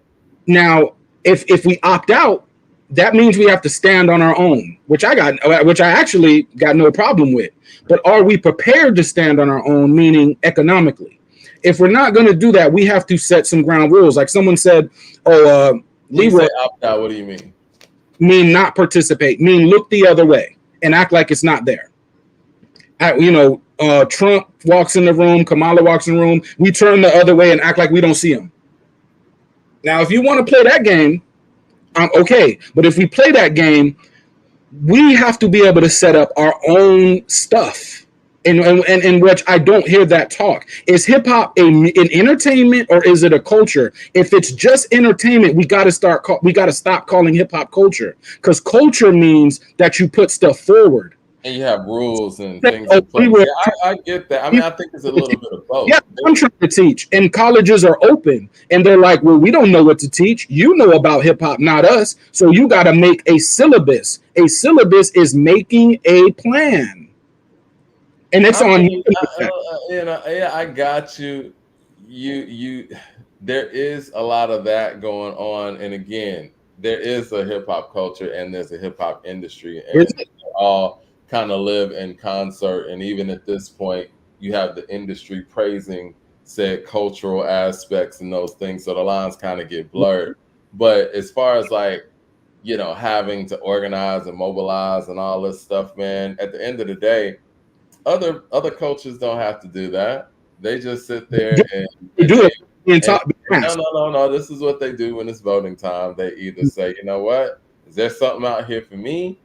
Now, if we opt out, that means we have to stand on our own, which I actually got no problem with. But are we prepared to stand on our own, meaning economically? If we're not going to do that, we have to set some ground rules. Like someone said, when you say opt out, what do you mean? Mean not participate, mean look the other way and act like it's not there. Trump walks in the room, Kamala walks in the room, we turn the other way and act like we don't see him. Now, if you want to play that game, okay. But if we play that game, we have to be able to set up our own stuff. In which I don't hear that talk. Is hip hop an entertainment or is it a culture? If it's just entertainment, we got to stop calling hip hop culture, because culture means that you put stuff forward. And you have rules and things in place. Yeah, I get that. I mean, I think it's a little bit of both. Yeah, I'm trying to teach, and colleges are open, and they're like, well, we don't know what to teach. You know about hip hop, not us. So you got to make a syllabus. A syllabus is making a plan, and it's on you. Yeah, I got you. You. There is a lot of that going on, and again, there is a hip hop culture and there's a hip hop industry, and they all kind of live in concert. And even at this point, you have the industry praising said cultural aspects and those things, so the lines kind of get blurred. But as far as like, having to organize and mobilize and all this stuff, man, at the end of the day, other cultures don't have to do that. They just sit there and do it. No. This is what they do when it's voting time. They either say, you know what, is there something out here for me?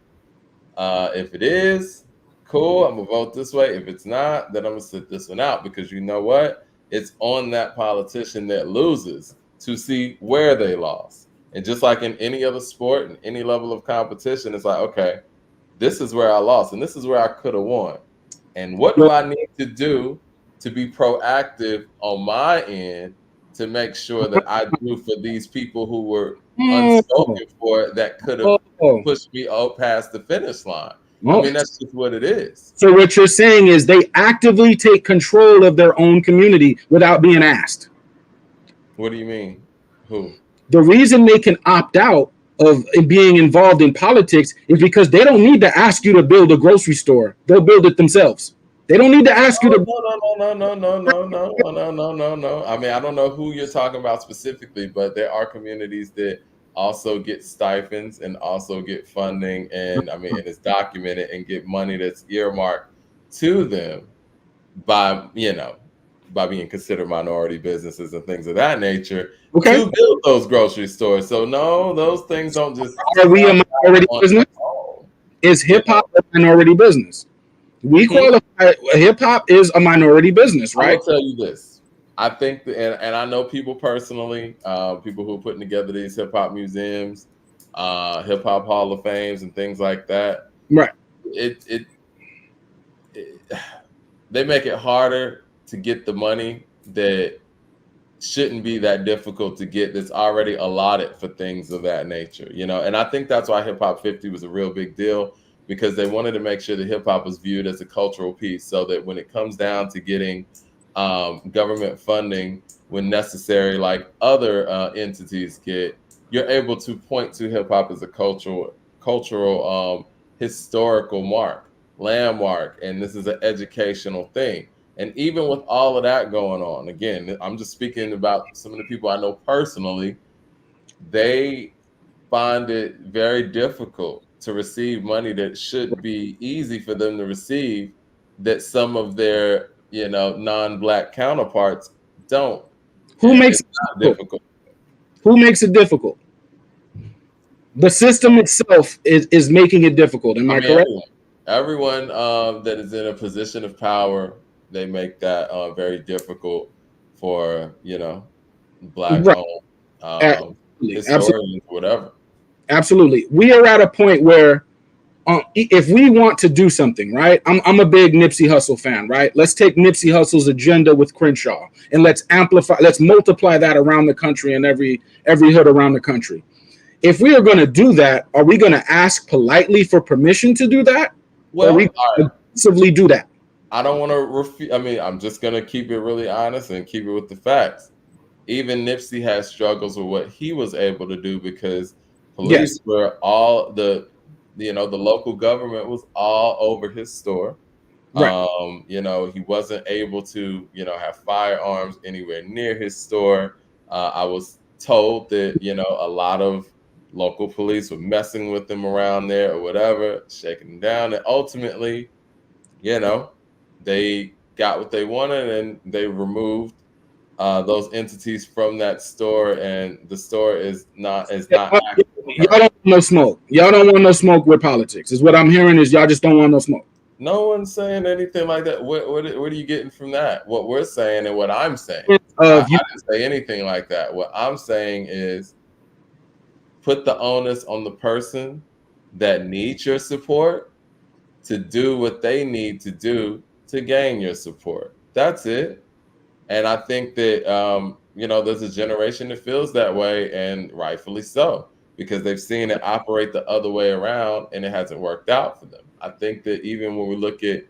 If it is, cool, I'm gonna vote this way. If it's not, then I'm gonna sit this one out, because you know what? It's on that politician that loses to see where they lost. And just like in any other sport and any level of competition, it's like, okay, this is where I lost and this is where I could have won. And what do I need to do to be proactive on my end to make sure that I do for these people who were unspoken for that could have pushed me past the finish line? I mean, that's just what it is. So what you're saying is they actively take control of their own community without being asked. What do you mean? Who? The reason they can opt out of being involved in politics is because they don't need to ask you to build a grocery store. They'll build it themselves. They don't need to ask you to. No. I mean, I don't know who you're talking about specifically, but there are communities that also get stipends and also get funding, and I mean, and it's documented, and get money that's earmarked to them by being considered minority businesses and things of that nature to build those grocery stores. So no, those things don't just. Are we a minority business? Is hip hop a minority business? We qualify. Hip hop is a minority business, right? I'll tell you this. I think, and I know people personally, people who are putting together these hip hop museums, hip hop Hall of Fames, and things like that. Right. They make it harder to get the money that shouldn't be that difficult to get, that's already allotted for things of that nature, And I think that's why Hip Hop 50 was a real big deal, because they wanted to make sure that hip hop was viewed as a cultural piece, so that when it comes down to getting government funding when necessary, like other entities get, you're able to point to hip hop as a cultural historical landmark, and this is an educational thing. And even with all of that going on, again, I'm just speaking about some of the people I know personally, they find it very difficult to receive money that should be easy for them to receive, that some of their, non-Black counterparts don't. Who makes it difficult? Who makes it difficult? The system itself is making it difficult. Am I correct? Everyone that is in a position of power, they make that very difficult for, Black-owned historians, whatever. Absolutely. We are at a point where if we want to do something, right? I'm a big Nipsey Hussle fan, right? Let's take Nipsey Hussle's agenda with Crenshaw and let's multiply that around the country and every hood around the country. If we are going to do that, are we going to ask politely for permission to do that? Well, or are we aggressively do that? I don't want to refute. I mean, I'm just going to keep it really honest and keep it with the facts. Even Nipsey has struggles with what he was able to do because police were all the local government was all over his store. Right. He wasn't able to, have firearms anywhere near his store. I was told that, a lot of local police were messing with him around there or whatever, shaking him down. And ultimately, they got what they wanted and they removed those entities from that store, and the store is not. Y'all don't want no smoke. Y'all don't want no smoke with politics. Is what I'm hearing is y'all just don't want no smoke. No one's saying anything like that. What are you getting from that? What we're saying and what I'm saying. I didn't say anything like that. What I'm saying is put the onus on the person that needs your support to do what they need to do to gain your support. That's it. And I think that, there's a generation that feels that way, and rightfully so, because they've seen it operate the other way around and it hasn't worked out for them. I think that even when we look at,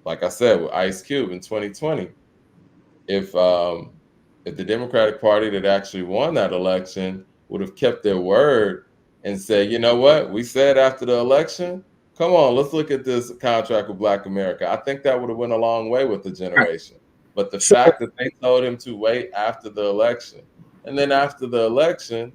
like I said, with Ice Cube in 2020, if the Democratic Party that actually won that election would have kept their word and said, you know what, we said after the election, come on, let's look at this contract with Black America. I think that would have went a long way with the generation. But the fact that they told him to wait after the election, and then after the election,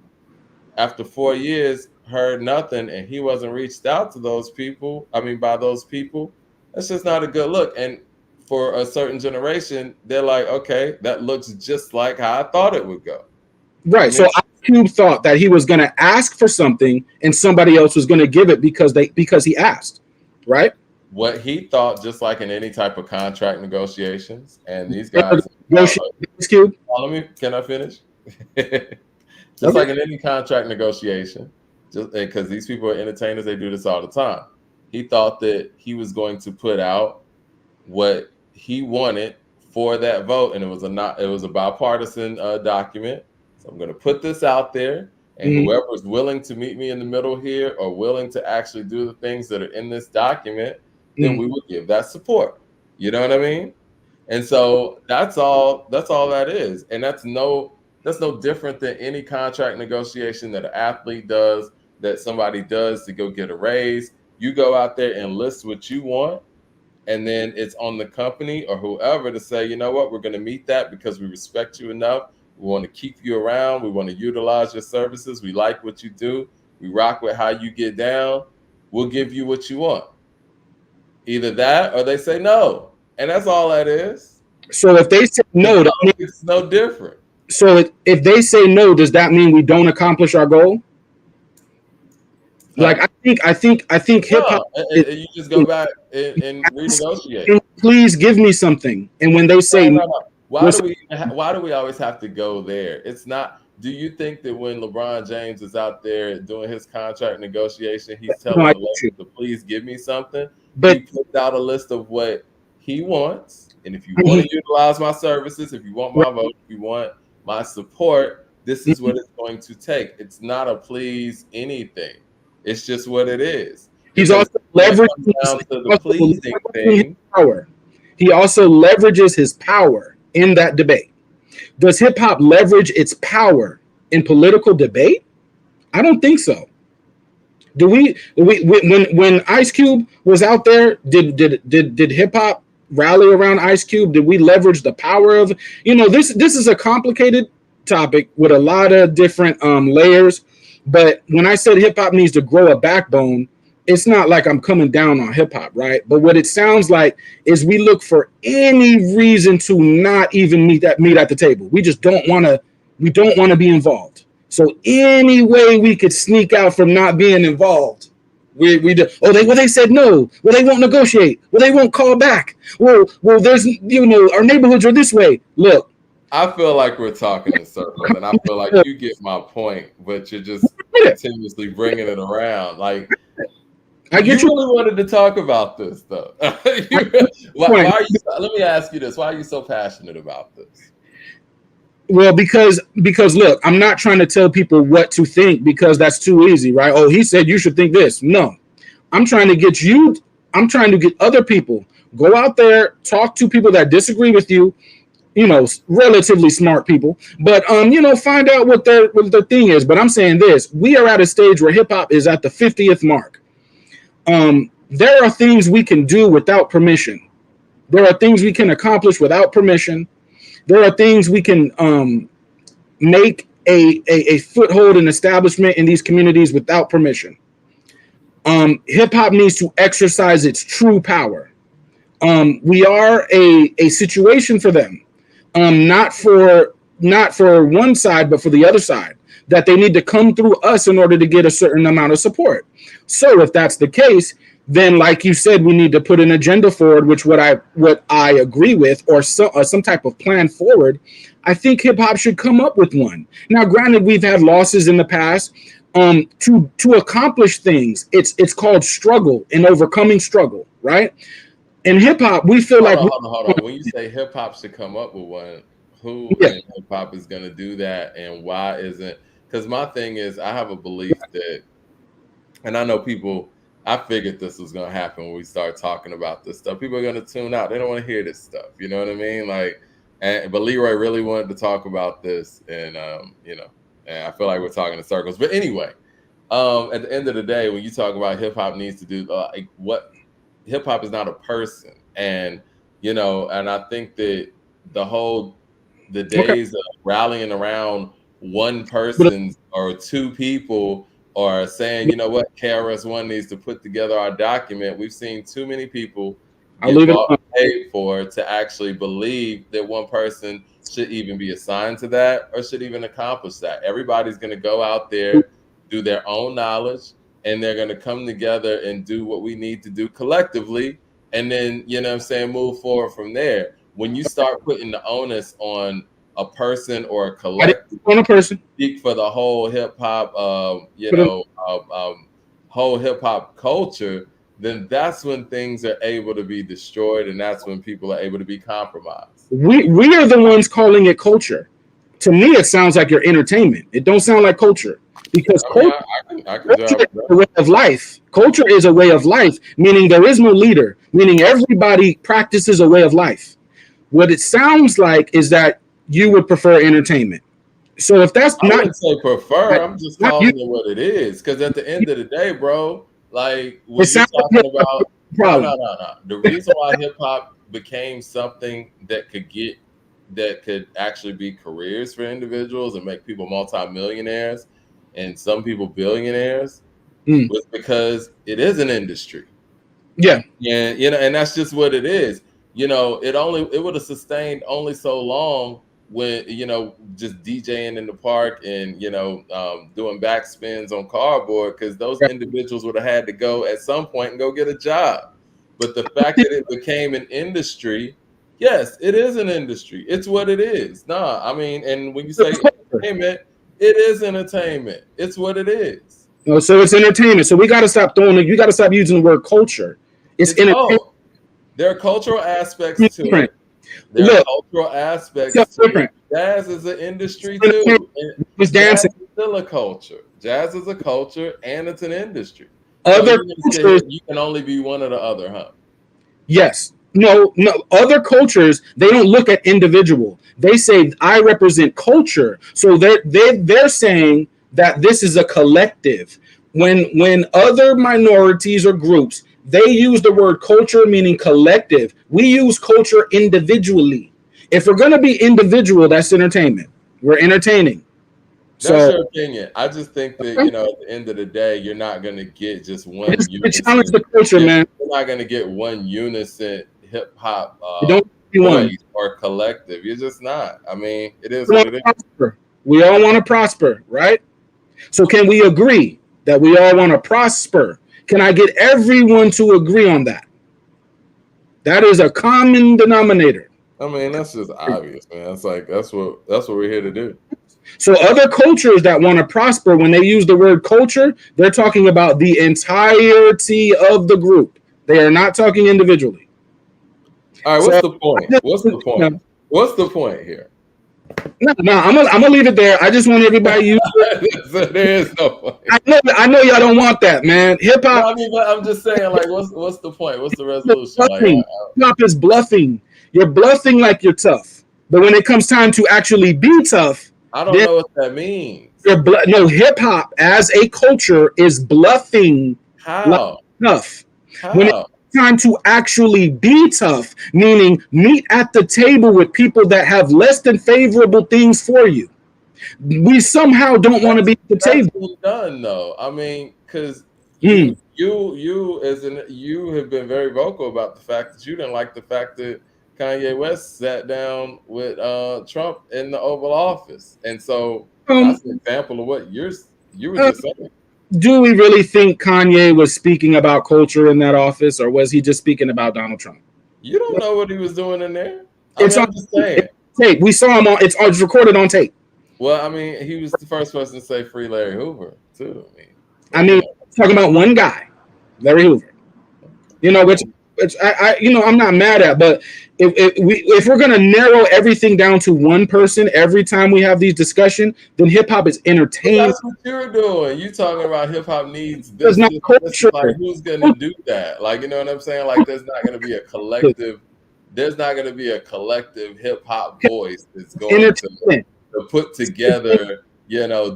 after 4 years, heard nothing, and he wasn't reached out to those people, by those people, that's just not a good look. And for a certain generation, they're like, okay, that looks just like how I thought it would go. Right. So Ice Cube thought that he was going to ask for something and somebody else was going to give it because he asked, right? What he thought, just like in any type of contract negotiations, and these guys. Can I finish? Just like in any contract negotiation, just because these people are entertainers, they do this all the time. He thought that he was going to put out what he wanted for that vote, and it was a bipartisan document. So I'm going to put this out there, and whoever is willing to meet me in the middle here, or willing to actually do the things that are in this document, then we would give that support. You know what I mean? And so that's all that is. And that's no different than any contract negotiation that an athlete does, that somebody does to go get a raise. You go out there and list what you want, and then it's on the company or whoever to say, you know what, we're going to meet that because we respect you enough. We want to keep you around. We want to utilize your services. We like what you do. We rock with how you get down. We'll give you what you want. Either that or they say no. And that's all that is. So if they say no, it's no different. So if they say no, does that mean we don't accomplish our goal? Like I think hip hop. You just go back and renegotiate. Please give me something. And when they say no. Why do we always have to go there? It's not. Do you think that when LeBron James is out there doing his contract negotiation, he's telling the lady to please give me something? But he puts out a list of what he wants, and if you want to utilize my services, if you want my vote, if you want my support, this is what it's going to take. It's not a please anything. It's just what it is. He's also leveraging power. He also leverages his power in that debate. Does hip hop leverage its power in political debate? I don't think so. Do we when Ice Cube was out there, did hip hop rally around Ice Cube? Did we leverage the power of, this is a complicated topic with a lot of different layers. But when I said hip hop needs to grow a backbone, it's not like I'm coming down on hip hop, right? But what it sounds like is we look for any reason to not even meet at the table. We just don't want to be involved. So any way we could sneak out from not being involved, we do. They said no. Well, they won't negotiate. Well, they won't call back. Well, there's our neighborhoods are this way. Look, I feel like we're talking in circles, and I feel like you get my point, but you're just continuously bringing it around. Like, I get you really wanted to talk about this, though. Why are you? Let me ask you this: why are you so passionate about this? Well, because look, I'm not trying to tell people what to think because that's too easy, right? Oh, he said you should think this. No, I'm trying to get you. I'm trying to get other people. Go out there, talk to people that disagree with you. You know, relatively smart people, but you know, find out what their thing is. But I'm saying this: we are at a stage where hip hop is at the 50th mark. There are things we can do without permission. There are things we can accomplish without permission. There are things we can make a foothold and establishment in these communities without permission. Hip hop needs to exercise its true power. We are a situation for them. Not for one side, but for the other side, that they need to come through us in order to get a certain amount of support. So if that's the case, then like you said, we need to put an agenda forward, which what I agree with, or some type of plan forward. I think hip hop should come up with one. Now, granted, we've had losses in the past. To accomplish things, it's called struggle and overcoming struggle, right? In hip hop, we feel hold on. When you say hip hop should come up with one, who in hip hop is going to do that, and why isn't? Because my thing is, I have a belief that, and I know people. I figured this was going to happen when we start talking about this stuff. People are going to tune out. They don't want to hear this stuff. You know what I mean? Like, but Leroy really wanted to talk about this, and you know, and I feel like we're talking in circles. But anyway, at the end of the day, when you talk about hip hop needs to do like what. Hip hop is not a person, and you know, and I think that the days of rallying around one person or two people, or saying, you know what, KRS-One needs to put together our document. We've seen too many people get paid for to actually believe that one person should even be assigned to that or should even accomplish that. Everybody's going to go out there, do their own knowledge, and they're going to come together and do what we need to do collectively. And then, you know what I'm saying, move forward from there. When you start putting the onus on a person or a collective, on a person, speak for the whole hip hop, whole hip hop culture, then that's when things are able to be destroyed. And that's when people are able to be compromised. We are the ones calling it culture. To me, it sounds like your entertainment. It don't sound like culture. Because culture is a way of life. Culture is a way of life, meaning there is no leader, meaning everybody practices a way of life. What it sounds like is that you would prefer entertainment. So if that's I wouldn't say prefer, I'm just calling it what it is. Because at the end of the day, bro, like when you're talking about no. The reason why hip hop became something that could actually be careers for individuals and make people multimillionaires and some people billionaires was because it is an industry. Yeah. And you know, and that's just what it is. You know, it would have sustained only so long when, you know, just DJing in the park and, you know, doing backspins on cardboard, because those individuals would have had to go at some point and go get a job. But the fact that it became an industry, yes, it is an industry. It's what it is. Nah, I mean, and when you say entertainment, it is entertainment. It's what it is. No, so it's entertainment. So we got to stop you got to stop using the word culture. It's entertainment. There are cultural aspects to it. There are cultural aspects to it. Jazz is an industry too. It's dancing. Jazz is still a culture. Jazz is a culture and it's an industry. Other cultures, you can only be one or the other, huh? Yes. No. Other cultures, they don't look at individual. They say I represent culture. So they're saying that this is a collective. When other minorities or groups, they use the word culture meaning collective. We use culture individually. If we're gonna be individual, that's entertainment. We're entertaining. That's your opinion. I just think that, you know, at the end of the day, you're not gonna get just one unison. Challenge the culture, man. You're not gonna get one unison hip hop or collective. You're just not. I mean, it is what it is. We all want to prosper, right? So can we agree that we all want to prosper? Can I get everyone to agree on that? That is a common denominator. I mean, that's just obvious, man. It's like that's what we're here to do. So other cultures that want to prosper, when they use the word culture, they're talking about the entirety of the group. They are not talking individually. All right, So, what's the point? What's the point? What's the point here? No, I'm gonna leave it there. I just want everybody use it. There is no point. I know y'all don't want that, man. Hip hop. No, I mean, but I'm just saying, like, what's the point? What's the resolution? Hip hop is bluffing. You're bluffing like you're tough, but when it comes time to actually be tough, I don't know what that means. No, hip hop as a culture is bluffing. How? Like tough. How? When it's time to actually be tough, meaning meet at the table with people that have less than favorable things for you. We somehow don't want to be at the table. That's done though. I mean, because you have been very vocal about the fact that you didn't like the fact that Kanye West sat down with Trump in the Oval Office, and so that's an example of what you were just saying. Do we really think Kanye was speaking about culture in that office, or was he just speaking about Donald Trump? You don't know what he was doing in there. I'm just saying. Tape. We saw him on. It's recorded on tape. Well, I mean, he was the first person to say "Free Larry Hoover" too. Talking about one guy, Larry Hoover. You know, which I'm not mad at, but if we're gonna narrow everything down to one person every time we have these discussions, then hip hop is entertaining. Well, that's what you're doing. You talking about hip hop needs this, like who's gonna do that? Like, you know what I'm saying? Like, there's not gonna be a collective. There's not gonna be a collective hip hop voice that's going to put together,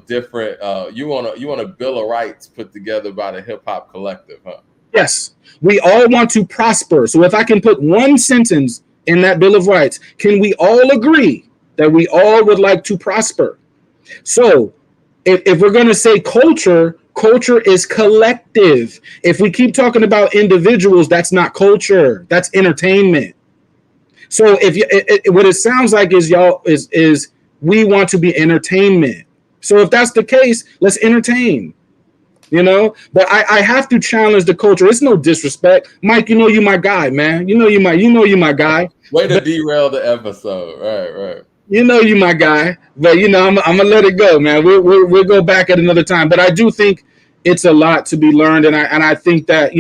different. You want a Bill of Rights put together by the hip hop collective, huh? Yes, we all want to prosper. So if I can put one sentence in that Bill of Rights, can we all agree that we all would like to prosper? So if we're going to say culture is collective. If we keep talking about individuals, that's not culture. That's entertainment. So what it sounds like is y'all is we want to be entertainment. So if that's the case, let's entertain. But I have to challenge the culture. It's no disrespect, Mike. You my guy, man. You my guy. Way to derail the episode, right? You my guy, but I'm gonna let it go, man. We'll go back at another time. But I do think it's a lot to be learned, and I think that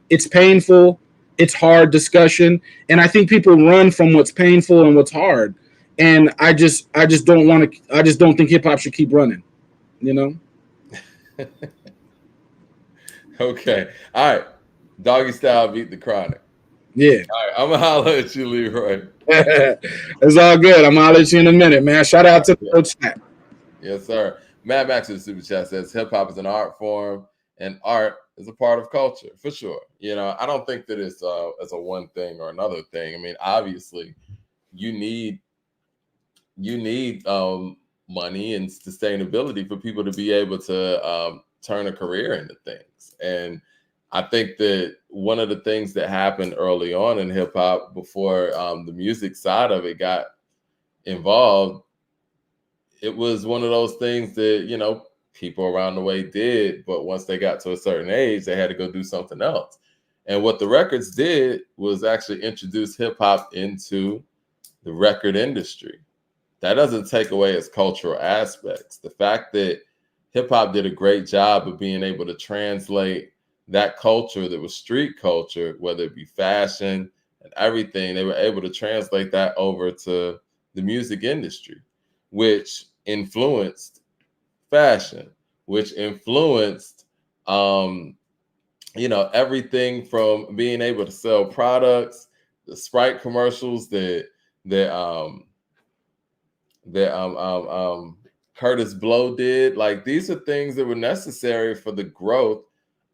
it's painful, it's hard discussion, and I think people run from what's painful and what's hard, and I just don't want to. I just don't think hip hop should keep running. Okay. All right. Doggystyle beat the Chronic. Yeah. All right. I'm going to holler at you, Leroy. It's all good. I'm going to holler at you in a minute, man. Shout out to the chat. Yes, sir. Mad Max in the super chat says hip hop is an art form and art is a part of culture, for sure. I don't think that it's as a one thing or another thing. I mean, obviously, you need money and sustainability for people to be able to turn a career into things. And I think that one of the things that happened early on in hip hop before the music side of it got involved, it was one of those things that, people around the way did, but once they got to a certain age, they had to go do something else. And what the records did was actually introduce hip hop into the record industry. That doesn't take away its cultural aspects. The fact that hip hop did a great job of being able to translate that culture that was street culture, whether it be fashion and everything, they were able to translate that over to the music industry, which influenced fashion, which influenced, everything from being able to sell products, the Sprite commercials that Curtis Blow did. Like, these are things that were necessary for the growth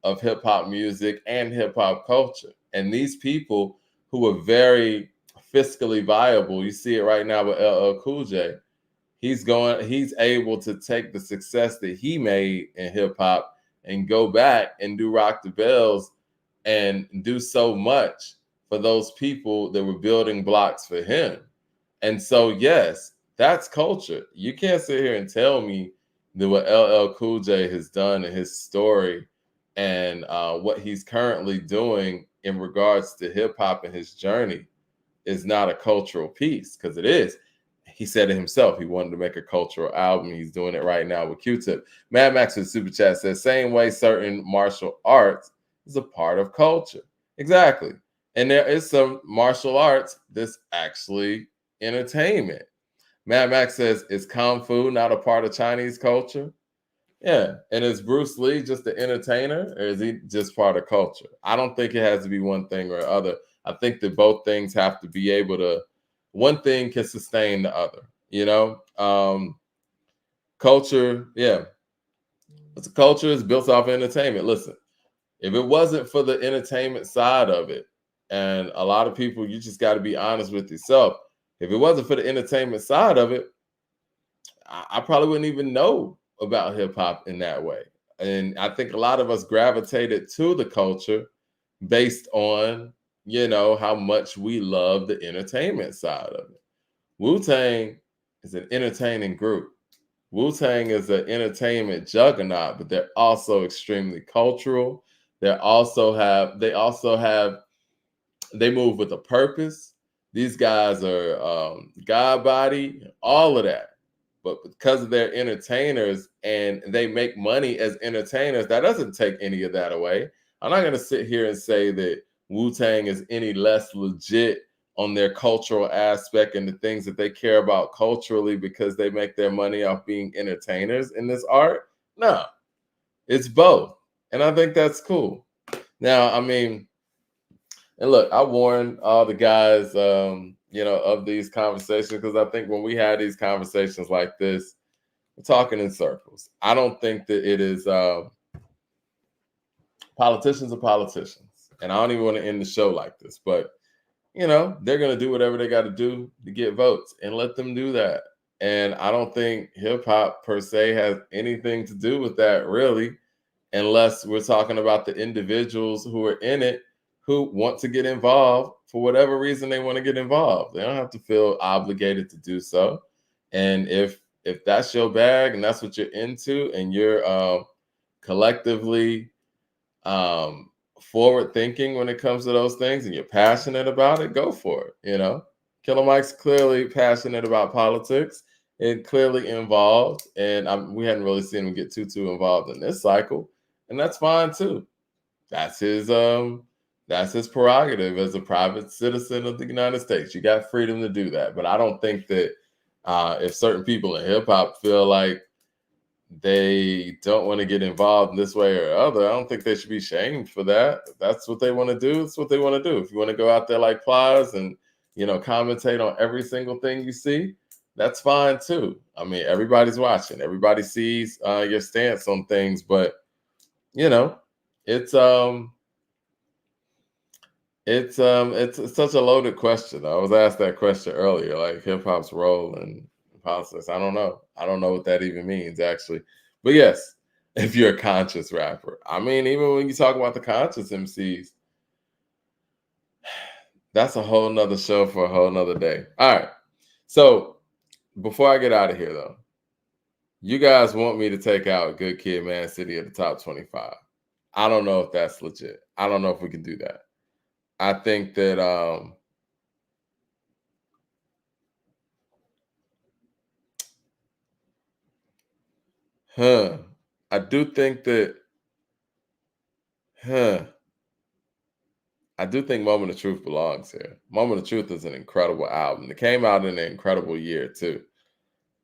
of hip hop music and hip hop culture. And these people who were very fiscally viable, you see it right now with LL Cool J. He's able to take the success that he made in hip hop and go back and do Rock the Bells and do so much for those people that were building blocks for him. And so, yes, that's culture. You can't sit here and tell me that what LL Cool J has done in his story and what he's currently doing in regards to hip hop and his journey is not a cultural piece, because it is. He said it himself. He wanted to make a cultural album. He's doing it right now with Q-Tip. Mad Max with Super Chat says, same way certain martial arts is a part of culture. Exactly. And there is some martial arts that's actually entertainment. Mad Max says, is Kung Fu not a part of Chinese culture? Yeah. And is Bruce Lee just the entertainer, or is he just part of culture? I don't think it has to be one thing or other. I think that both things have to be able to, one thing can sustain the other, you know? Culture, yeah. It's a culture is built off entertainment. Listen, if it wasn't for the entertainment side of it, and a lot of people, you just got to be honest with yourself. If it wasn't for the entertainment side of it, I probably wouldn't even know about hip hop in that way. And I think a lot of us gravitated to the culture based on, you know, how much we love the entertainment side of it. Wu-Tang is an entertaining group. Wu-Tang is an entertainment juggernaut, but they're also extremely cultural. They move with a purpose. These guys are God body, all of that. But because of their entertainers and they make money as entertainers, that doesn't take any of that away. I'm not going to sit here and say that Wu-Tang is any less legit on their cultural aspect and the things that they care about culturally because they make their money off being entertainers in this art. No, it's both. And I think that's cool. Now, I mean, and look, I warn all the guys, you know, of these conversations, because I think when we had these conversations like this, we're talking in circles. I don't think that it is politicians are politicians. And I don't even want to end the show like this, but, you know, they're going to do whatever they got to do to get votes, and let them do that. And I don't think hip hop per se has anything to do with that, really, unless we're talking about the individuals who are in it, who want to get involved for whatever reason they want to get involved. They don't have to feel obligated to do so. And if that's your bag and that's what you're into, and you're collectively forward thinking when it comes to those things, and you're passionate about it, go for it. You know, Killer Mike's clearly passionate about politics and clearly involved. And we hadn't really seen him get too involved in this cycle, and that's fine too. That's his prerogative as a private citizen of the United States. You got freedom to do that. But I don't think that if certain people in hip hop feel like they don't want to get involved in this way or other, I don't think they should be shamed for that. If that's what they want to do, it's what they want to do. If you want to go out there like Plies and, you know, commentate on every single thing you see, that's fine too. I mean, everybody's watching. Everybody sees your stance on things, but, you know, it's such a loaded question. I was asked that question earlier, like hip hop's role in politics. I don't know. I don't know what that even means, actually. But yes, if you're a conscious rapper, I mean, even when you talk about the conscious MCs, that's a whole nother show for a whole nother day. All right. So before I get out of here, though, you guys want me to take out Good Kid, Mad City at the top 25. I don't know if that's legit. I don't know if we can do that. I think that I do think that I do think Moment of Truth belongs here. Moment of Truth is an incredible album. It came out in an incredible year too.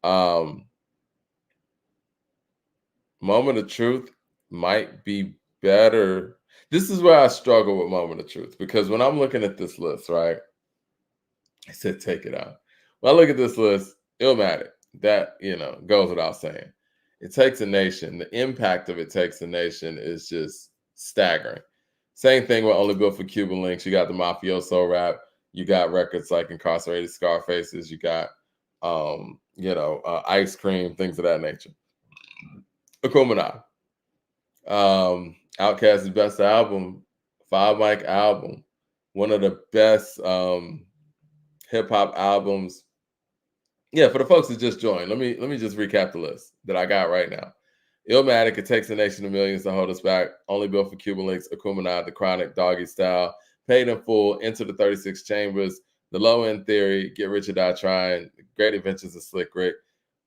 Moment of Truth might be better. This is where I struggle with Moment of Truth, because when I'm looking at this list, right? I said take it out. When I look at this list, Illmatic, that, you know, goes without saying. It Takes a Nation. The impact of It Takes a Nation is just staggering. Same thing with Only Built for Cuban Links. You got the Mafioso rap. You got records like Incarcerated Scarfaces. You got, Ice Cream, things of that nature. Akumanai. Outkast's best album, 5 Mic album. One of the best hip hop albums. Yeah, for the folks that just joined, let me just recap the list that I got right now. Illmatic, It Takes a Nation of Millions to Hold Us Back, Only Built for Cuban Links, Akumanai, The Chronic, Doggystyle, Paid in Full, Enter the 36 Chambers, The Low End Theory, Get Rich or Die Trying, Great Adventures of Slick Rick,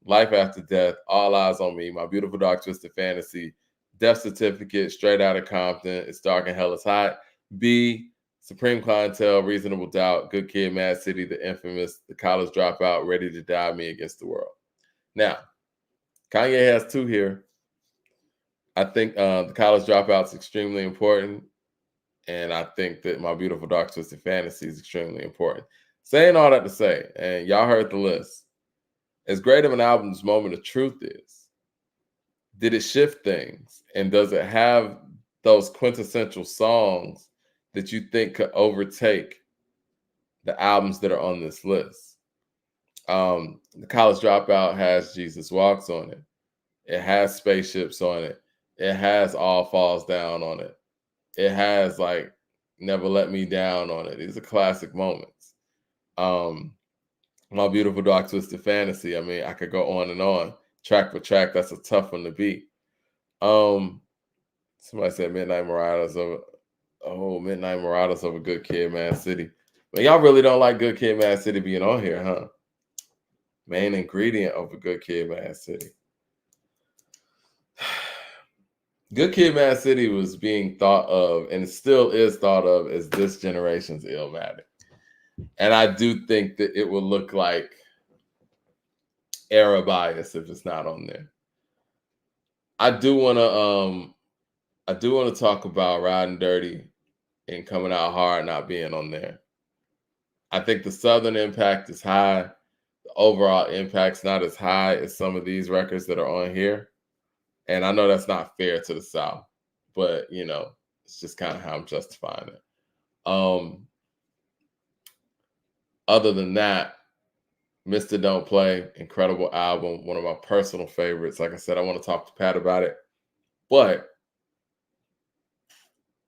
Life After Death, All Eyes on Me, My Beautiful Dark Twisted Fantasy, Death Certificate, Straight Outta Compton, It's Dark and Hell is Hot, B, Supreme Clientele, Reasonable Doubt, Good Kid, Mad City, The Infamous, The College Dropout, Ready to Die, Me Against the World. Now, Kanye has 2 here. I think The College Dropout is extremely important, and I think that My Beautiful Dark Twisted Fantasy is extremely important. Saying all that to say, and y'all heard the list, as great of an album as Moment of Truth is, did it shift things? And does it have those quintessential songs that you think could overtake the albums that are on this list? The College Dropout has Jesus Walks on it. It has Spaceships on it. It has All Falls Down on it. It has like Never Let Me Down on it. These are classic moments. My Beautiful Dark Twisted Fantasy. I mean, I could go on and on. Track for track, that's a tough one to beat. Somebody said Midnight Marauders over Good Kid, Mad City. But y'all really don't like Good Kid, Mad City being on here, huh? Main ingredient over Good Kid, Mad City. Good Kid, Mad City was being thought of, and it still is thought of, as this generation's Illmatic. And I do think that it will look like era bias if it's not on there. I do want to talk about Riding Dirty and Coming Out Hard not being on there. I think the Southern impact is high. The overall impact's not as high as some of these records that are on here. And I know that's not fair to the South, but you know, it's just kind of how I'm justifying it. Other than that, Mr. Don't Play, incredible album, one of my personal favorites. Like I said, I want to talk to Pat about it, but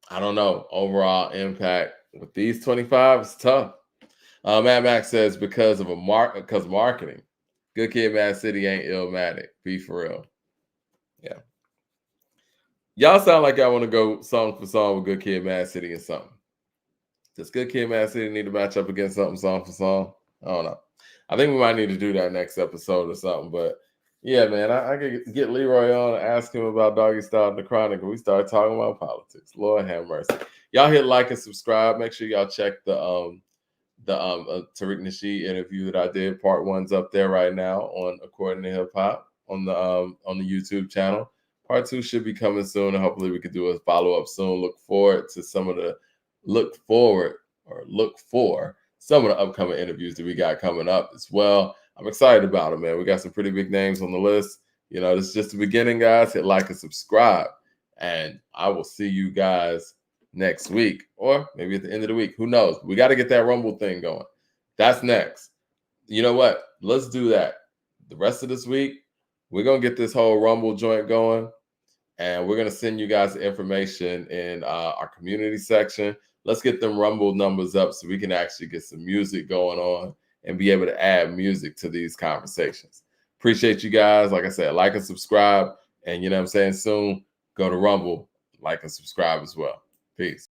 I don't know. Overall impact with these 25 is tough. Mad Max says because marketing. Good Kid, Mad City ain't Illmatic. Be for real. Yeah. Y'all sound like y'all want to go song for song with Good Kid, Mad City and something. Does Good Kid, Mad City need to match up against something song for song? I don't know. I think we might need to do that next episode or something. But yeah, man, I could get Leroy on and ask him about Doggystyle and the Chronic, and we start talking about politics. Lord have mercy. Y'all hit like and subscribe. Make sure y'all check the Tariq Nasheed interview that I did. Part 1's up there right now on According to Hip Hop on the YouTube channel. Part 2 should be coming soon, and hopefully we could do a follow-up soon. Look for some of the upcoming interviews that we got coming up as well. I'm excited about it, man. We got some pretty big names on the list. You know, this is just the beginning, guys. Hit like and subscribe, and I will see you guys next week, or maybe at the end of the week. Who knows? We got to get that Rumble thing going. That's next. You know what? Let's do that. The rest of this week, we're going to get this whole Rumble joint going, and we're going to send you guys the information in our community section. Let's get them Rumble numbers up so we can actually get some music going on and be able to add music to these conversations. Appreciate you guys. Like I said, like and subscribe. And you know what I'm saying? Soon, go to Rumble, like and subscribe as well. Peace.